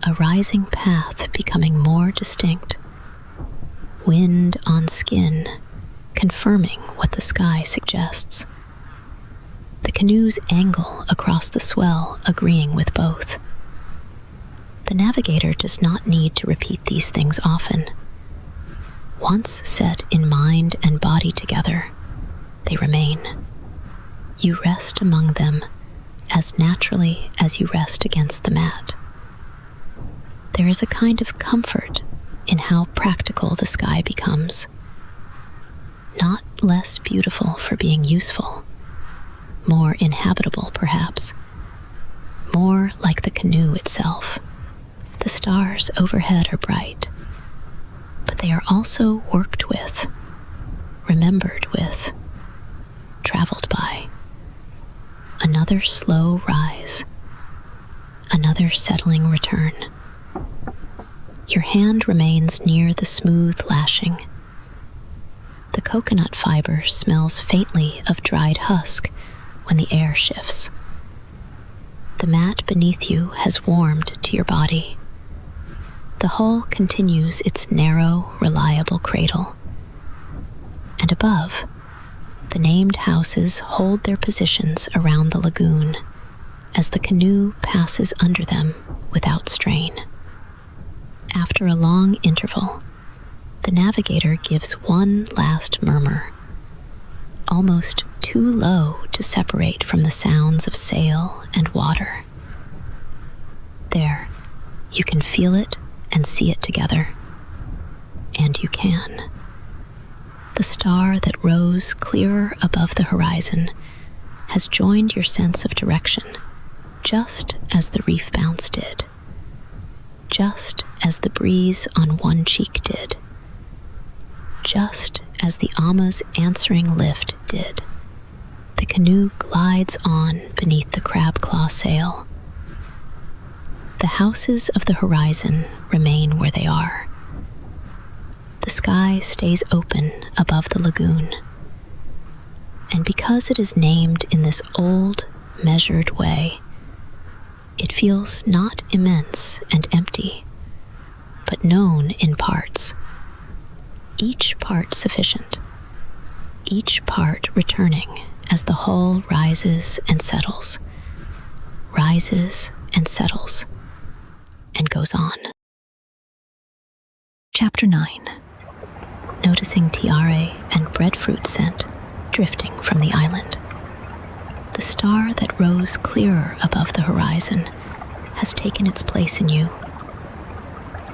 a rising path becoming more distinct, wind on skin, confirming what the sky suggests. The canoe's angle across the swell agreeing with both. The navigator does not need to repeat these things often. Once set in mind and body together, they remain. You rest among them as naturally as you rest against the mat. There is a kind of comfort in how practical the sky becomes. Not less beautiful for being useful, more inhabitable perhaps, more like the canoe itself. The stars overhead are bright, but they are also worked with, remembered with, traveled by. Another slow rise, another settling return. Your hand remains near the smooth lashing. The coconut fiber smells faintly of dried husk when the air shifts. The mat beneath you has warmed to your body. The hull continues its narrow, reliable cradle. And above, the named houses hold their positions around the lagoon as the canoe passes under them without strain. After a long interval, the navigator gives one last murmur, almost too low to separate from the sounds of sail and water. There, you can feel it and see it together. And you can. The star that rose clearer above the horizon has joined your sense of direction, just as the Reef-Bounce did, just as the breeze on one cheek did, just as the Amma's answering lift did. The canoe glides on beneath the crab-claw sail. The houses of the horizon remain where they are. The sky stays open above the lagoon. And because it is named in this old, measured way, it feels not immense and empty, but known in parts. Each part sufficient, each part returning as the hull rises and settles, and goes on. Chapter 9. Noticing Tiare and Breadfruit scent drifting from the island. The star that rose clearer above the horizon has taken its place in you.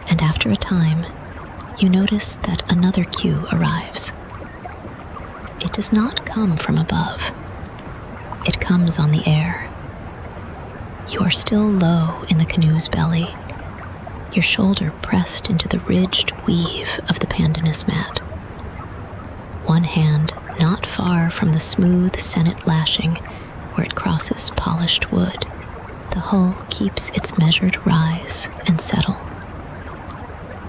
And after a time, you notice that another cue arrives. It does not come from above. It comes on the air. You are still low in the canoe's belly, your shoulder pressed into the ridged weave of the pandanus mat. One hand not far from the smooth sennit lashing where it crosses polished wood. The hull keeps its measured rise and settle.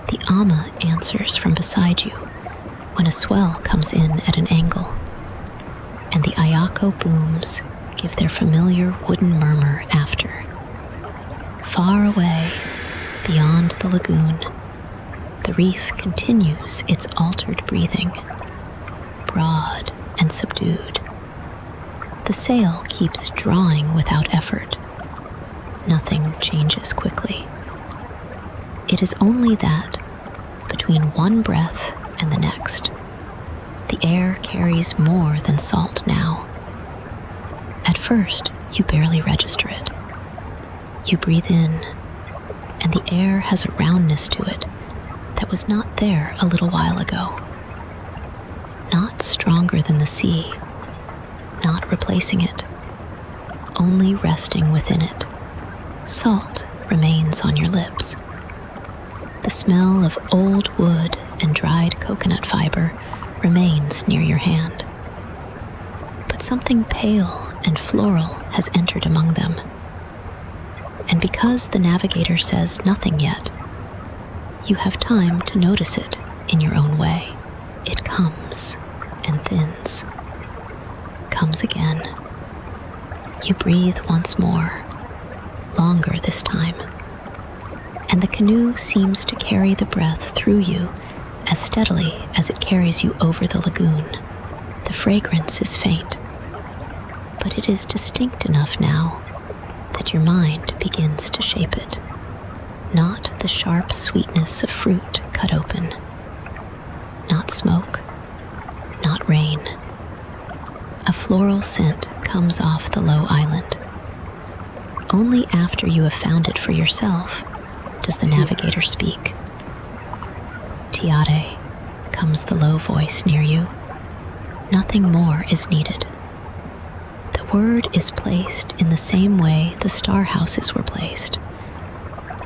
The ama answers from beside you when a swell comes in at an angle, and the ayako booms give their familiar wooden murmur after. Far away, beyond the lagoon, the reef continues its altered breathing, broad and subdued. The sail keeps drawing without effort. Nothing changes quickly. It is only that, between one breath and the next, the air carries more than salt now. At first, you barely register it. You breathe in, and the air has a roundness to it that was not there a little while ago. Not stronger than the sea, not replacing it, only resting within it. Salt remains on your lips. The smell of old wood and dried coconut fiber remains near your hand. But something pale and floral has entered among them. And because the navigator says nothing yet, you have time to notice it in your own way. It comes and thins, comes again. You breathe once more, longer this time, and the canoe seems to carry the breath through you as steadily as it carries you over the lagoon. The fragrance is faint, but it is distinct enough now that your mind begins to shape it. Not the sharp sweetness of fruit cut open, not smoke, not rain. A floral scent comes off the low island. Only after you have found it for yourself does the navigator speak. Tiare, comes the low voice near you. Nothing more is needed. The word is placed in the same way the star houses were placed,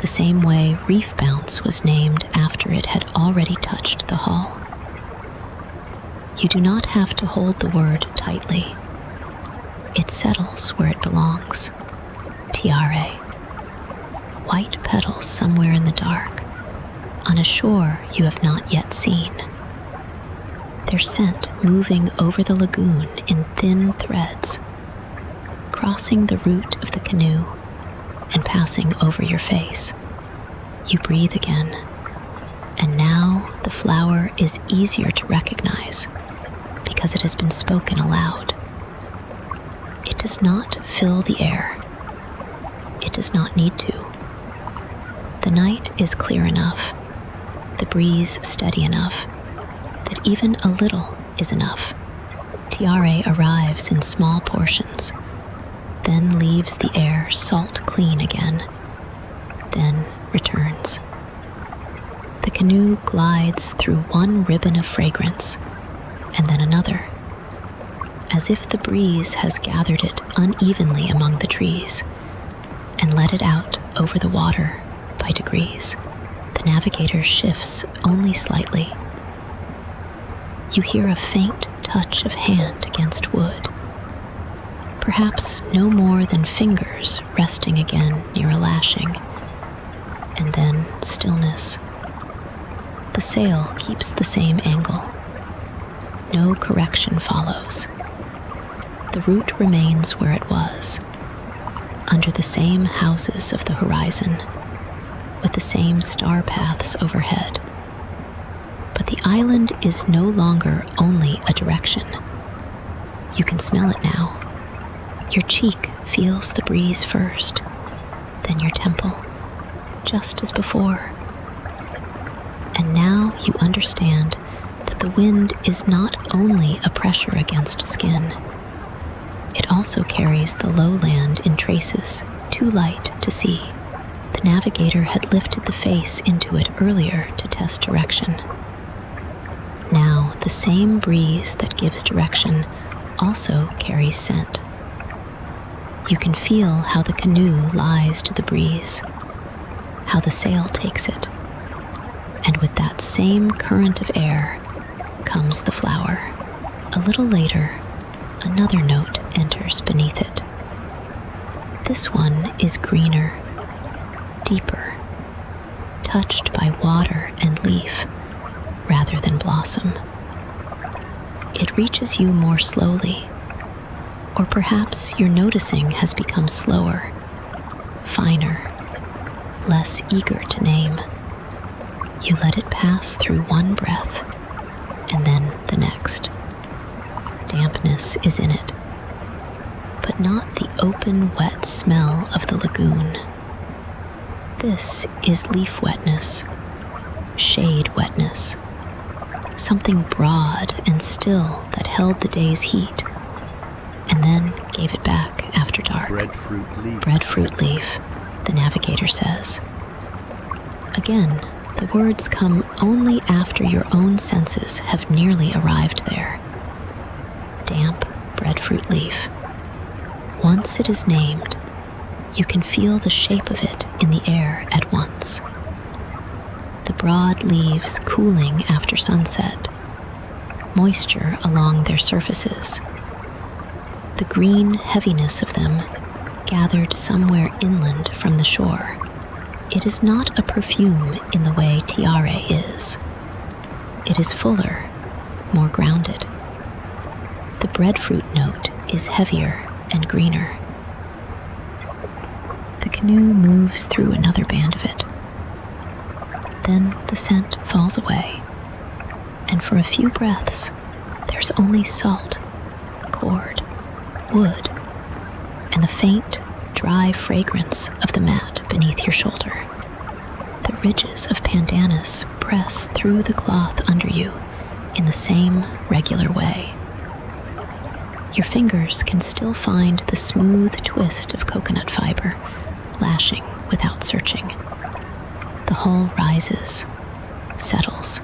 the same way Reef-Bounce was named after it had already touched the hull. You do not have to hold the word tightly. It settles where it belongs. Tiare. White petals somewhere in the dark, on a shore you have not yet seen. Their scent moving over the lagoon in thin threads, crossing the root of the canoe and passing over your face. You breathe again, and now the flower is easier to recognize because it has been spoken aloud. It does not fill the air. It does not need to. The night is clear enough, the breeze steady enough, that even a little is enough. Tiare arrives in small portions, then leaves the air salt clean again, then returns. The canoe glides through one ribbon of fragrance, and then another, as if the breeze has gathered it unevenly among the trees and let it out over the water by degrees. The navigator shifts only slightly. You hear a faint touch of hand against wood, perhaps no more than fingers resting again near a lashing, and then stillness. The sail keeps the same angle. No correction follows. The route remains where it was, under the same houses of the horizon, with the same star paths overhead. But the island is no longer only a direction. You can smell it now. Your cheek feels the breeze first, then your temple, just as before. And now you understand that the wind is not only a pressure against skin. It also carries the lowland in traces, too light to see. The navigator had lifted the face into it earlier to test direction. Now, the same breeze that gives direction also carries scent. You can feel how the canoe lies to the breeze, how the sail takes it, and with that same current of air comes the flower. A little later, another note enters beneath it. This one is greener, deeper, touched by water and leaf rather than blossom. It reaches you more slowly, or perhaps your noticing has become slower, finer, less eager to name. You let it pass through one breath, and then the next. Dampness is in it, but not the open, wet smell of the lagoon. This is leaf wetness, shade wetness, something broad and still that held the day's heat, and then gave it back after dark. Breadfruit leaf, the navigator says. Again, the words come only after your own senses have nearly arrived there. Damp breadfruit leaf. Once it is named, you can feel the shape of it in the air at once. The broad leaves cooling after sunset, moisture along their surfaces, the green heaviness of them gathered somewhere inland from the shore. It is not a perfume in the way Tiare is. It is fuller, more grounded. The breadfruit note is heavier and greener. The canoe moves through another band of it. Then the scent falls away, and for a few breaths, there's only salt, cord, wood, and the faint, dry fragrance of the mat beneath your shoulder. The ridges of pandanus press through the cloth under you in the same regular way. Your fingers can still find the smooth twist of coconut fiber, lashing without searching. The hull rises, settles.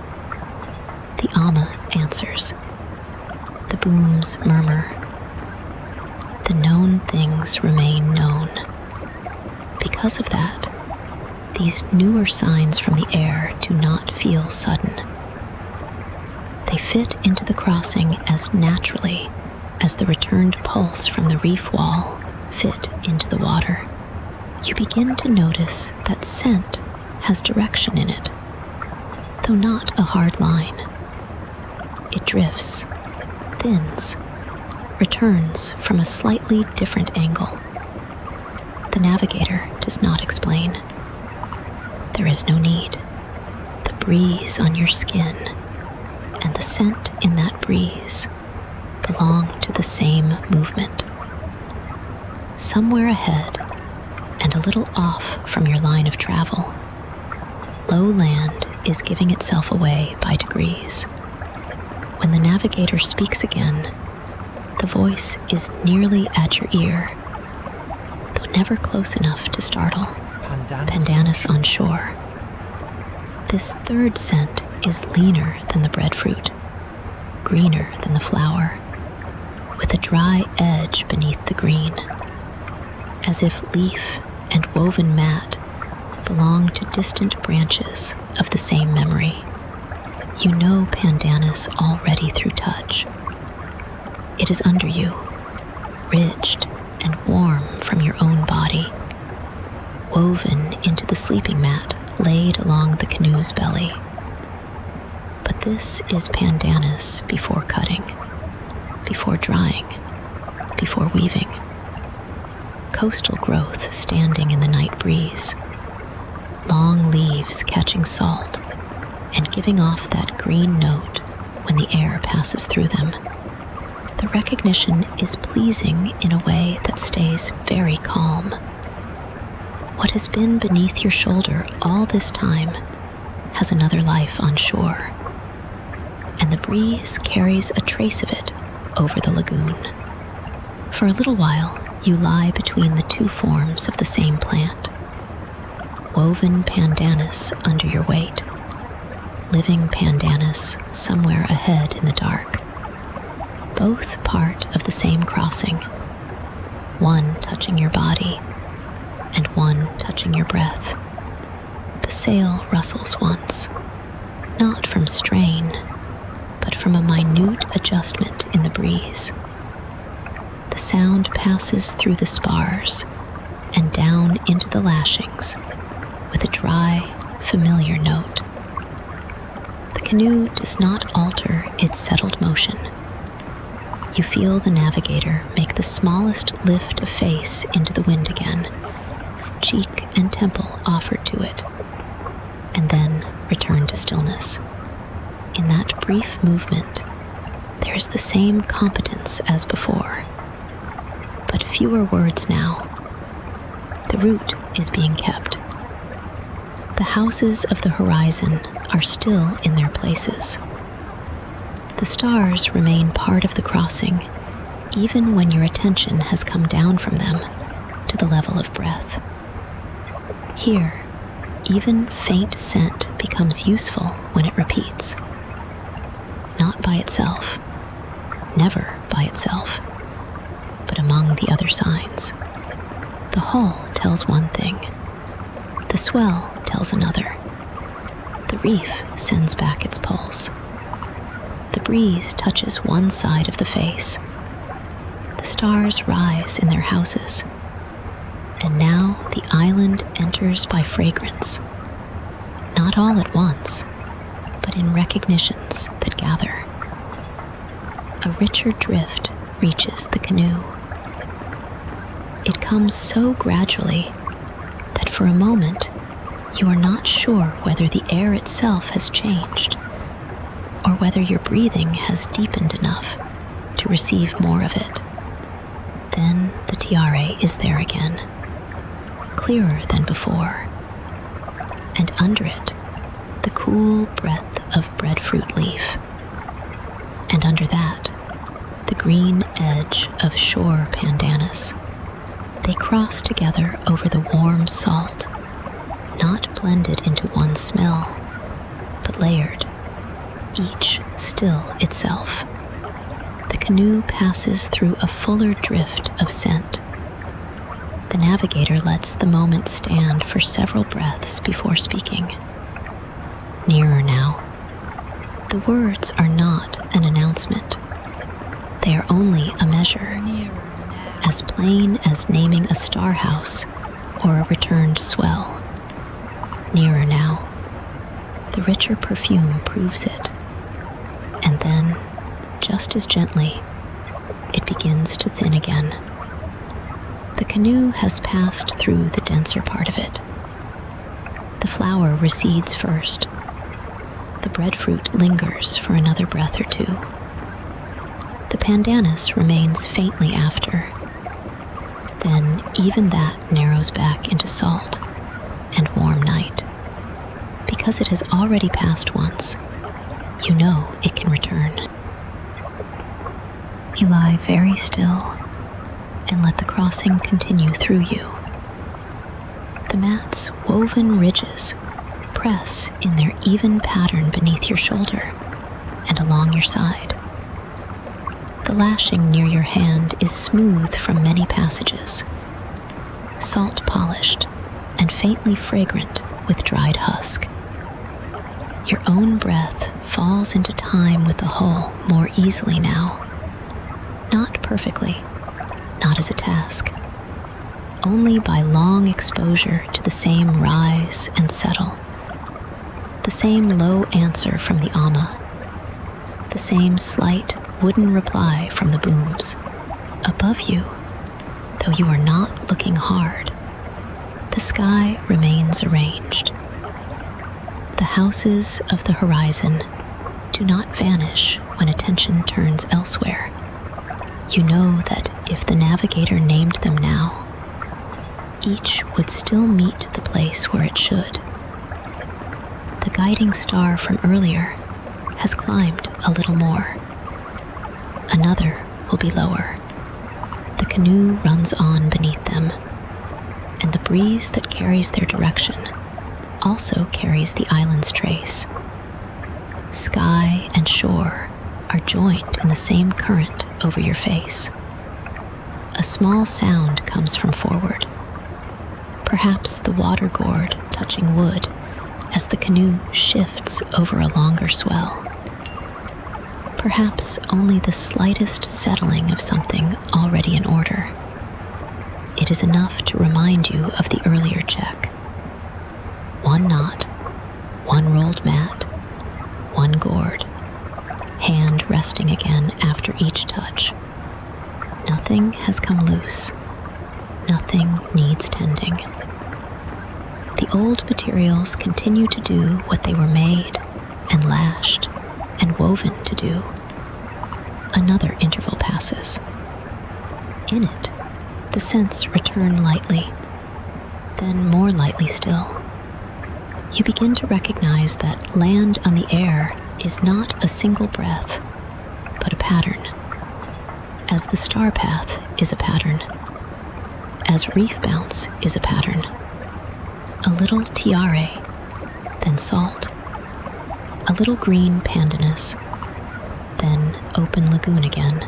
The ama answers. The booms murmur. The known things remain known. Because of that, these newer signs from the air do not feel sudden. They fit into the crossing as naturally as the returned pulse from the reef wall fit into the water. You begin to notice that scent has direction in it, though not a hard line. It drifts, thins, returns from a slightly different angle. The navigator does not explain. There is no need. The breeze on your skin and the scent in that breeze belong to the same movement. Somewhere ahead and a little off from your line of travel, low land is giving itself away by degrees. When the navigator speaks again, the voice is nearly at your ear, though never close enough to startle. Pandanus on shore. This third scent is leaner than the breadfruit, greener than the flower, with a dry edge beneath the green, as if leaf and woven mat belong to distant branches of the same memory. You know pandanus already through touch. It is under you, ridged and warm from your own body, woven into the sleeping mat laid along the canoe's belly. But this is pandanus before cutting, before drying, before weaving. Coastal growth standing in the night breeze, long leaves catching salt and giving off that green note when the air passes through them. The recognition is pleasing in a way that stays very calm. What has been beneath your shoulder all this time has another life on shore, and the breeze carries a trace of it over the lagoon. For a little while, you lie between the two forms of the same plant. woven pandanus under your weight, living pandanus somewhere ahead in the dark. Both part of the same crossing, one touching your body and one touching your breath. The sail rustles once, not from strain, but from a minute adjustment in the breeze. The sound passes through the spars and down into the lashings with a dry, familiar note. The canoe does not alter its settled motion. You feel the navigator make the smallest lift of face into the wind again, cheek and temple offered to it, and then return to stillness. In that brief movement, there is the same competence as before, but fewer words now. The route is being kept. The houses of the horizon are still in their places. The stars remain part of the crossing, even when your attention has come down from them to the level of breath. Here, even faint scent becomes useful when it repeats. Not by itself, never by itself, but among the other signs. The hull tells one thing, the swell tells another. The reef sends back its pulse. The breeze touches one side of the face. The stars rise in their houses. And now the island enters by fragrance, not all at once, but in recognitions that gather. A richer drift reaches the canoe. It comes so gradually that for a moment you are not sure whether the air itself has changed or whether your breathing has deepened enough to receive more of it. Then the Tiare is there again, clearer than before, and under it, the cool breath of breadfruit leaf, and under that, the green edge of shore pandanus. They cross together over the warm salt, not blended into one smell, but layered, each still itself. The canoe passes through a fuller drift of scent. The navigator lets the moment stand for several breaths before speaking. Nearer now. The words are not an announcement. They are only a measure, as plain as naming a star house or a returned swell. Nearer now. The richer perfume proves it. And then, just as gently, it begins to thin again. The canoe has passed through the denser part of it. The flower recedes first. The breadfruit lingers for another breath or two. The pandanus remains faintly after. Then even that narrows back into salt and warm night. Because it has already passed once, you know it can return. You lie very still and let the crossing continue through you. The mat's woven ridges press in their even pattern beneath your shoulder and along your side. The lashing near your hand is smooth from many passages, salt polished and faintly fragrant with dried husk. Your own breath falls into time with the hull more easily now. Not perfectly, not as a task, only by long exposure to the same rise and settle, the same low answer from the ama, the same slight wooden reply from the booms. Above you, though you are not looking hard, the sky remains arranged. The houses of the horizon do not vanish when attention turns elsewhere. You know that if the navigator named them now, each would still meet the place where it should. The guiding star from earlier has climbed a little more. Another will be lower. The canoe runs on beneath them, and the breeze that carries their direction also carries the island's trace. Sky and shore are joined in the same current over your face. A small sound comes from forward, perhaps the water gourd touching wood as the canoe shifts over a longer swell. Perhaps only the slightest settling of something already in order. It is enough to remind you of the earlier check. One knot, one rolled mat, one gourd, hand resting again after each touch. Nothing has come loose. Nothing needs tending. The old materials continue to do what they were made and lashed and woven to do. Another interval passes. In it, the scents return lightly, then more lightly still. You begin to recognize that land on the air is not a single breath, but a pattern. As the star path is a pattern, as Reef-Bounce is a pattern. A little Tiare, then salt. A little green pandanus, then open lagoon again.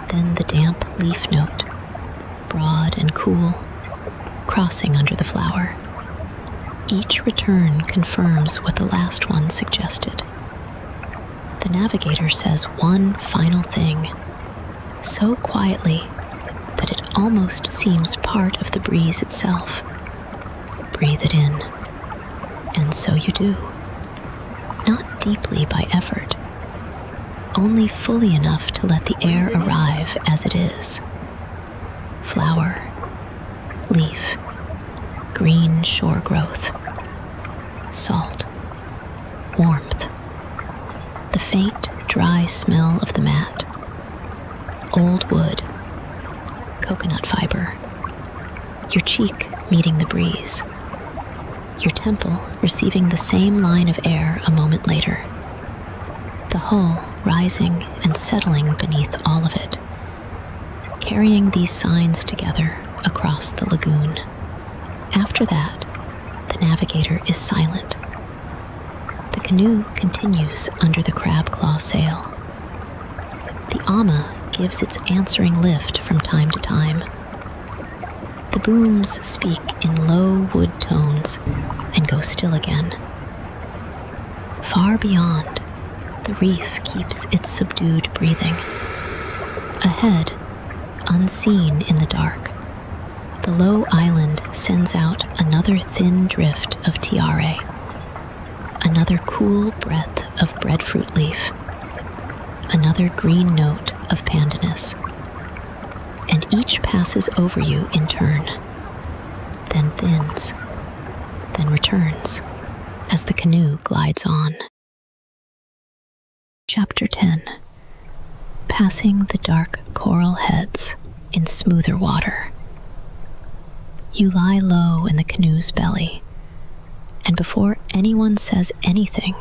Then the damp leaf note, broad and cool, crossing under the flower. Each return confirms what the last one suggested. The navigator says one final thing, so quietly that it almost seems part of the breeze itself. Breathe it in, and so you do. Not deeply by effort, only fully enough to let the air arrive as it is. Flower, leaf, green shore growth, salt, warmth, the faint, dry smell of the mat, old wood, coconut fiber, your cheek meeting the breeze, your temple receiving the same line of air a moment later, the hull rising and settling beneath all of it, carrying these signs together across the lagoon. After that, the navigator is silent. The canoe continues under the crab claw sail. The ama gives its answering lift from time to time. The booms speak in low wood tones and go still again. Far beyond, the reef keeps its subdued breathing. Ahead, unseen in the dark, the low island sends out another thin drift of Tiare, another cool breath of breadfruit leaf, another green note of pandanus, and each passes over you in turn, then thins, then returns as the canoe glides on. Chapter 10. Passing the dark coral heads in smoother water. You lie low in the canoe's belly, and before anyone says anything,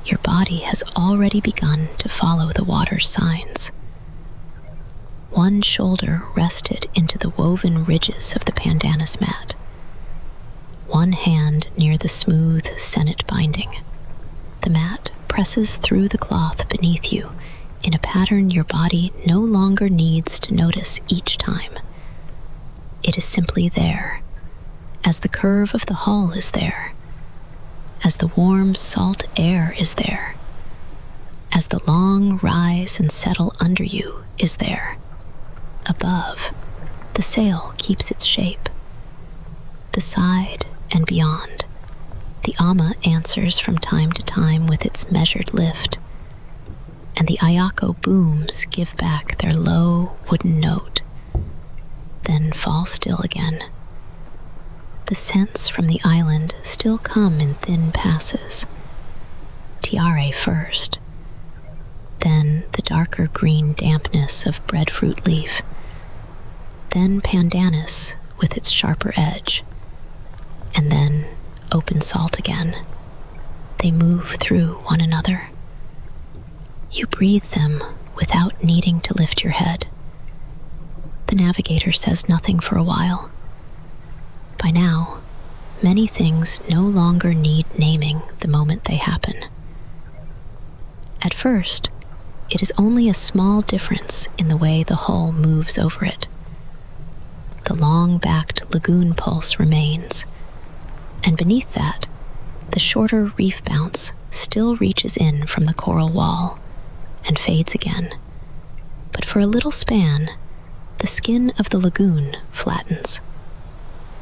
your body has already begun to follow the water's signs. One shoulder rested into the woven ridges of the pandanus mat, one hand near the smooth senet binding. The mat presses through the cloth beneath you in a pattern your body no longer needs to notice each time. It is simply there, as the curve of the hull is there, as the warm salt air is there, as the long rise and settle under you is there. Above, the sail keeps its shape. Beside and beyond, the ama answers from time to time with its measured lift, and the ayako booms give back their low wooden note, then fall still again. The scents from the island still come in thin passes. Tiare first, then the darker green dampness of breadfruit leaf, then pandanus with its sharper edge, and then open salt again. They move through one another. You breathe them without needing to lift your head. The navigator says nothing for a while. By now, many things no longer need naming the moment they happen. At first, it is only a small difference in the way the hull moves over it. The long-backed lagoon pulse remains, and beneath that, the shorter Reef-Bounce still reaches in from the coral wall and fades again. But for a little span, the skin of the lagoon flattens.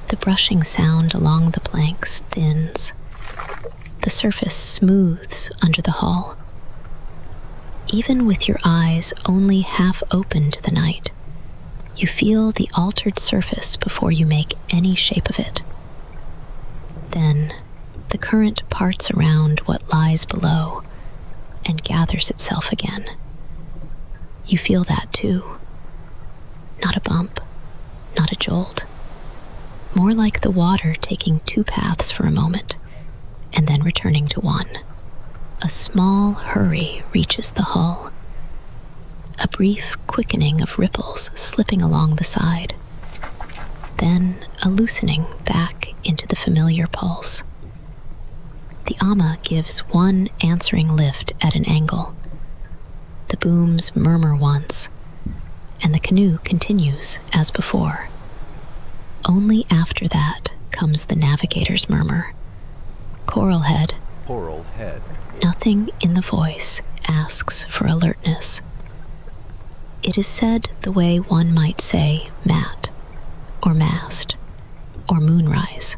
The brushing sound along the planks thins. The surface smooths under the hull. Even with your eyes only half open to the night, you feel the altered surface before you make any shape of it. Then, the current parts around what lies below and gathers itself again. You feel that too. Not a bump, not a jolt. More like the water taking two paths for a moment and then returning to one. A small hurry reaches the hull. A brief quickening of ripples slipping along the side. Then a loosening back into the familiar pulse. The ama gives one answering lift at an angle. The booms murmur once, and the canoe continues as before. Only after that comes the navigator's murmur. Coral head.
Coral head.
Nothing in the voice asks for alertness. It is said the way one might say mat, or mast, or moonrise.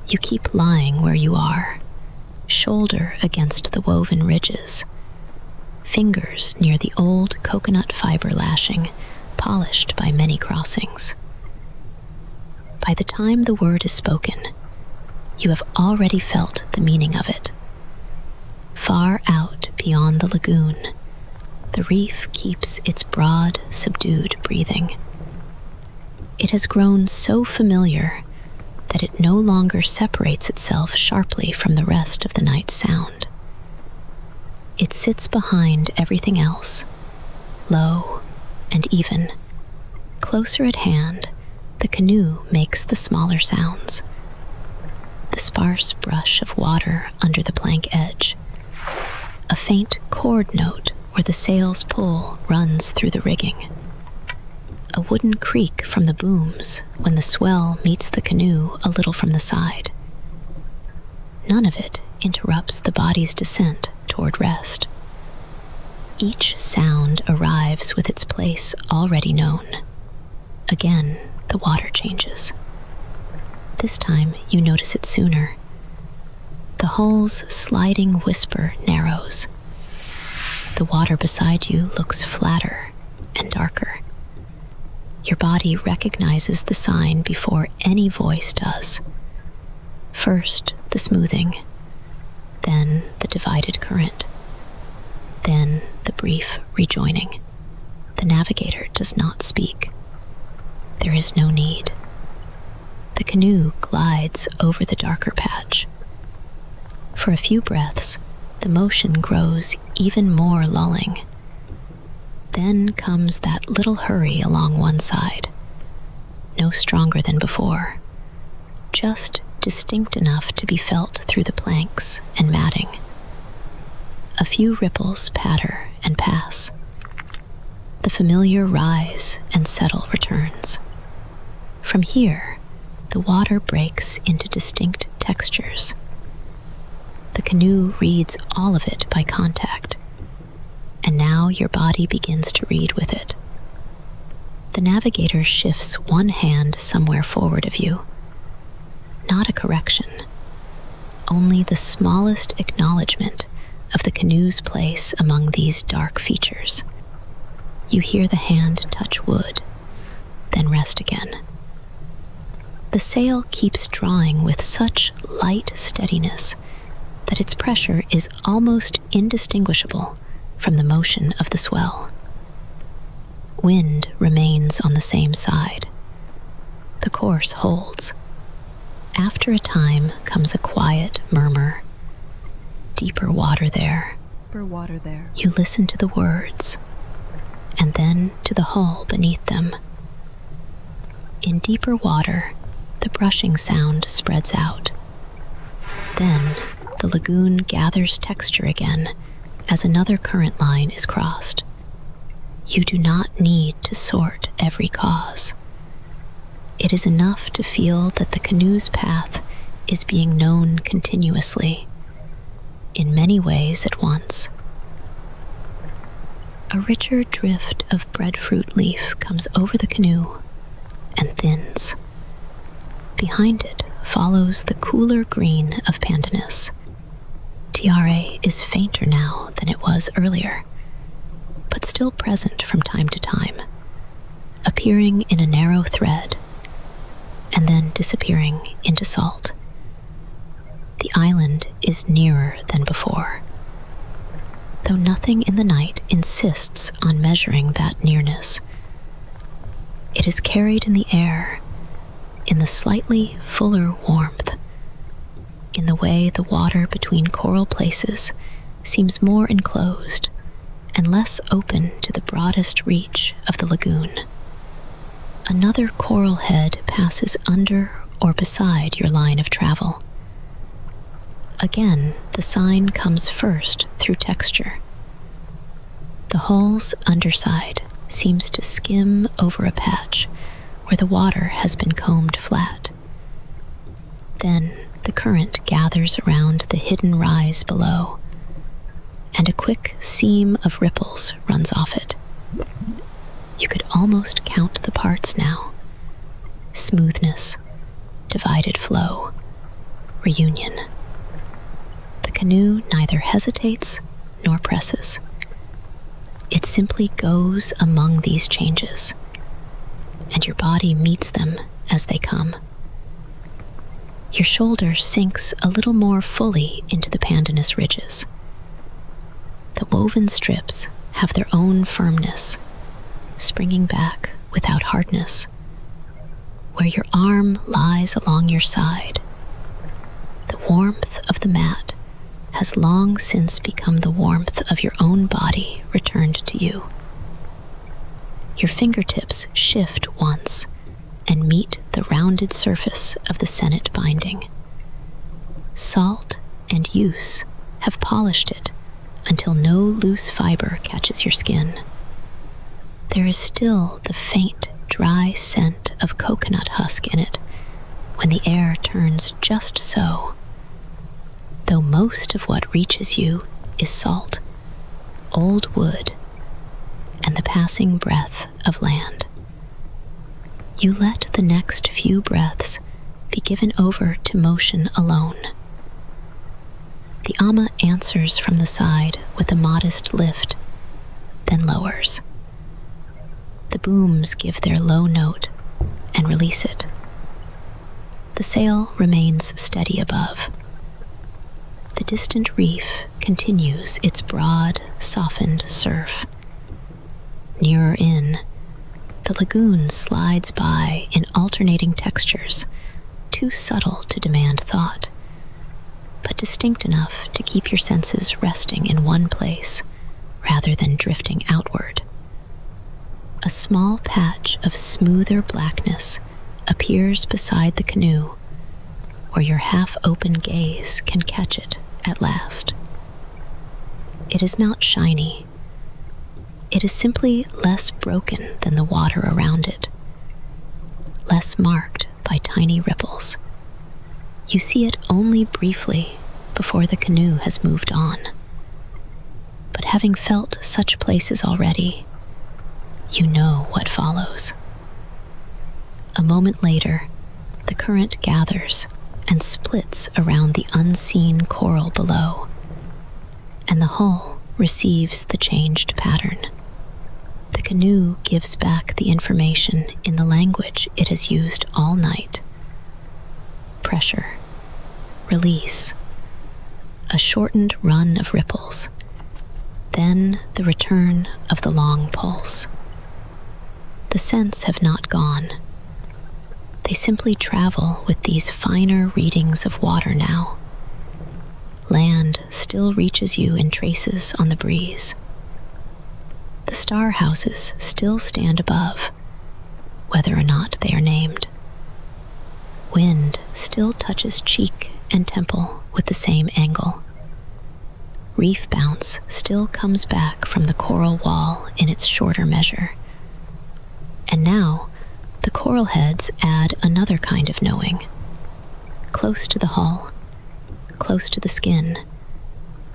You keep lying where you are, shoulder against the woven ridges, fingers near the old coconut fiber lashing, polished by many crossings. By the time the word is spoken, you have already felt the meaning of it. Far out beyond the lagoon, the reef keeps its broad, subdued breathing. It has grown so familiar that it no longer separates itself sharply from the rest of the night's sound. It sits behind everything else, low and even. Closer at hand, the canoe makes the smaller sounds. The sparse brush of water under the plank edge. A faint chord note where the sail's pull runs through the rigging. A wooden creak from the booms when the swell meets the canoe a little from the side. None of it interrupts the body's descent toward rest. Each sound arrives with its place already known. Again, the water changes. This time, you notice it sooner. The hull's sliding whisper narrows. The water beside you looks flatter and darker. Your body recognizes the sign before any voice does. First, the smoothing, then the divided current, then the brief rejoining. The navigator does not speak. There is no need. The canoe glides over the darker patch. For a few breaths, the motion grows even more lulling. Then comes that little hurry along one side, no stronger than before, just distinct enough to be felt through the planks and matting. A few ripples patter and pass. The familiar rise and settle returns. From here, the water breaks into distinct textures. The canoe reads all of it by contact, and now your body begins to read with it. The navigator shifts one hand somewhere forward of you. Not a correction, only the smallest acknowledgement of the canoe's place among these dark features. You hear the hand touch wood, then rest again. The sail keeps drawing with such light steadiness that its pressure is almost indistinguishable from the motion of the swell. Wind remains on the same side. The course holds. After a time comes a quiet murmur. Deeper water there.
Deeper water there.
You listen to the words, and then to the hull beneath them. In deeper water, the brushing sound spreads out. Then, the lagoon gathers texture again as another current line is crossed. You do not need to sort every cause. It is enough to feel that the canoe's path is being known continuously, in many ways at once. A richer drift of breadfruit leaf comes over the canoe and thins. Behind it follows the cooler green of pandanus. Tiare is fainter now than it was earlier, but still present from time to time, appearing in a narrow thread and then disappearing into salt. The island is nearer than before, though nothing in the night insists on measuring that nearness. It is carried in the air, in the slightly fuller warmth, in the way the water between coral places seems more enclosed and less open to the broadest reach of the lagoon. Another coral head passes under or beside your line of travel. Again, the sign comes first through texture. The hull's underside seems to skim over a patch where the water has been combed flat. Then the current gathers around the hidden rise below, and a quick seam of ripples runs off it. You could almost count the parts now. Smoothness, divided flow, reunion. The canoe neither hesitates nor presses. It simply goes among these changes, and your body meets them as they come. Your shoulder sinks a little more fully into the pandanus ridges. The woven strips have their own firmness, springing back without hardness. Where your arm lies along your side, the warmth of the mat has long since become the warmth of your own body returned to you. Your fingertips shift once and meet the rounded surface of the senet binding. Salt and use have polished it until no loose fiber catches your skin. There is still the faint, dry scent of coconut husk in it when the air turns just so, though most of what reaches you is salt, old wood, and the passing breath of land. You let the next few breaths be given over to motion alone. The ama answers from the side with a modest lift, then lowers. The booms give their low note and release it. The sail remains steady above. The distant reef continues its broad, softened surf. Nearer in, the lagoon slides by in alternating textures, too subtle to demand thought, but distinct enough to keep your senses resting in one place rather than drifting outward. A small patch of smoother blackness appears beside the canoe, where your half-open gaze can catch it at last. It is not shiny. It is simply less broken than the water around it, less marked by tiny ripples. You see it only briefly before the canoe has moved on. But having felt such places already, you know what follows. A moment later, the current gathers and splits around the unseen coral below, and the hull receives the changed pattern. The canoe gives back the information in the language it has used all night. Pressure, release, a shortened run of ripples, then the return of the long pulse. The scents have not gone. They simply travel with these finer readings of water now. Land still reaches you in traces on the breeze. The star houses still stand above, whether or not they are named. still touches cheek and temple with the same angle. Reef-Bounce still comes back from the coral wall in its shorter measure. And now, the coral heads add another kind of knowing. Close to the hull, close to the skin,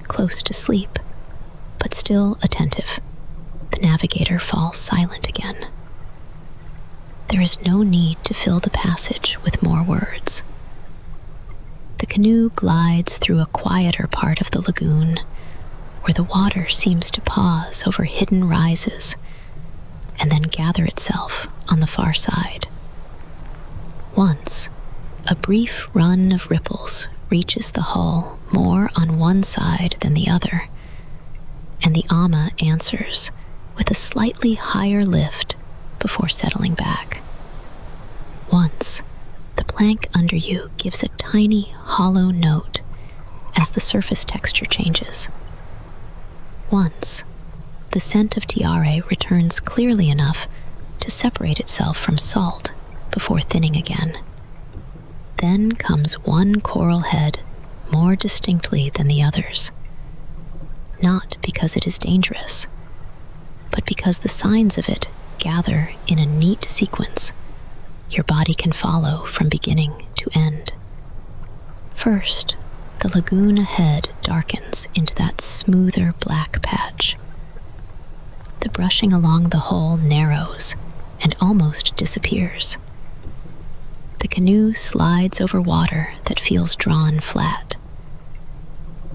close to sleep, but still attentive. The navigator falls silent again. There is no need to fill the passage with more words. The canoe glides through a quieter part of the lagoon, where the water seems to pause over hidden rises and then gather itself on the far side. Once, a brief run of ripples reaches the hull more on one side than the other, and the ama answers with a slightly higher lift before settling back. Once, the plank under you gives a tiny, hollow note as the surface texture changes. Once, the scent of Tiare returns clearly enough to separate itself from salt before thinning again. Then comes one coral head more distinctly than the others, not because it is dangerous, but because the signs of it gather in a neat sequence your body can follow from beginning to end. First, the lagoon ahead darkens into that smoother black patch. The brushing along the hull narrows and almost disappears. The canoe slides over water that feels drawn flat.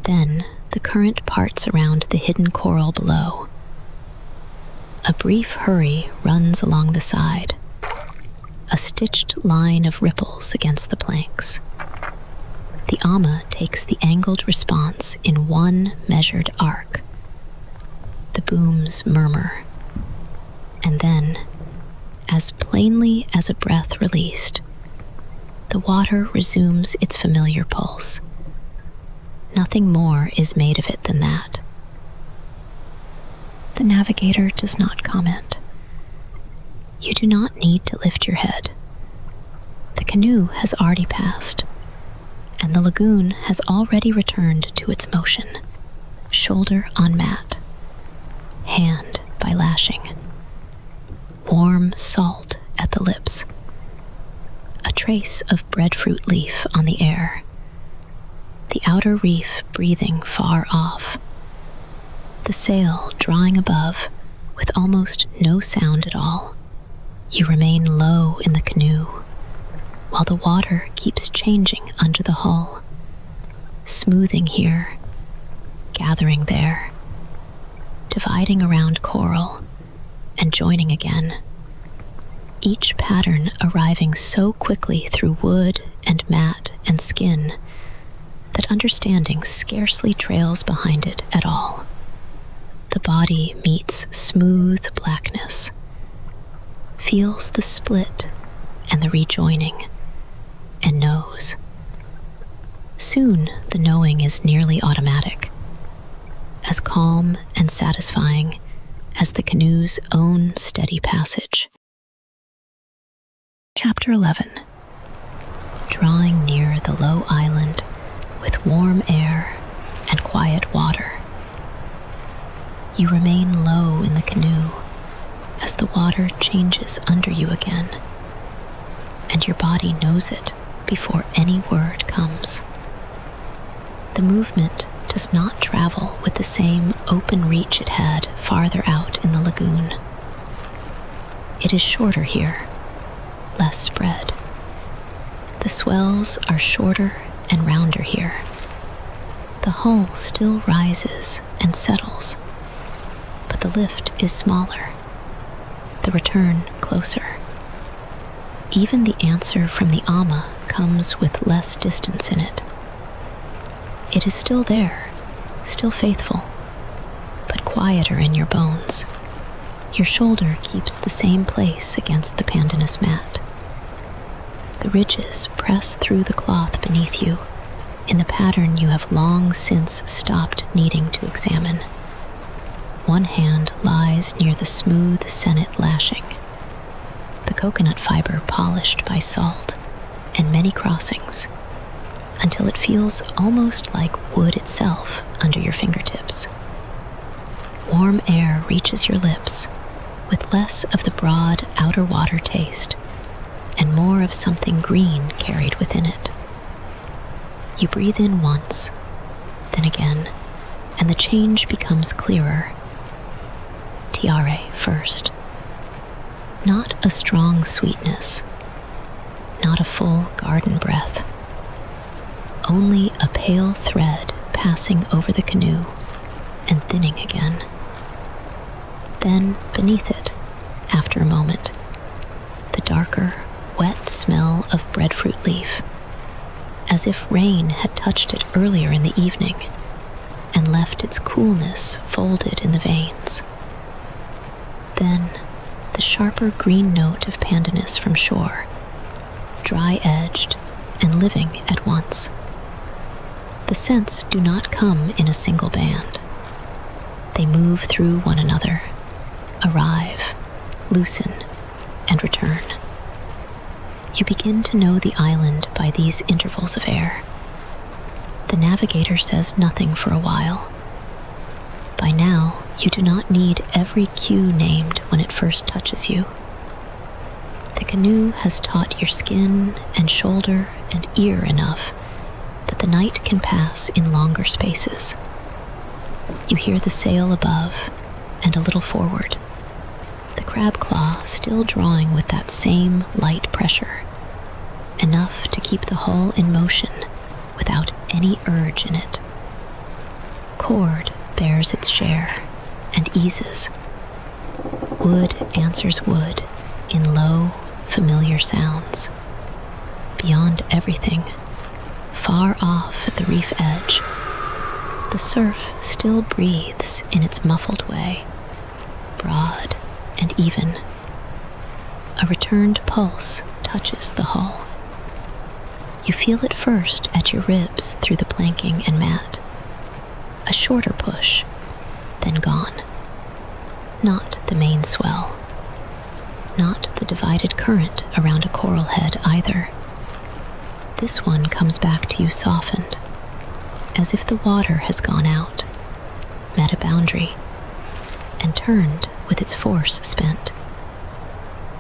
Then the current parts around the hidden coral below. A brief hurry runs along the side, a stitched line of ripples against the planks. The ama takes the angled response in one measured arc. The booms murmur, and then, as plainly as a breath released, the water resumes its familiar pulse. Nothing more is made of it than that. The navigator does not comment. You do not need to lift your head. The canoe has already passed, and the lagoon has already returned to its motion, shoulder on mat, hand by lashing. Warm salt at the lips. A trace of breadfruit leaf on the air. The outer reef breathing far off. The sail drawing above with almost no sound at all. You remain low in the canoe, while the water keeps changing under the hull, smoothing here, gathering there, dividing around coral, and joining again. Each pattern arriving so quickly through wood and mat and skin that understanding scarcely trails behind it at all. The body meets smooth blackness, feels the split and the rejoining, and knows. Soon the knowing is nearly automatic, as calm and satisfying as the canoe's own steady passage. Chapter 11. Drawing near the low island with warm air and quiet water. You remain low in the canoe as the water changes under you again, and your body knows it before any word comes. The movement does not travel with the same open reach it had farther out in the lagoon. It is shorter here, less spread. The swells are shorter and rounder here. The hull still rises and settles, but the lift is smaller, the return closer. Even the answer from the ama comes with less distance in it. It is still there, still faithful, but quieter in your bones. Your shoulder keeps the same place against the pandanus mat. The ridges press through the cloth beneath you in the pattern you have long since stopped needing to examine. One hand lies near the smooth senet lashing, the coconut fiber polished by salt, and many crossings, until it feels almost like wood itself under your fingertips. Warm air reaches your lips, with less of the broad outer water taste and more of something green carried within it. You breathe in once, then again, and the change becomes clearer. Tiare first. Not a strong sweetness, not a full garden breath, only a pale thread passing over the canoe and thinning again. Then beneath it, after a moment, the darker, wet smell of breadfruit leaf, as if rain had touched it earlier in the evening and left its coolness folded in the veins. Then the sharper green note of pandanus from shore, dry-edged and living at once. The scents do not come in a single band. They move through one another, arrive, loosen, and return. You begin to know the island by these intervals of air. The navigator says nothing for a while. By now, you do not need every cue named when it first touches you. The canoe has taught your skin and shoulder and ear enough that the night can pass in longer spaces. You hear the sail above and a little forward, the crab claw still drawing with that same light pressure, enough to keep the hull in motion without any urge in it. Cord bears its share and eases. Wood answers wood in low, familiar sounds. Beyond everything, far off at the reef edge, the surf still breathes in its muffled way, broad and even. A returned pulse touches the hull. You feel it first at your ribs through the planking and mat. A shorter push, then gone. Not the main swell. Not the divided current around a coral head either. This one comes back to you softened, as if the water has gone out, met a boundary, and turned with its force spent.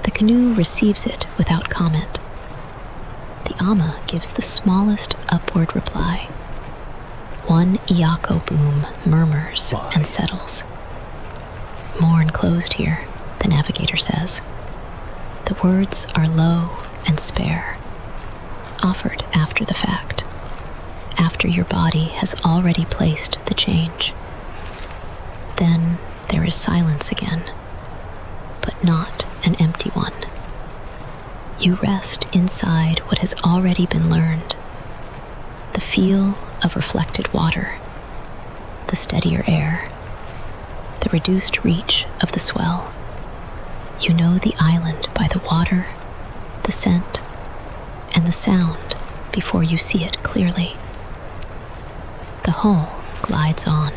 The canoe receives it without comment. The ama gives the smallest upward reply. One iako boom murmurs and settles. More enclosed here, the navigator says. The words are low and spare, offered after the fact, after your body has already placed the change. Then there is silence again, but not an empty one. You rest inside what has already been learned. The feel of reflected water, the steadier air, the reduced reach of the swell. You know the island by the water, the scent, and the sound before you see it clearly. The hull glides on.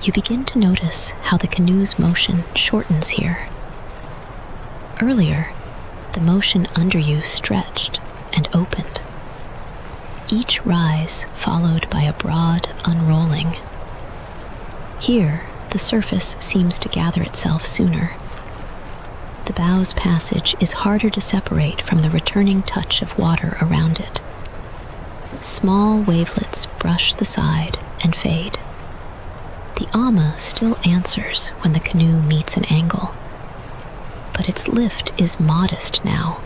You begin to notice how the canoe's motion shortens here. Earlier, the motion under you stretched and opened, each rise followed by a broad unrolling. Here, the surface seems to gather itself sooner. The bow's passage is harder to separate from the returning touch of water around it. Small wavelets brush the side and fade. The ama still answers when the canoe meets an angle, but its lift is modest now,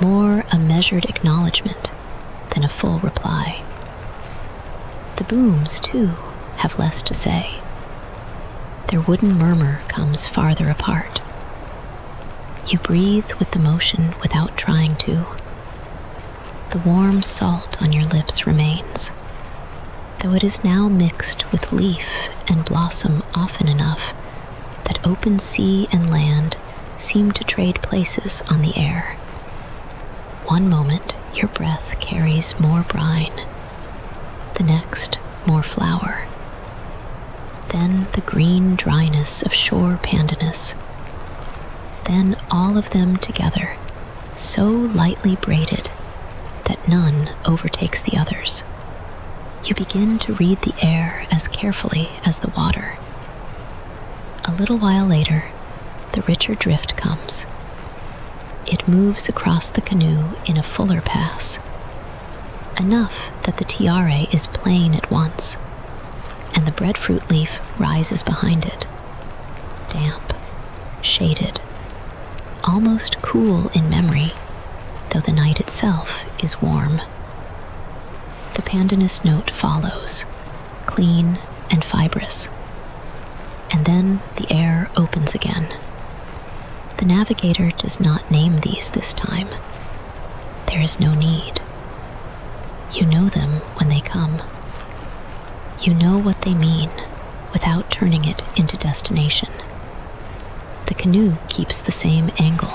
more a measured acknowledgement than a full reply. The booms, too, have less to say. Their wooden murmur comes farther apart. You breathe with the motion without trying to. The warm salt on your lips remains, though it is now mixed with leaf and blossom often enough that open sea and land seem to trade places on the air. One moment, your breath carries more brine, the next, more flower. Then the green dryness of shore pandanus. Then all of them together, so lightly braided that none overtakes the others. You begin to read the air as carefully as the water. A little while later, the richer drift comes. It moves across the canoe in a fuller pass, enough that the tiare is plain at once, and the breadfruit leaf rises behind it, damp, shaded, almost cool in memory, though the night itself is warm. The pandanus note follows, clean and fibrous, and then the air opens again. The navigator does not name these this time. There is no need. You know them when they come. You know what they mean without turning it into destination. The canoe keeps the same angle.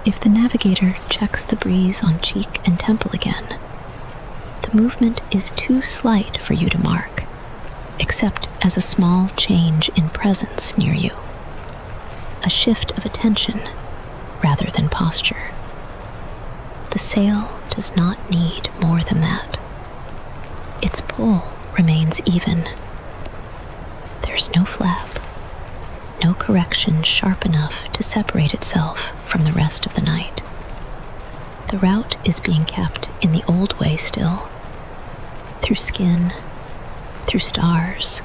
If the navigator checks the breeze on cheek and temple again, the movement is too slight for you to mark, except as a small change in presence near you, a shift of attention rather than posture. The sail does not need more than that. Its pull remains even. There's no flap, no correction sharp enough to separate itself from the rest of the night. The route is being kept in the old way still, through skin, through stars,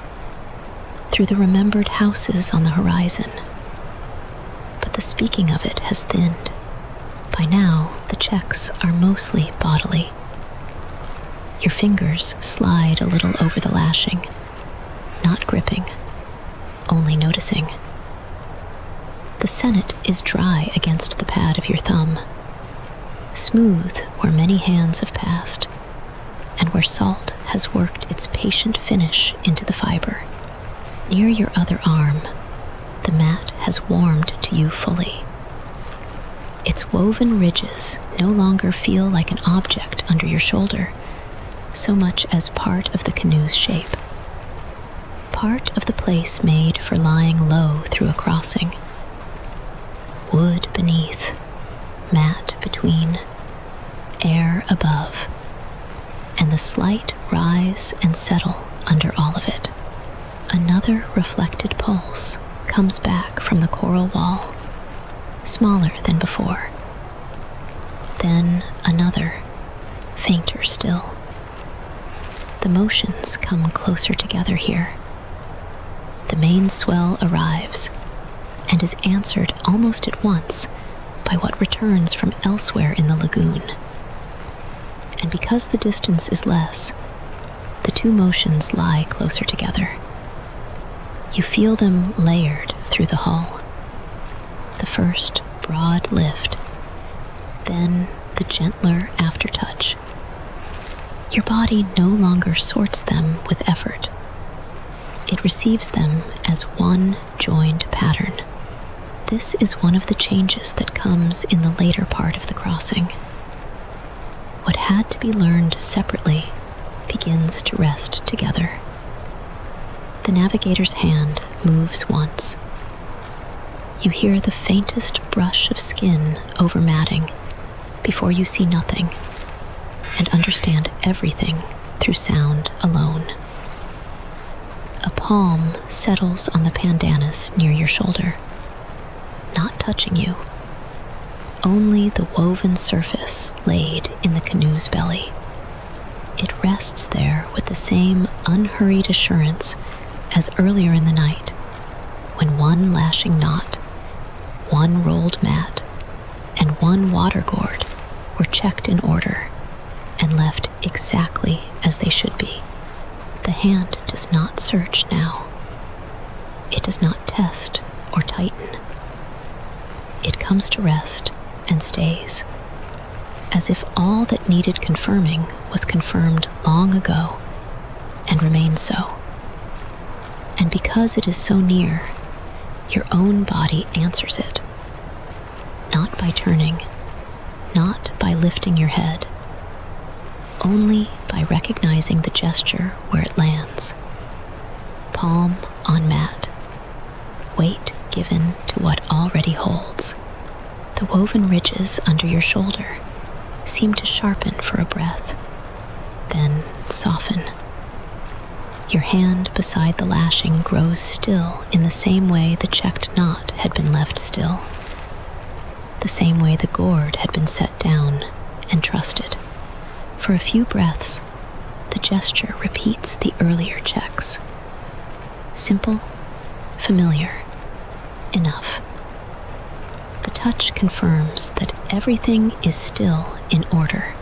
through the remembered houses on the horizon. But the speaking of it has thinned. By now, the checks are mostly bodily. Your fingers slide a little over the lashing, not gripping, only noticing. The senate is dry against the pad of your thumb, smooth where many hands have passed, and where salt has worked its patient finish into the fiber. Near your other arm, the mat has warmed to you fully. Its woven ridges no longer feel like an object under your shoulder, so much as part of the canoe's shape. Part of the place made for lying low through a crossing. Wood beneath, mat between, air above, and the slight rise and settle under all of it. Another reflected pulse comes back from the coral wall, smaller than before. Then another, fainter still. The motions come closer together here. The main swell arrives and is answered almost at once by what returns from elsewhere in the lagoon. And because the distance is less, the two motions lie closer together. You feel them layered through the hull. The first broad lift, then the gentler aftertouch. Your body no longer sorts them with effort. It receives them as one joined pattern. This is one of the changes that comes in the later part of the crossing. What had to be learned separately begins to rest together. The navigator's hand moves once. You hear the faintest brush of skin over matting before you see nothing and understand everything through sound alone. A palm settles on the pandanus near your shoulder, not touching you, only the woven surface laid in the canoe's belly. It rests there with the same unhurried assurance as earlier in the night, when one lashing knot, one rolled mat, and one water gourd were checked in order and left exactly as they should be. The hand does not search now. It does not test or tighten. It comes to rest and stays, as if all that needed confirming was confirmed long ago and remains so. And because it is so near, your own body answers it, not by turning, not by lifting your head, only by recognizing the gesture where it lands. Palm on mat, weight given to what already holds. The woven ridges under your shoulder seem to sharpen for a breath, then soften. Your hand beside the lashing grows still in the same way the checked knot had been left still, the same way the gourd had been set down and trusted. For a few breaths, the gesture repeats the earlier checks. Simple, familiar, enough. The touch confirms that everything is still in order.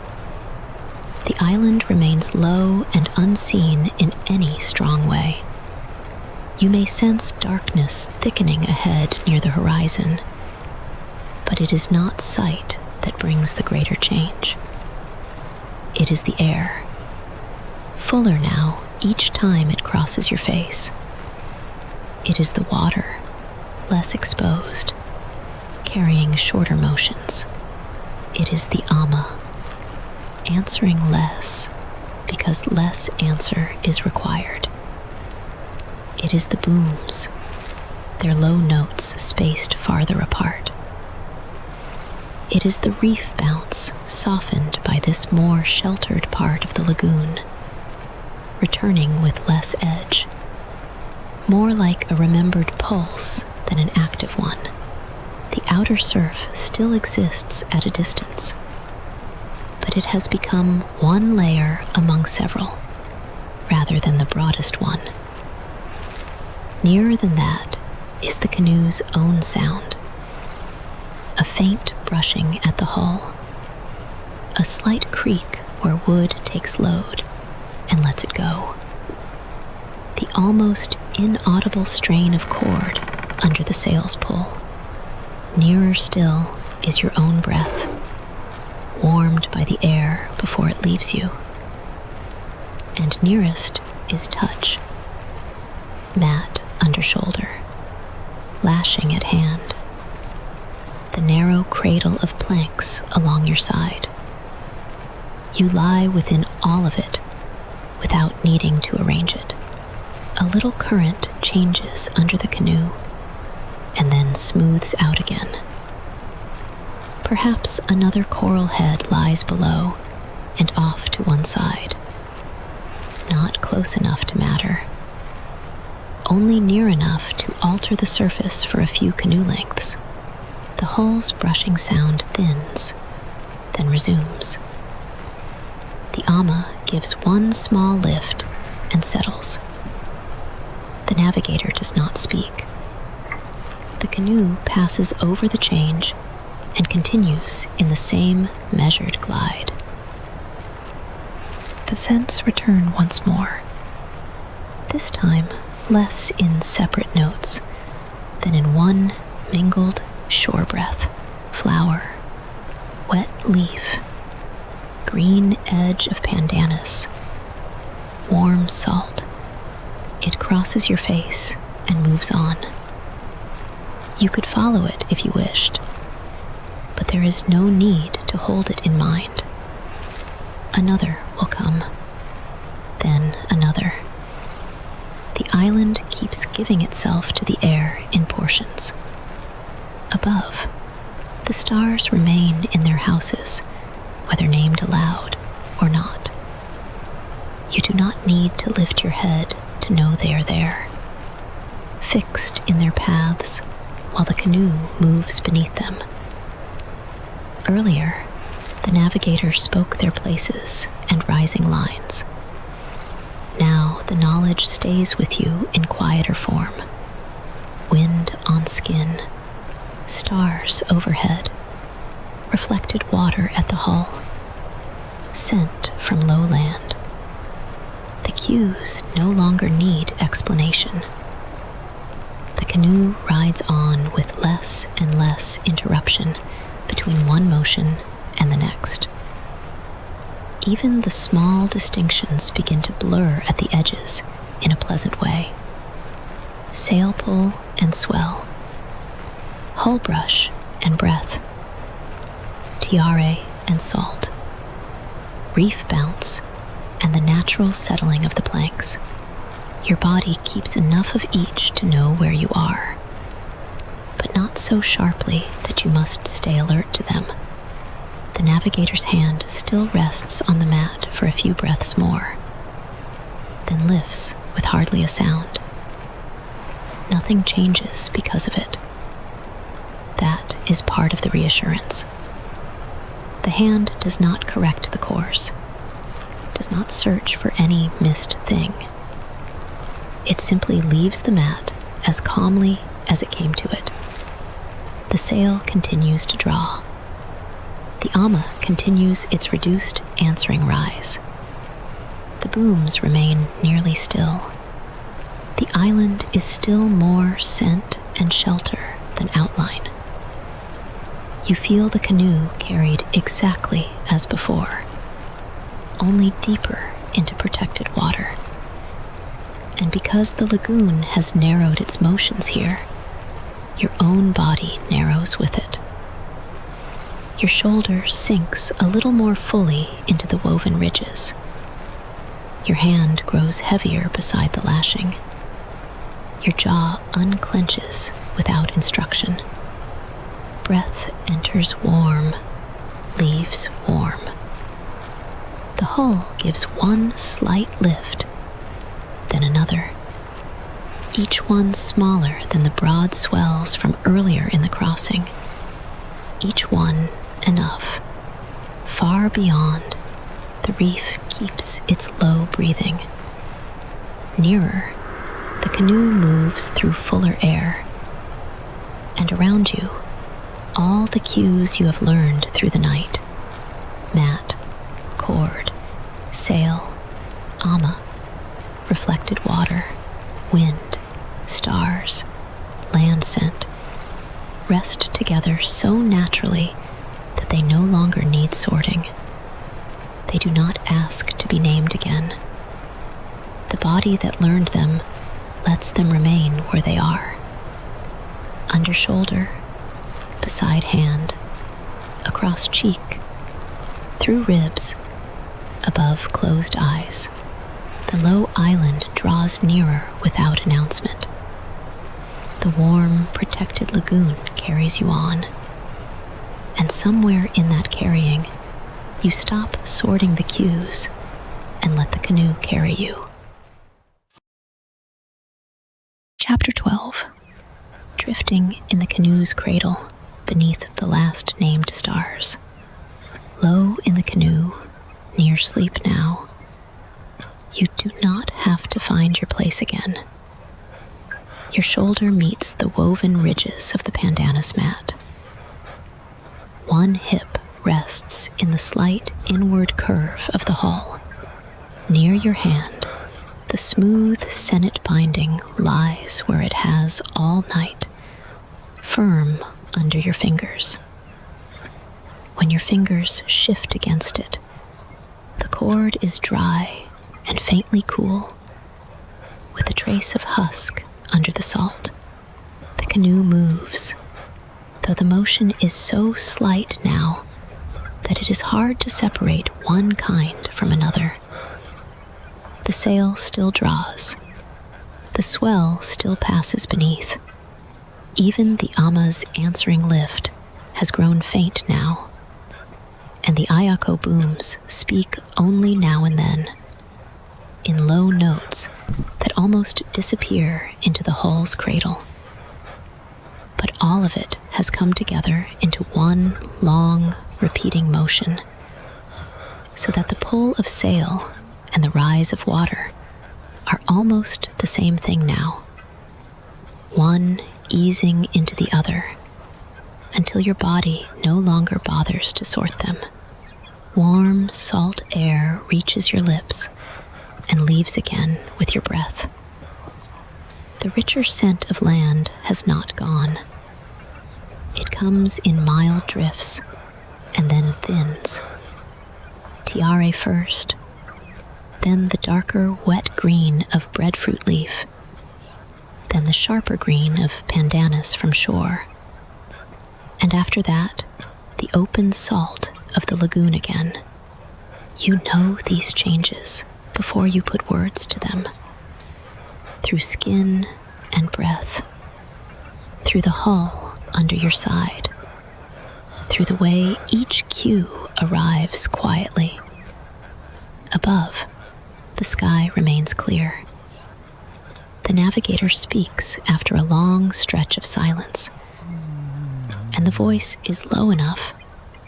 The island remains low and unseen in any strong way. You may sense darkness thickening ahead near the horizon, but it is not sight that brings the greater change. It is the air, fuller now each time it crosses your face. It is the water, less exposed, carrying shorter motions. It is the ama, answering less because less answer is required. It is the booms, their low notes spaced farther apart. It is the Reef-Bounce softened by this more sheltered part of the lagoon, returning with less edge, more like a remembered pulse than an active one. The outer surf still exists at a distance, but it has become one layer among several, rather than the broadest one. Nearer than that is the canoe's own sound, a faint brushing at the hull, a slight creak where wood takes load and lets it go, the almost inaudible strain of cord under the sail's pull. Nearer still is your own breath, warmed by the air before it leaves you. And nearest is touch, mat under shoulder, lashing at hand, the narrow cradle of planks along your side. You lie within all of it without needing to arrange it. A little current changes under the canoe and then smooths out again. Perhaps another coral head lies below and off to one side. Not close enough to matter. Only near enough to alter the surface for a few canoe lengths. The hull's brushing sound thins, then resumes. The ama gives one small lift and settles. The navigator does not speak. The canoe passes over the change and continues in the same measured glide. The scents return once more, this time less in separate notes than in one mingled shore breath. Flower, wet leaf, green edge of pandanus, warm salt. It crosses your face and moves on. You could follow it if you wished, but there is no need to hold it in mind. Another will come, then another. The island keeps giving itself to the air in portions. Above, the stars remain in their houses, whether named aloud or not. You do not need to lift your head to know they are there, fixed in their paths while the canoe moves beneath them. Earlier, the navigator spoke their places and rising lines. Now the knowledge stays with you in quieter form. Wind on skin, stars overhead, reflected water at the hull, scent from lowland. The cues no longer need explanation. The canoe rides on with less and less interruption between one motion and the next. Even the small distinctions begin to blur at the edges in a pleasant way. Sail pull and swell, hull brush and breath, tiare and salt, reef-bounce and the natural settling of the planks. Your body keeps enough of each to know where you are. but not so sharply that you must stay alert to them. The navigator's hand still rests on the mat for a few breaths more, then lifts with hardly a sound. Nothing changes because of it. That is part of the reassurance. The hand does not correct the course, does not search for any missed thing. It simply leaves the mat as calmly as it came to it. The sail continues to draw. The ama continues its reduced answering rise. The booms remain nearly still. The island is still more scent and shelter than outline. You feel the canoe carried exactly as before, only deeper into protected water. And because the lagoon has narrowed its motions here, your own body narrows with it. Your shoulder sinks a little more fully into the woven ridges. Your hand grows heavier beside the lashing. Your jaw unclenches without instruction. Breath enters warm, leaves warm. The hull gives one slight lift, then another, each one smaller than the broad swells from earlier in the crossing, each one enough, far beyond. The reef keeps its low breathing. Nearer, the canoe moves through fuller air, and around you, all the cues you have learned through the night: mat, cord, sail, ama, reflected water, wind, stars, land scent, rest together so naturally that they no longer need sorting. They do not ask to be named again. The body that learned them lets them remain where they are. Under shoulder, beside hand, across cheek, through ribs, above closed eyes. The low island draws nearer without announcement. The warm, protected lagoon carries you on. And somewhere in that carrying, you stop sorting the cues and let the canoe carry you. Chapter 12. Drifting in the canoe's cradle beneath the last named stars. Low in the canoe, near sleep now, you do not have to find your place again. Your shoulder meets the woven ridges of the pandanus mat. One hip rests in the slight inward curve of the hull. Near your hand, the smooth senet binding lies where it has all night, firm under your fingers. When your fingers shift against it, the cord is dry and faintly cool, with a trace of husk under the salt. The canoe moves, though the motion is so slight now that it is hard to separate one kind from another. The sail still draws. The swell still passes beneath. Even the ama's answering lift has grown faint now, and the ayako booms speak only now and then, in low notes that almost disappear into the hull's cradle. But all of it has come together into one long, repeating motion, so that the pull of sail and the rise of water are almost the same thing now, one easing into the other, until your body no longer bothers to sort them. Warm, salt air reaches your lips and leaves again with your breath. The richer scent of land has not gone. It comes in mild drifts and then thins. Tiare first, then the darker wet green of breadfruit leaf, then the sharper green of pandanus from shore, and after that, the open salt of the lagoon again. You know these changes before you put words to them. Through skin and breath, through the hull under your side, through the way each cue arrives quietly. Above, the sky remains clear. The navigator speaks after a long stretch of silence, and the voice is low enough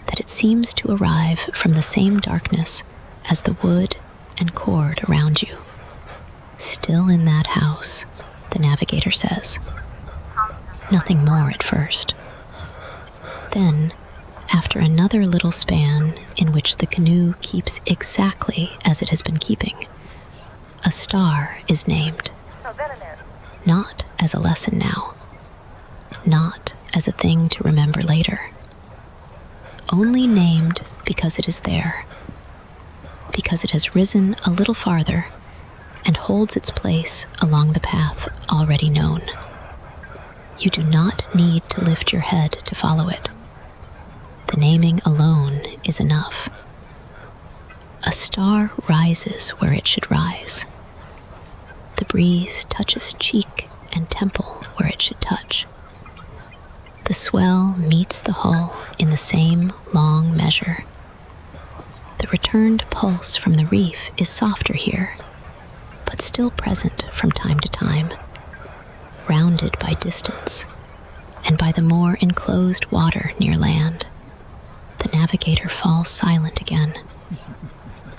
that it seems to arrive from the same darkness as the wood and cord around you. Still in that house, the navigator says. Nothing more at first. Then, after another little span in which the canoe keeps exactly as it has been keeping, a star is named. Not as a lesson now. Not as a thing to remember later. Only named because it is there. Because it has risen a little farther and holds its place along the path already known. You do not need to lift your head to follow it. The naming alone is enough. A star rises where it should rise. The breeze touches cheek and temple where it should touch. The swell meets the hull in the same long measure. The returned pulse from the reef is softer here, but still present from time to time, rounded by distance and by the more enclosed water near land. The navigator falls silent again.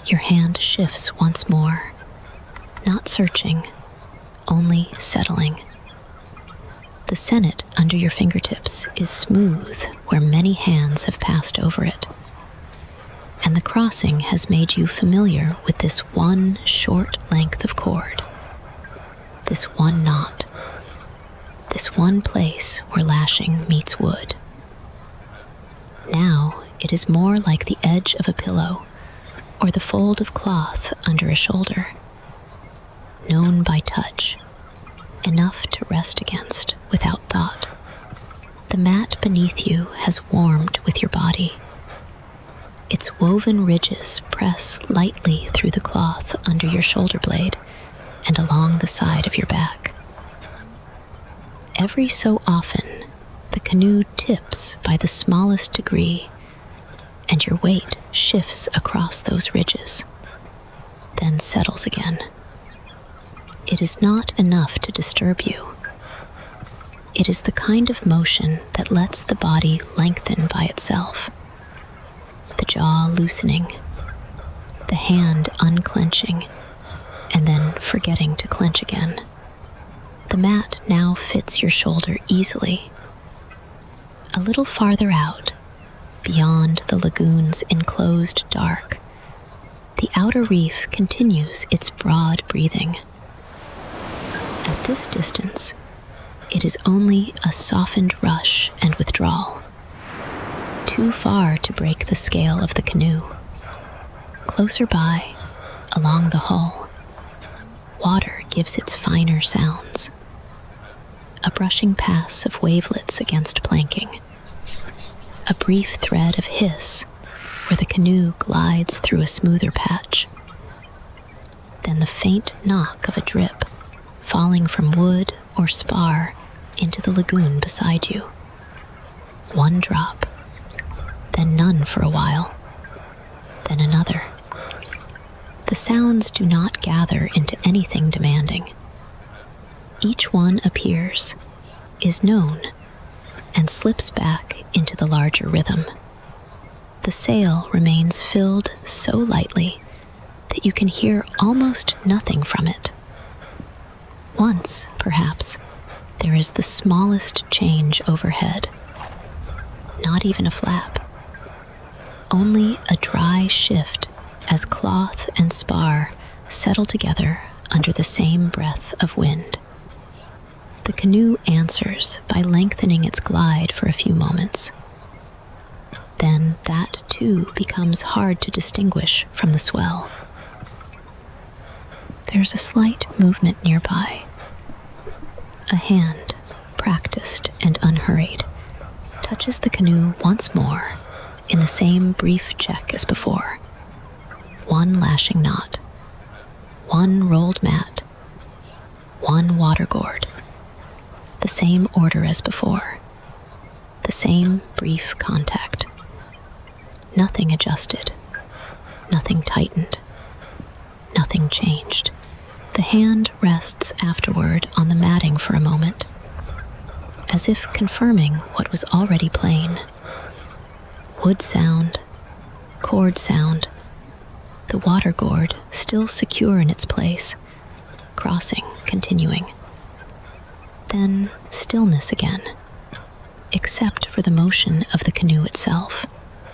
Your hand shifts once more, not searching, only settling. The senate under your fingertips is smooth where many hands have passed over it, and the crossing has made you familiar with this one short length of cord, this one knot, this one place where lashing meets wood. Now it is more like the edge of a pillow or the fold of cloth under a shoulder, known by touch, enough to rest against without thought. The mat beneath you has warmed with your body. Its woven ridges press lightly through the cloth under your shoulder blade and along the side of your back. Every so often, the canoe tips by the smallest degree, and your weight shifts across those ridges, then settles again. It is not enough to disturb you. It is the kind of motion that lets the body lengthen by itself, the jaw loosening, the hand unclenching, and then forgetting to clench again. The mat now fits your shoulder easily. A little farther out, beyond the lagoon's enclosed dark, the outer reef continues its broad breathing. At this distance, it is only a softened rush and withdrawal, too far to break the scale of the canoe. Closer by, along the hull, water gives its finer sounds. A brushing pass of wavelets against planking. A brief thread of hiss where the canoe glides through a smoother patch. Then the faint knock of a drip falling from wood or spar into the lagoon beside you. One drop, then none for a while, then another. The sounds do not gather into anything demanding. Each one appears, is known, and slips back into the larger rhythm. The sail remains filled so lightly that you can hear almost nothing from it. Once, perhaps, there is the smallest change overhead. Not even a flap. Only a dry shift as cloth and spar settle together under the same breath of wind. The canoe answers by lengthening its glide for a few moments. Then that too becomes hard to distinguish from the swell. There's a slight movement nearby. A hand, practiced and unhurried, touches the canoe once more in the same brief check as before. One lashing knot, one rolled mat, one water gourd, the same order as before. the same brief contact. Nothing adjusted, nothing tightened, nothing changed. The hand rests afterward on the matting for a moment, as if confirming what was already plain. Wood sound, cord sound, the water gourd still secure in its place, crossing, continuing. Then stillness again, except for the motion of the canoe itself.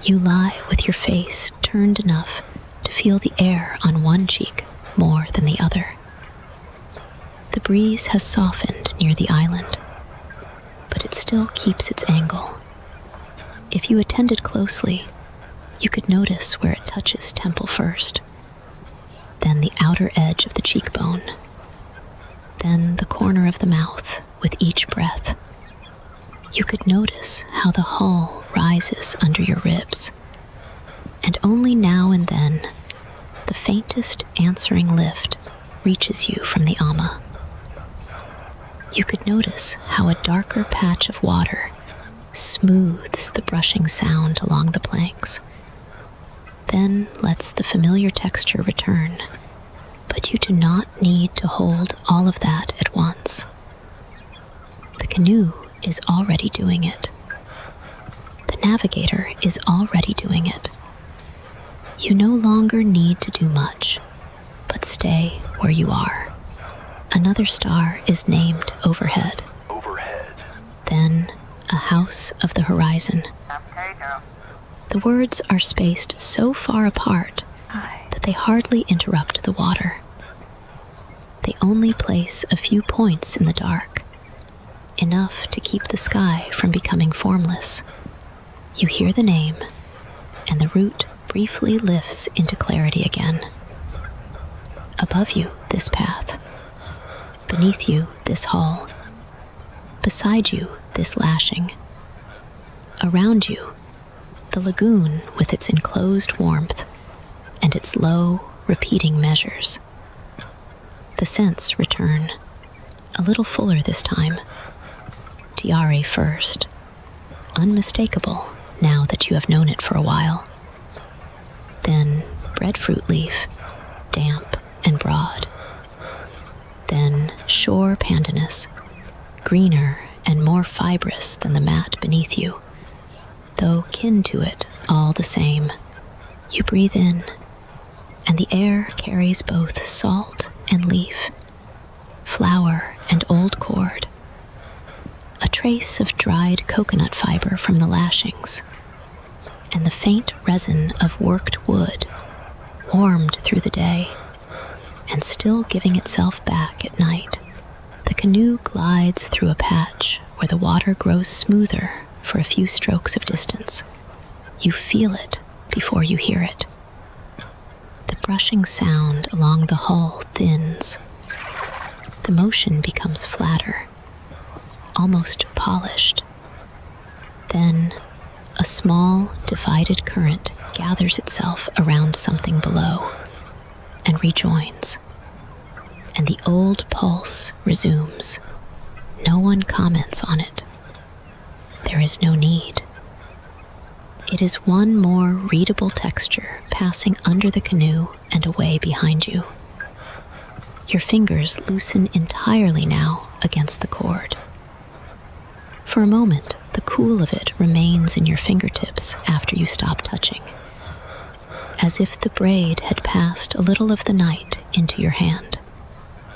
You lie with your face turned enough to feel the air on one cheek more than the other. The breeze has softened near the island, but it still keeps its angle. If you attended closely, you could notice where it touches temple first, then the outer edge of the cheekbone, then the corner of the mouth with each breath. You could notice how the hull rises under your ribs, and only now and then the faintest answering lift reaches you from the ama. You could notice how a darker patch of water smooths the brushing sound along the planks, then lets the familiar texture return. But you do not need to hold all of that at once. The canoe is already doing it. The navigator is already doing it. You no longer need to do much, but stay where you are. Another star is named overhead. Then a house of the horizon. The words are spaced so far apart that they hardly interrupt the water. They only place a few points in the dark, enough to keep the sky from becoming formless. You hear the name, and the route briefly lifts into clarity again. Above you, this path. Beneath you, this hull. Beside you, this lashing. Around you, the lagoon with its enclosed warmth and its low, repeating measures. The scents return, a little fuller this time. Tiare first, unmistakable now that you have known it for a while. Then breadfruit leaf, damp and broad. Then shore pandanus, greener and more fibrous than the mat beneath you, though kin to it all the same. You breathe in, and the air carries both salt and leaf, flower and old cord, a trace of dried coconut fiber from the lashings, and the faint resin of worked wood, warmed through the day, and still giving itself back at night. The canoe glides through a patch where the water grows smoother for a few strokes of distance. You feel it before you hear it. The brushing sound along the hull thins. The motion becomes flatter, almost polished. Then a small, divided current gathers itself around something below and rejoins, and the old pulse resumes. No one comments on it. There is no need. It is one more readable texture passing under the canoe and away behind you. Your fingers loosen entirely now against the cord. For a moment, the cool of it remains in your fingertips after you stop touching, as if the braid had passed a little of the night into your hand.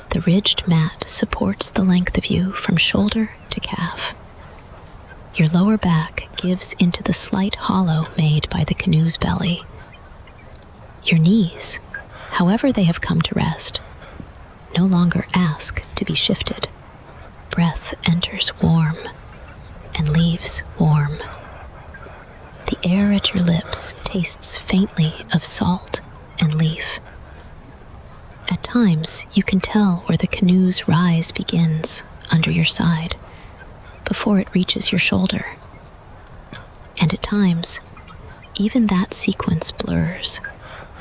The ridged mat supports the length of you from shoulder to calf. Your lower back gives into the slight hollow made by the canoe's belly. Your knees, however they have come to rest, no longer ask to be shifted. Breath enters warm and leaves warm. The air at your lips tastes faintly of salt and leaf. At times, you can tell where the canoe's rise begins under your side, before it reaches your shoulder. And at times, even that sequence blurs,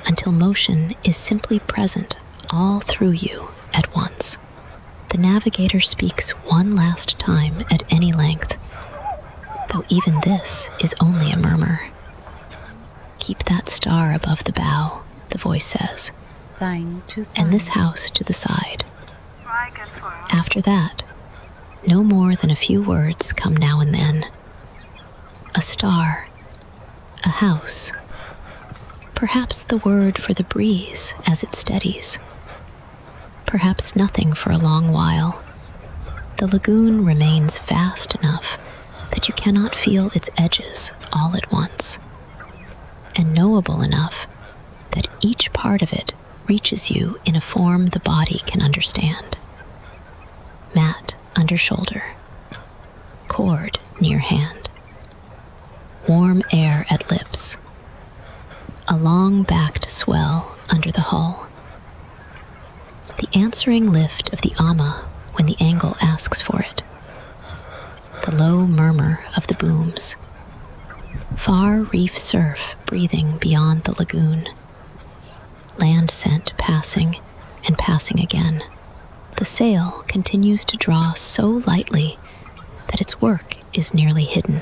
until motion is simply present all through you at once. The navigator speaks one last time at any length, though even this is only a murmur. Keep that star above the bow, the voice says, and this house to the side. After that, no more than a few words come now and then. A star, a house, perhaps the word for the breeze as it steadies. Perhaps nothing for a long while. The lagoon remains vast enough that you cannot feel its edges all at once, and knowable enough that each part of it reaches you in a form the body can understand. Mat under shoulder, cord near hand, warm air at lips, a long-backed swell under the hull, the answering lift of the ama when the angle asks for it, the low murmur of the booms, far reef surf breathing beyond the lagoon, land scent passing and passing again. The sail continues to draw so lightly that its work is nearly hidden.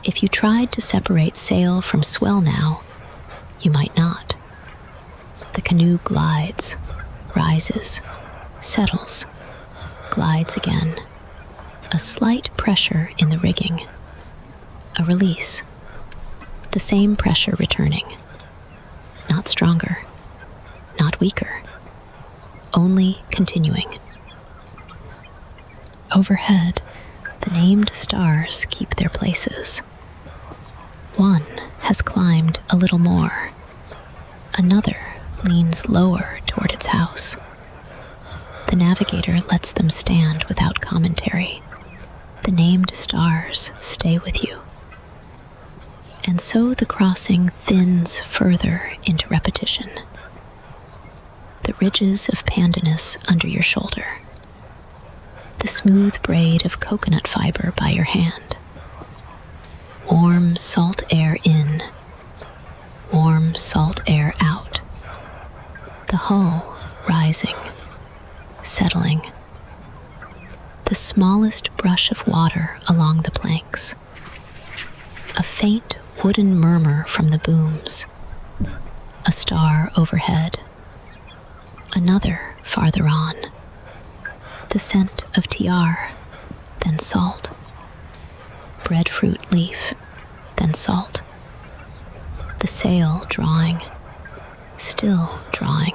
If you tried to separate sail from swell now, you might not. The canoe glides, rises, settles, glides again. A slight pressure in the rigging, a release, the same pressure returning. Not stronger, not weaker, only continuing. Overhead, the named stars keep their places. One has climbed a little more. Another leans lower toward its house. The navigator lets them stand without commentary. The named stars stay with you. And so the crossing thins further into repetition. The ridges of pandanus under your shoulder. The smooth braid of coconut fiber by your hand. Warm salt air in, warm salt air out. The hull rising, settling. The smallest brush of water along the planks. A faint wooden murmur from the booms. A star overhead. Another farther on. The scent of tiare, then salt. Breadfruit leaf, then salt. The sail drawing, still drawing.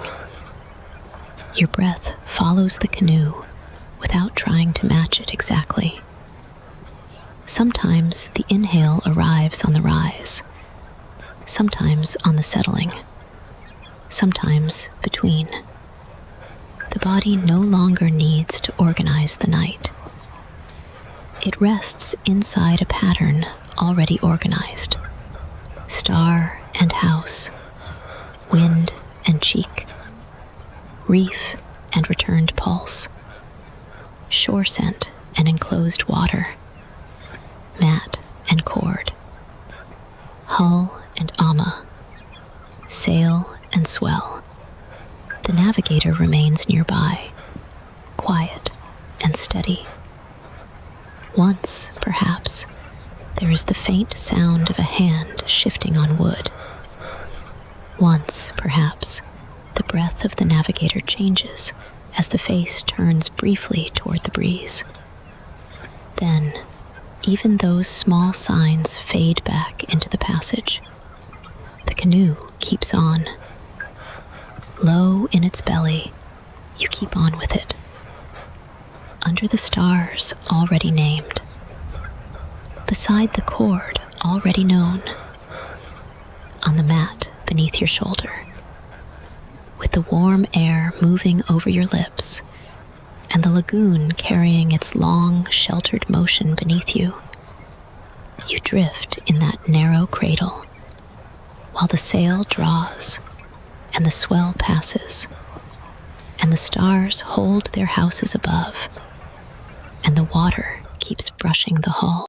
Your breath follows the canoe without trying to match it exactly. Sometimes the inhale arrives on the rise, sometimes on the settling, sometimes between. The body no longer needs to organize the night. It rests inside a pattern already organized. Star and house, wind and cheek, reef and returned pulse, shore scent and enclosed water, mat and cord, hull and ama, sail and swell. The navigator remains nearby, quiet and steady. Once, perhaps, there is the faint sound of a hand shifting on wood. Once, perhaps, the breath of the navigator changes as the face turns briefly toward the breeze. Then, even those small signs fade back into the passage. The canoe keeps on. Low in its belly, you keep on with it. Under the stars already named. Beside the cord already known. On the mat beneath your shoulder. With the warm air moving over your lips, and the lagoon carrying its long, sheltered motion beneath you, you drift in that narrow cradle, while the sail draws, and the swell passes, and the stars hold their houses above, and the water keeps brushing the hull.